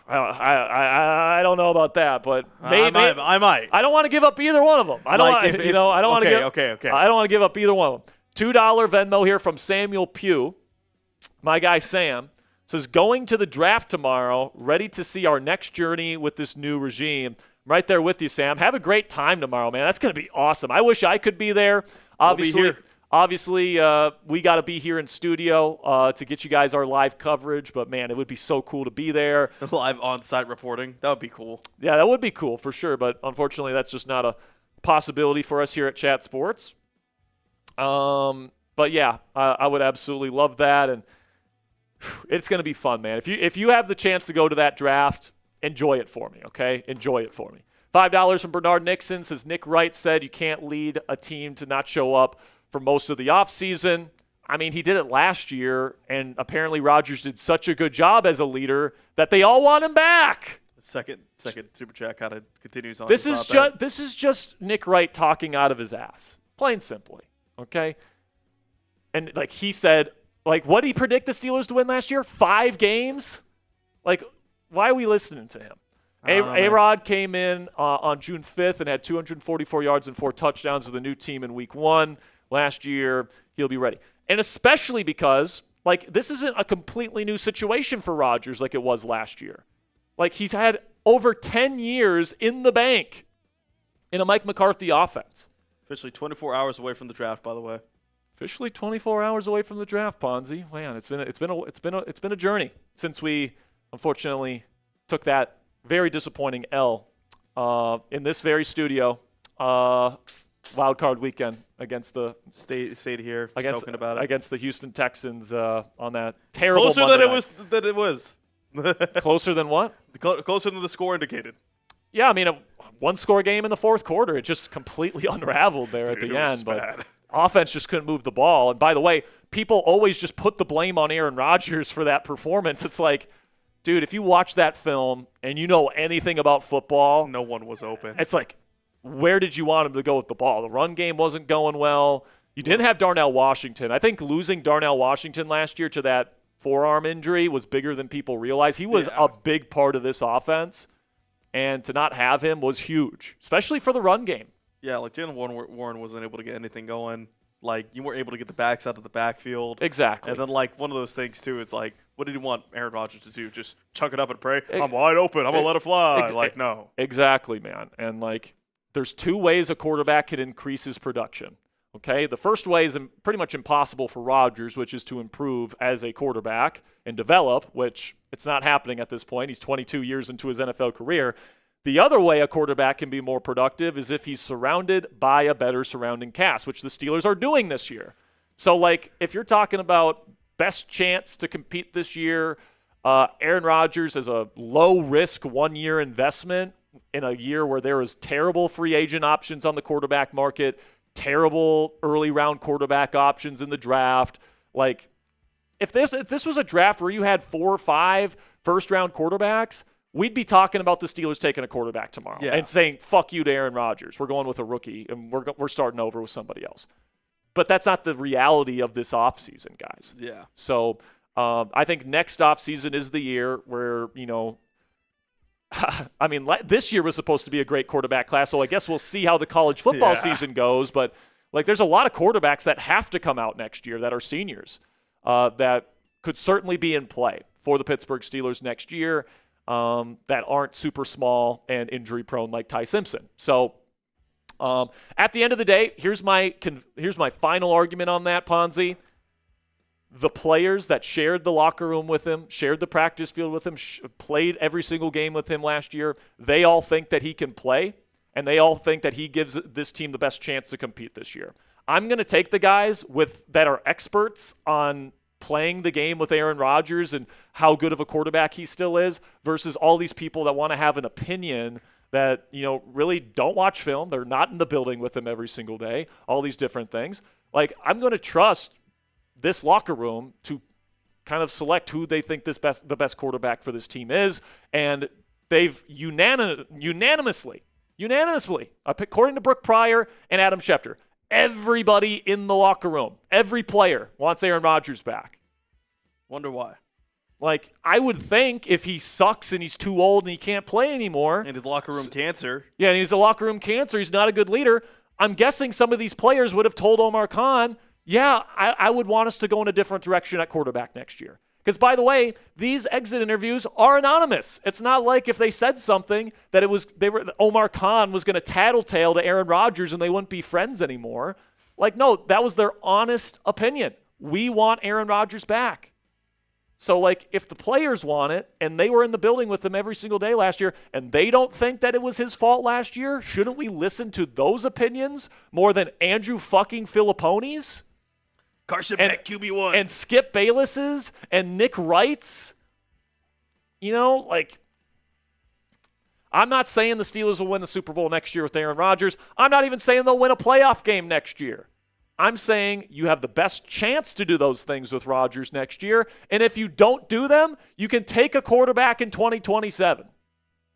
I don't know about that, but maybe I might. I don't want to give up either one of them. I don't want to give. Okay. I don't want to give up either one of them. $2 Venmo here from Samuel Pugh. My guy Sam says, going to the draft tomorrow, ready to see our next journey with this new regime. I'm right there with you, Sam. Have a great time tomorrow, man. That's going to be awesome. I wish I could be there. Obviously, we'll be here. Obviously, we got to be here in studio to get you guys our live coverage. But, man, it would be so cool to be there. Live on-site reporting. That would be cool. Yeah, that would be cool for sure. But, unfortunately, that's just not a possibility for us here at Chat Sports. But, yeah, I would absolutely love that. And it's going to be fun, man. If you have the chance to go to that draft, enjoy it for me, okay? Enjoy it for me. $5 from Bernard Nixon says, Nick Wright said you can't lead a team to not show up for most of the offseason. I mean, he did it last year, and apparently Rodgers did such a good job as a leader that they all want him back. Second super chat kind of continues on. This is just Nick Wright talking out of his ass, plain simply, okay? And like he said, like what did he predict the Steelers to win last year? 5 games? Like, why are we listening to him? A-Rod came in on June 5th and had 244 yards and 4 touchdowns with the new team in week 1. Last year, he'll be ready. And especially because, like, this isn't a completely new situation for Rodgers like it was last year. Like, he's had over 10 years in the bank in a Mike McCarthy offense. Officially 24 hours away from the draft, by the way. Officially 24 hours away from the draft, Ponzi. Man, it's been a journey since we unfortunately took that very disappointing L in this very studio. Wild card weekend against the stayed here talking about it against the Houston Texans on that terrible closer Monday than it was. Closer than what? Closer than the score indicated. Yeah, I mean a one-score game in the fourth quarter. It just completely unraveled there at the end. But offense just couldn't move the ball. And by the way, people always just put the blame on Aaron Rodgers for that performance. It's like, dude, if you watch that film and you know anything about football, no one was open. It's like, where did you want him to go with the ball? The run game wasn't going well. You didn't have Darnell Washington. I think losing Darnell Washington last year to that forearm injury was bigger than people realize. He was a big part of this offense, and to not have him was huge, especially for the run game. Yeah, like Jalen Warren wasn't able to get anything going. Like, you weren't able to get the backs out of the backfield. Exactly. And then, like, one of those things, too, it's like, what did you want Aaron Rodgers to do? Just chuck it up and pray? I'm wide open. I'm going to let it fly. Like, no. Exactly, man. And, like, there's 2 ways a quarterback can increase his production, okay? The first way is pretty much impossible for Rodgers, which is to improve as a quarterback and develop, which it's not happening at this point. He's 22 years into his NFL career. The other way a quarterback can be more productive is if he's surrounded by a better surrounding cast, which the Steelers are doing this year. So, like, if you're talking about best chance to compete this year, Aaron Rodgers is a low-risk 1-year investment in a year where there is terrible free agent options on the quarterback market, terrible early round quarterback options in the draft. Like, if this was a draft where you had 4 or 5 first round quarterbacks, we'd be talking about the Steelers taking a quarterback tomorrow and saying, fuck you to Aaron Rodgers. We're going with a rookie, and we're starting over with somebody else. But that's not the reality of this offseason, guys. Yeah. So I think next offseason is the year where, you know, I mean, this year was supposed to be a great quarterback class, so I guess we'll see how the college football season goes. But, like, there's a lot of quarterbacks that have to come out next year that are seniors that could certainly be in play for the Pittsburgh Steelers next year that aren't super small and injury-prone like Ty Simpson. So at the end of the day, here's my final argument on that, Ponzi. The players that shared the locker room with him, shared the practice field with him, played every single game with him last year, they all think that he can play, and they all think that he gives this team the best chance to compete this year. I'm going to take the guys that are experts on playing the game with Aaron Rodgers and how good of a quarterback he still is versus all these people that want to have an opinion that, you know, really don't watch film. They're not in the building with him every single day, all these different things. Like, I'm going to trust this locker room to kind of select who they think the best quarterback for this team is, and they've unanimously, according to Brooke Pryor and Adam Schefter, everybody in the locker room, every player wants Aaron Rodgers back. Wonder why. Like, I would think if he sucks and he's too old and he can't play anymore. And his locker room cancer. Yeah, and he's a locker room cancer. He's not a good leader. I'm guessing some of these players would have told Omar Khan, yeah, I would want us to go in a different direction at quarterback next year. Because, by the way, these exit interviews are anonymous. It's not like if they said something that Omar Khan was going to tattletale to Aaron Rodgers and they wouldn't be friends anymore. Like, no, that was their honest opinion. We want Aaron Rodgers back. So, like, if the players want it and they were in the building with them every single day last year and they don't think that it was his fault last year, shouldn't we listen to those opinions more than Andrew fucking Filippone's? Carson Beck, QB1. And Skip Bayless's and Nick Wright's? You know, like, I'm not saying the Steelers will win the Super Bowl next year with Aaron Rodgers. I'm not even saying they'll win a playoff game next year. I'm saying you have the best chance to do those things with Rodgers next year. And if you don't do them, you can take a quarterback in 2027.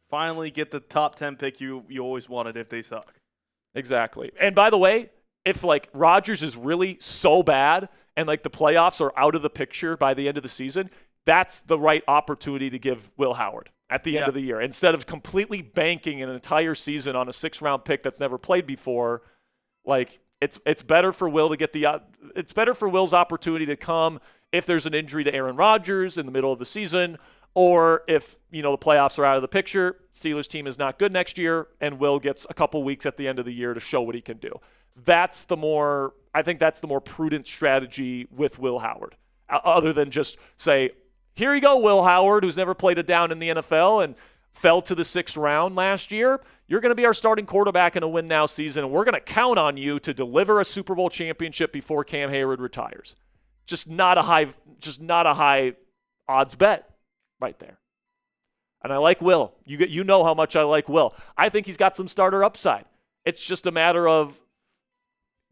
Finally get the top 10 pick you always wanted if they suck. Exactly. And by the way, if like Rodgers is really so bad and like the playoffs are out of the picture by the end of the season, that's the right opportunity to give Will Howard at the end of the year. Instead of completely banking an entire season on a 6th-round pick that's never played before, like, It's better for Will to get it's better for Will's opportunity to come if there's an injury to Aaron Rodgers in the middle of the season, or if, you know, the playoffs are out of the picture, Steelers team is not good next year, and Will gets a couple weeks at the end of the year to show what he can do. I think that's the more prudent strategy with Will Howard, other than just say, here you go, Will Howard, who's never played a down in the NFL and fell to the 6th round last year. You're going to be our starting quarterback in a win-now season, and we're going to count on you to deliver a Super Bowl championship before Cam Hayward retires. Just not a high odds bet right there. And I like Will. You know how much I like Will. I think he's got some starter upside. It's just a matter of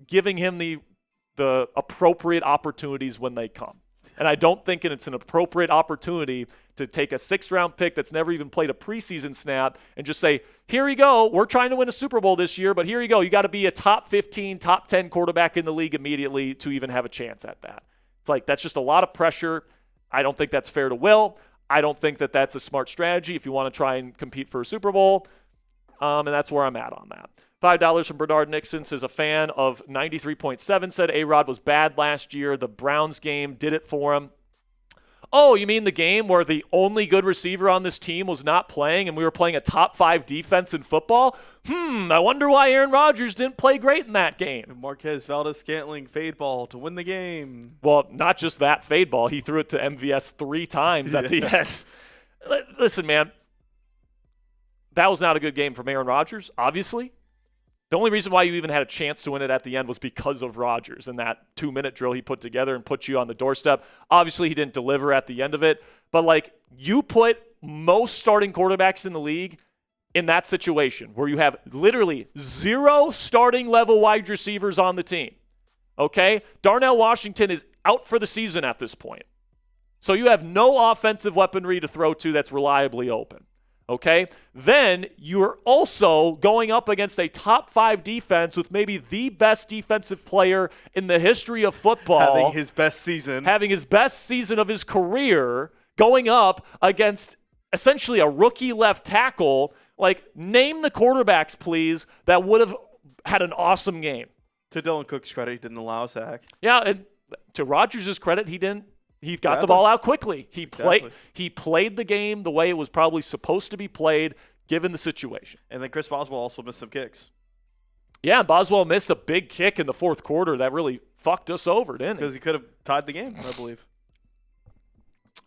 giving him the appropriate opportunities when they come. And I don't think it's an appropriate opportunity to take a 6th-round pick that's never even played a preseason snap and just say, here you go, we're trying to win a Super Bowl this year, but here you go. You got to be a top 15, top 10 quarterback in the league immediately to even have a chance at that. It's like, that's just a lot of pressure. I don't think that's fair to Will. I don't think that that's a smart strategy if you want to try and compete for a Super Bowl. And that's where I'm at on that. $5 from Bernard Nixon says a fan of 93.7 said A-Rod was bad last year. The Browns game did it for him. Oh, you mean the game where the only good receiver on this team was not playing and we were playing a top 5 defense in football? I wonder why Aaron Rodgers didn't play great in that game. And Marquez Valdez-Scantling fade ball to win the game. Well, not just that fade ball. He threw it to MVS 3 times at the end. Listen, man, that was not a good game from Aaron Rodgers, obviously. The only reason why you even had a chance to win it at the end was because of Rodgers and that 2-minute drill he put together and put you on the doorstep. Obviously, he didn't deliver at the end of it. But, like, you put most starting quarterbacks in the league in that situation where you have literally 0 starting-level wide receivers on the team, okay? Darnell Washington is out for the season at this point. So you have no offensive weaponry to throw to that's reliably open. Okay, then you're also going up against a top 5 defense with maybe the best defensive player in the history of football. Having his best season of his career, going up against essentially a rookie left tackle. Like, name the quarterbacks, please, that would have had an awesome game. To Dylan Cook's credit, he didn't allow a sack. Yeah, and to Rodgers' credit, he didn't. He got the ball out quickly. He played the game the way it was probably supposed to be played, given the situation. And then Chris Boswell also missed some kicks. Yeah, Boswell missed a big kick in the 4th quarter that really fucked us over, didn't he? Because he could have tied the game, I believe.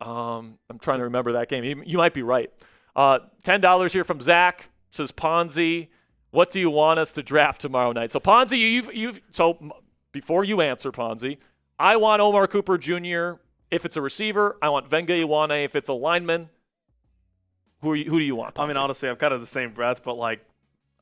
I'm trying to remember that game. You might be right. $10 here from Zach. Says, Ponzi, what do you want us to draft tomorrow night? So, Ponzi, so before you answer, Ponzi, I want Omar Cooper Jr. if it's a receiver. I want Venga Iwane if it's a lineman. Who do you want, Ponzi? I mean, honestly, I'm kind of the same breath, but, like,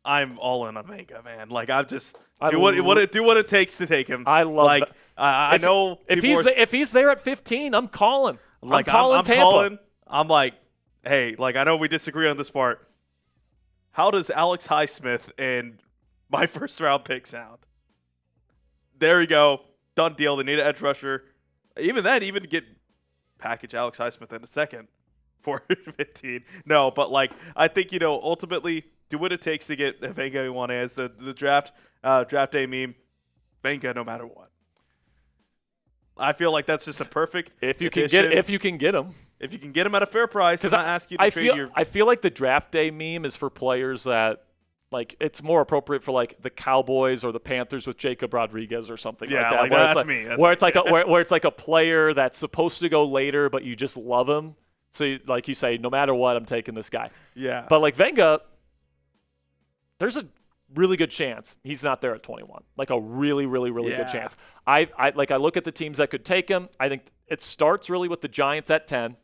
I'm all in on Venga, man. Like I'm just do what it takes to take him. I love like I know if he's there at 15, I'm calling. Like I'm calling Tampa. Calling, I'm like, hey, like I know we disagree on this part. How does Alex Highsmith and my first round pick sound? There you go. Done deal. They need an edge rusher. Even then, even to get package Alex Highsmith in a second for 15. No, but like I think, ultimately do what it takes to get Venga Iwanez. The draft day meme, Venga no matter what. I feel like that's just a perfect if you can get him. If you can get him at a fair price, and not ask you to trade your. I feel like the draft day meme is for players that, like, it's more appropriate for like the Cowboys or the Panthers with Jacob Rodriguez or something like that. Like that's me. Where it's like a player that's supposed to go later, but you just love him. So you say, no matter what, I'm taking this guy. Yeah. But like Venga, there's a really good chance he's not there at 21. Like a really, really, really good chance. I look at the teams that could take him. I think it starts really with the Giants at 10.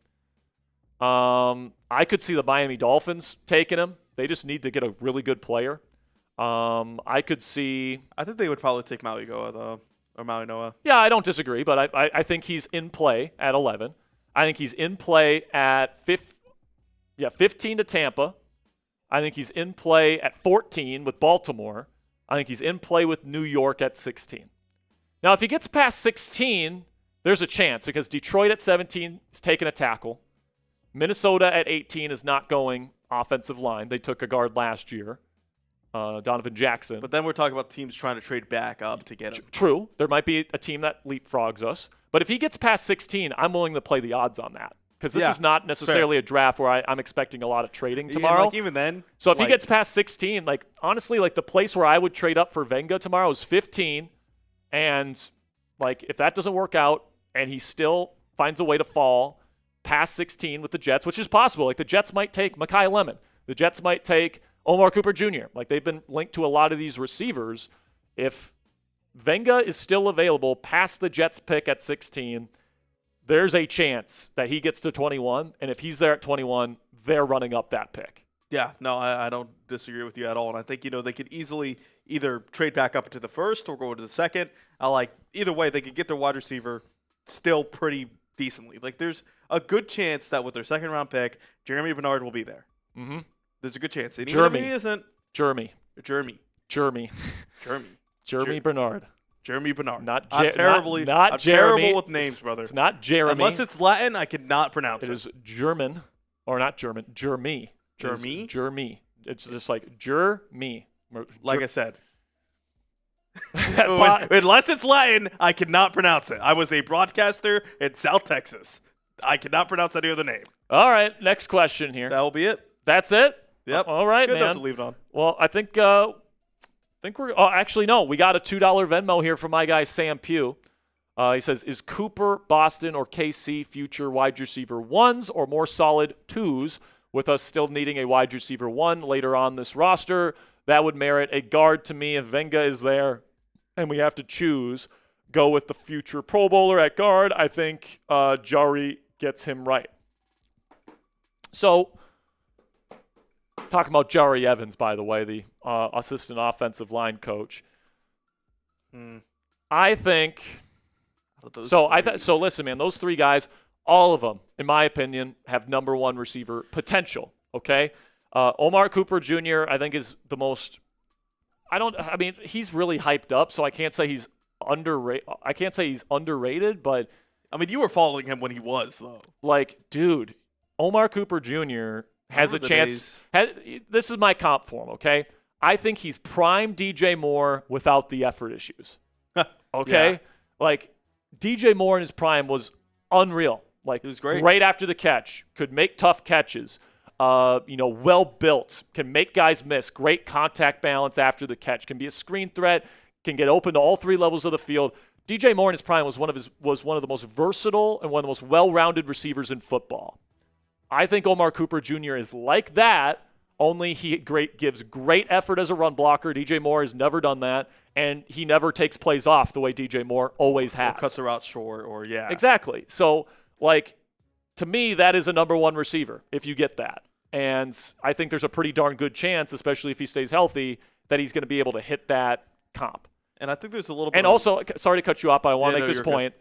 I could see the Miami Dolphins taking him. They just need to get a really good player. I could see. I think they would probably take Maui Goa though, or Maui Noah. Yeah, I don't disagree, but I think he's in play at 11. I think he's in play at 15 to Tampa. I think he's in play at 14 with Baltimore. I think he's in play with New York at 16. Now, if he gets past 16, there's a chance because Detroit at 17 is taking a tackle. Minnesota at 18 is not going offensive line. They took a guard last year, Donovan Jackson. But then we're talking about teams trying to trade back up to get him. True. There might be a team that leapfrogs us. But if he gets past 16, I'm willing to play the odds on that. Because this is not necessarily a draft where I'm expecting a lot of trading tomorrow. Even then. So if he gets past 16, honestly, the place where I would trade up for Venga tomorrow is 15. And, if that doesn't work out and he still finds a way to fall past 16 with the Jets, which is possible. The Jets might take Mekhi Lemon. The Jets might take Omar Cooper Jr. They've been linked to a lot of these receivers. If Venga is still available past the Jets pick at 16, there's a chance that he gets to 21, and if he's there at 21, they're running up that pick. Yeah, no, I don't disagree with you at all, and I think, they could easily either trade back up to the first or go to the second. Either way, they could get their wide receiver still pretty decently. There's a good chance that with their second-round pick, Jeremy Bernard will be there. Mm-hmm. There's a good chance. And Jeremy. even if he isn't. Jeremy Bernard. Jeremy Bernard. Not I'm Jeremy. terrible with names, brother. It's not Jeremy. Unless it's Latin, I cannot pronounce it. It is German, or not German. Jeremy. Jeremy? Jeremy. It's just like Jeremy. Like I said. Unless it's Latin, I cannot pronounce it. I was a broadcaster in South Texas. I cannot pronounce any other name. All right, next question here. That will be it. That's it? Yep. All right, Good man. enough to leave it on. Well, I think we're – actually, no. We got a $2 Venmo here from my guy Sam Pugh. He says, is Cooper, Boston, or KC future wide receiver ones or more solid twos with us still needing a wide receiver one later on this roster? That would merit a guard to me if Venga is there and we have to choose. Go with the future Pro Bowler at guard. I think Jari gets him right. So, talking about Jari Evans, by the way, the assistant offensive line coach. I think so. So listen, man. Those three guys, all of them, in my opinion, have number one receiver potential. Okay, Omar Cooper Jr. I think is the most. He's really hyped up, so I can't say he's underrated, but you were following him when he was though. Dude, Omar Cooper Jr. has a chance. This is my comp for him, okay? I think he's prime DJ Moore without the effort issues. Okay? Yeah. DJ Moore in his prime was unreal. He was great. Right after the catch, could make tough catches. Well built, can make guys miss. Great contact balance after the catch. Can be a screen threat. Can get open to all three levels of the field. DJ Moore in his prime was one of the most versatile and one of the most well-rounded receivers in football. I think Omar Cooper Jr. is like that, only he gives great effort as a run blocker. DJ Moore has never done that, and he never takes plays off the way DJ Moore always has. Or cuts the route short, or yeah. Exactly. So, to me, that is a number one receiver if you get that. And I think there's a pretty darn good chance, especially if he stays healthy, that he's going to be able to hit that comp. And I think there's a little bit. And also, sorry to cut you off, but I want to make this point.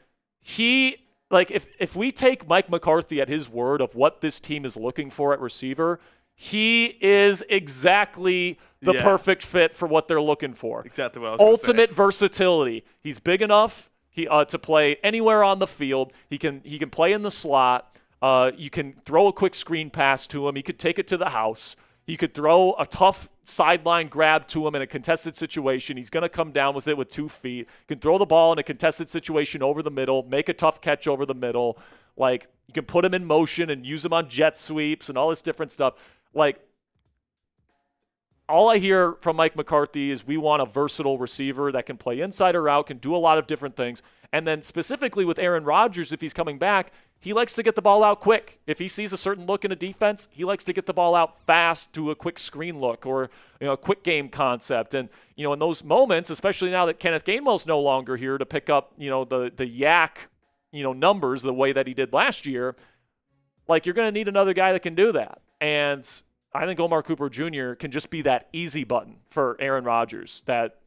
Good. If we take Mike McCarthy at his word of what this team is looking for at receiver, he is exactly the perfect fit for what they're looking for. Exactly what I was going to say. Ultimate versatility. He's big enough to play anywhere on the field. He can play in the slot. You can throw a quick screen pass to him. He could take it to the house. You could throw a tough sideline grab to him in a contested situation. He's going to come down with it with 2 feet. You can throw the ball in a contested situation over the middle, make a tough catch over the middle. Like, you can put him in motion and use him on jet sweeps and all this different stuff. Like, all I hear from Mike McCarthy is we want a versatile receiver that can play inside or out, can do a lot of different things. And then specifically with Aaron Rodgers, if he's coming back, he likes to get the ball out quick. If he sees a certain look in a defense, he likes to get the ball out fast to a quick screen look or a quick game concept. And in those moments, especially now that Kenneth Gainwell's no longer here to pick up the yak numbers the way that he did last year, like, you're going to need another guy that can do that. And I think Omar Cooper Jr. can just be that easy button for Aaron Rodgers that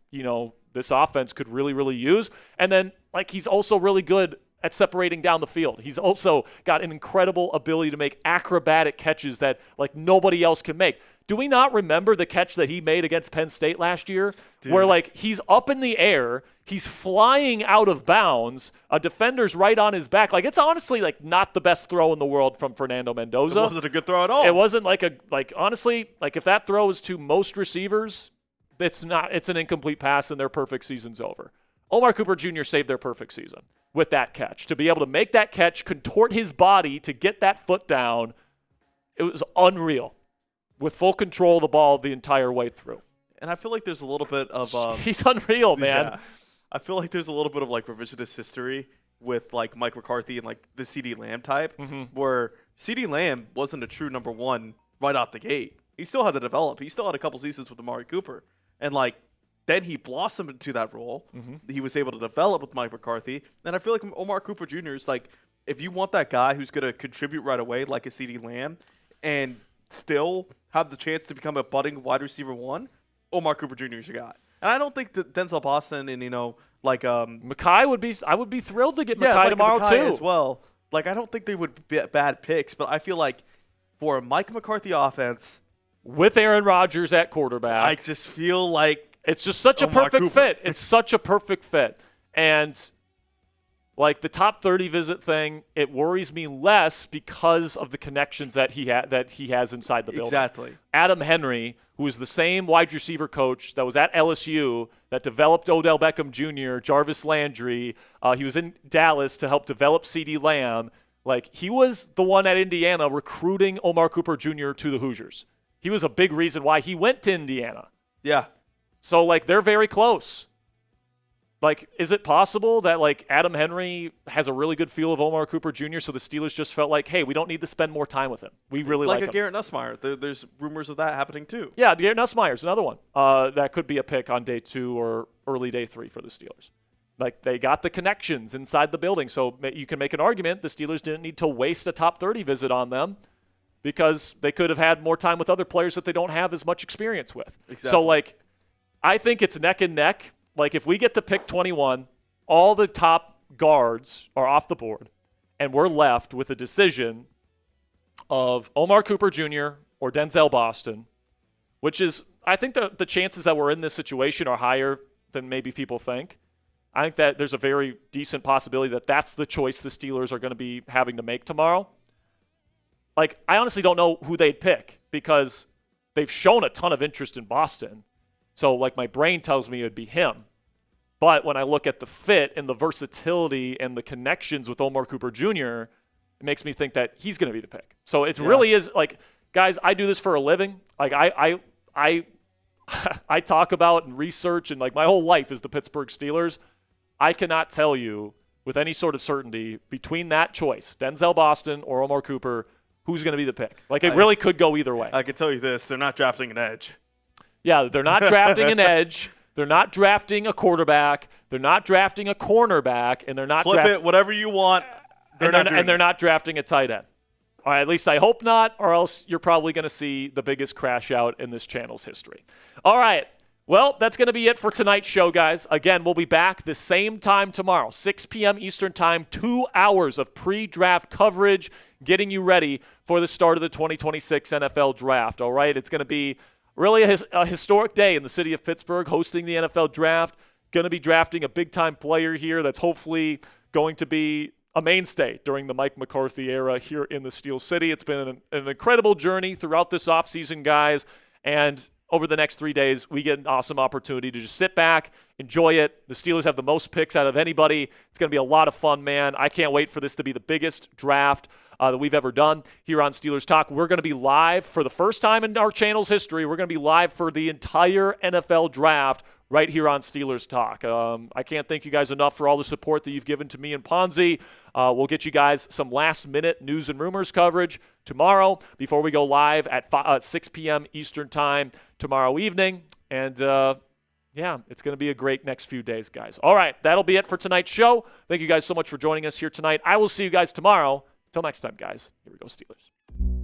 this offense could really, really use. And then, like, he's also really good at separating down the field. He's also got an incredible ability to make acrobatic catches that, like, nobody else can make. Do we not remember the catch that he made against Penn State last year? Dude. Where, like, he's up in the air, he's flying out of bounds, a defender's right on his back. Like, it's honestly, like, not the best throw in the world from Fernando Mendoza. It wasn't a good throw at all. It wasn't honestly, if that throw is to most receivers, it's an incomplete pass and their perfect season's over. Omar Cooper Jr. saved their perfect season with that catch. To be able to make that catch, contort his body to get that foot down, it was unreal. With full control of the ball the entire way through. And I feel like there's a little bit of he's unreal, man. Yeah. I feel like there's a little bit of, like, revisionist history with, like, Mike McCarthy and, like, the CeeDee Lamb type, where CeeDee Lamb wasn't a true number one right out the gate. He still had to develop. He still had a couple seasons with Amari Cooper. And, like, then he blossomed into that role. He was able to develop with Mike McCarthy. And I feel like Omar Cooper Jr. is, like, if you want that guy who's going to contribute right away, like a CeeDee Lamb, and still have the chance to become a budding wide receiver one, Omar Cooper Jr. is your guy. And I don't think that Denzel Boston and, Mekhi would be, I would be thrilled to get Mekhi like tomorrow Mekhi too. As well. Like, I don't think they would be bad picks, but I feel like for a Mike McCarthy offense with Aaron Rodgers at quarterback, I just feel like it's just such a perfect fit. It's such a perfect fit. And like the top 30 visit thing, it worries me less because of the connections that he has inside the building. Exactly. Adam Henry, who is the same wide receiver coach that was at LSU that developed Odell Beckham Jr., Jarvis Landry. He was in Dallas to help develop CeeDee Lamb. Like, he was the one at Indiana recruiting Omar Cooper Jr. to the Hoosiers. He was a big reason why he went to Indiana. Yeah. So, like, they're very close. Like, is it possible that, like, Adam Henry has a really good feel of Omar Cooper Jr., so the Steelers just felt like, hey, we don't need to spend more time with him. We really like him. Like a Garrett Nussmeier. There's rumors of that happening too. Yeah, Garrett Nussmeier's another one. That could be a pick on day 2 or early day 3 for the Steelers. Like, they got the connections inside the building, so you can make an argument the Steelers didn't need to waste a top 30 visit on them because they could have had more time with other players that they don't have as much experience with. Exactly. So, like, I think it's neck and neck. Like, if we get to pick 21, all the top guards are off the board, and we're left with a decision of Omar Cooper Jr. or Denzel Boston, which is, I think the chances that we're in this situation are higher than maybe people think. I think that there's a very decent possibility that that's the choice the Steelers are going to be having to make tomorrow. Like, I honestly don't know who they'd pick because they've shown a ton of interest in Boston. So, like, my brain tells me it would be him. But when I look at the fit and the versatility and the connections with Omar Cooper Jr., it makes me think that he's going to be the pick. So it really is, like, guys, I do this for a living. Like, I talk about and research, and, like, my whole life is the Pittsburgh Steelers. I cannot tell you with any sort of certainty between that choice, Denzel Boston or Omar Cooper, who's going to be the pick. Like, it really could go either way. I can tell you this. They're not drafting an edge. Yeah, they're not drafting an edge. They're not drafting a quarterback. They're not drafting a cornerback. And they're not Flip it, whatever you want. They're not not drafting a tight end. Or at least I hope not, or else you're probably going to see the biggest crash out in this channel's history. All right. Well, that's going to be it for tonight's show, guys. Again, we'll be back the same time tomorrow, 6 p.m. Eastern Time, 2 hours of pre-draft coverage, getting you ready for the start of the 2026 NFL Draft. All right. It's going to be really a historic day in the city of Pittsburgh, hosting the NFL Draft. Going to be drafting a big-time player here that's hopefully going to be a mainstay during the Mike McCarthy era here in the Steel City. It's been an incredible journey throughout this offseason, guys, and over the next 3 days, we get an awesome opportunity to just sit back, enjoy it. The Steelers have the most picks out of anybody. It's going to be a lot of fun, man. I can't wait for this to be the biggest draft that we've ever done here on Steelers Talk. We're going to be live for the first time in our channel's history. We're going to be live for the entire NFL Draft right here on Steelers Talk. I can't thank you guys enough for all the support that you've given to me and Ponzi. We'll get you guys some last-minute news and rumors coverage tomorrow before we go live at 6 p.m. Eastern Time tomorrow evening. And, yeah, it's going to be a great next few days, guys. All right, that'll be it for tonight's show. Thank you guys so much for joining us here tonight. I will see you guys tomorrow. Till next time, guys. Here we go, Steelers.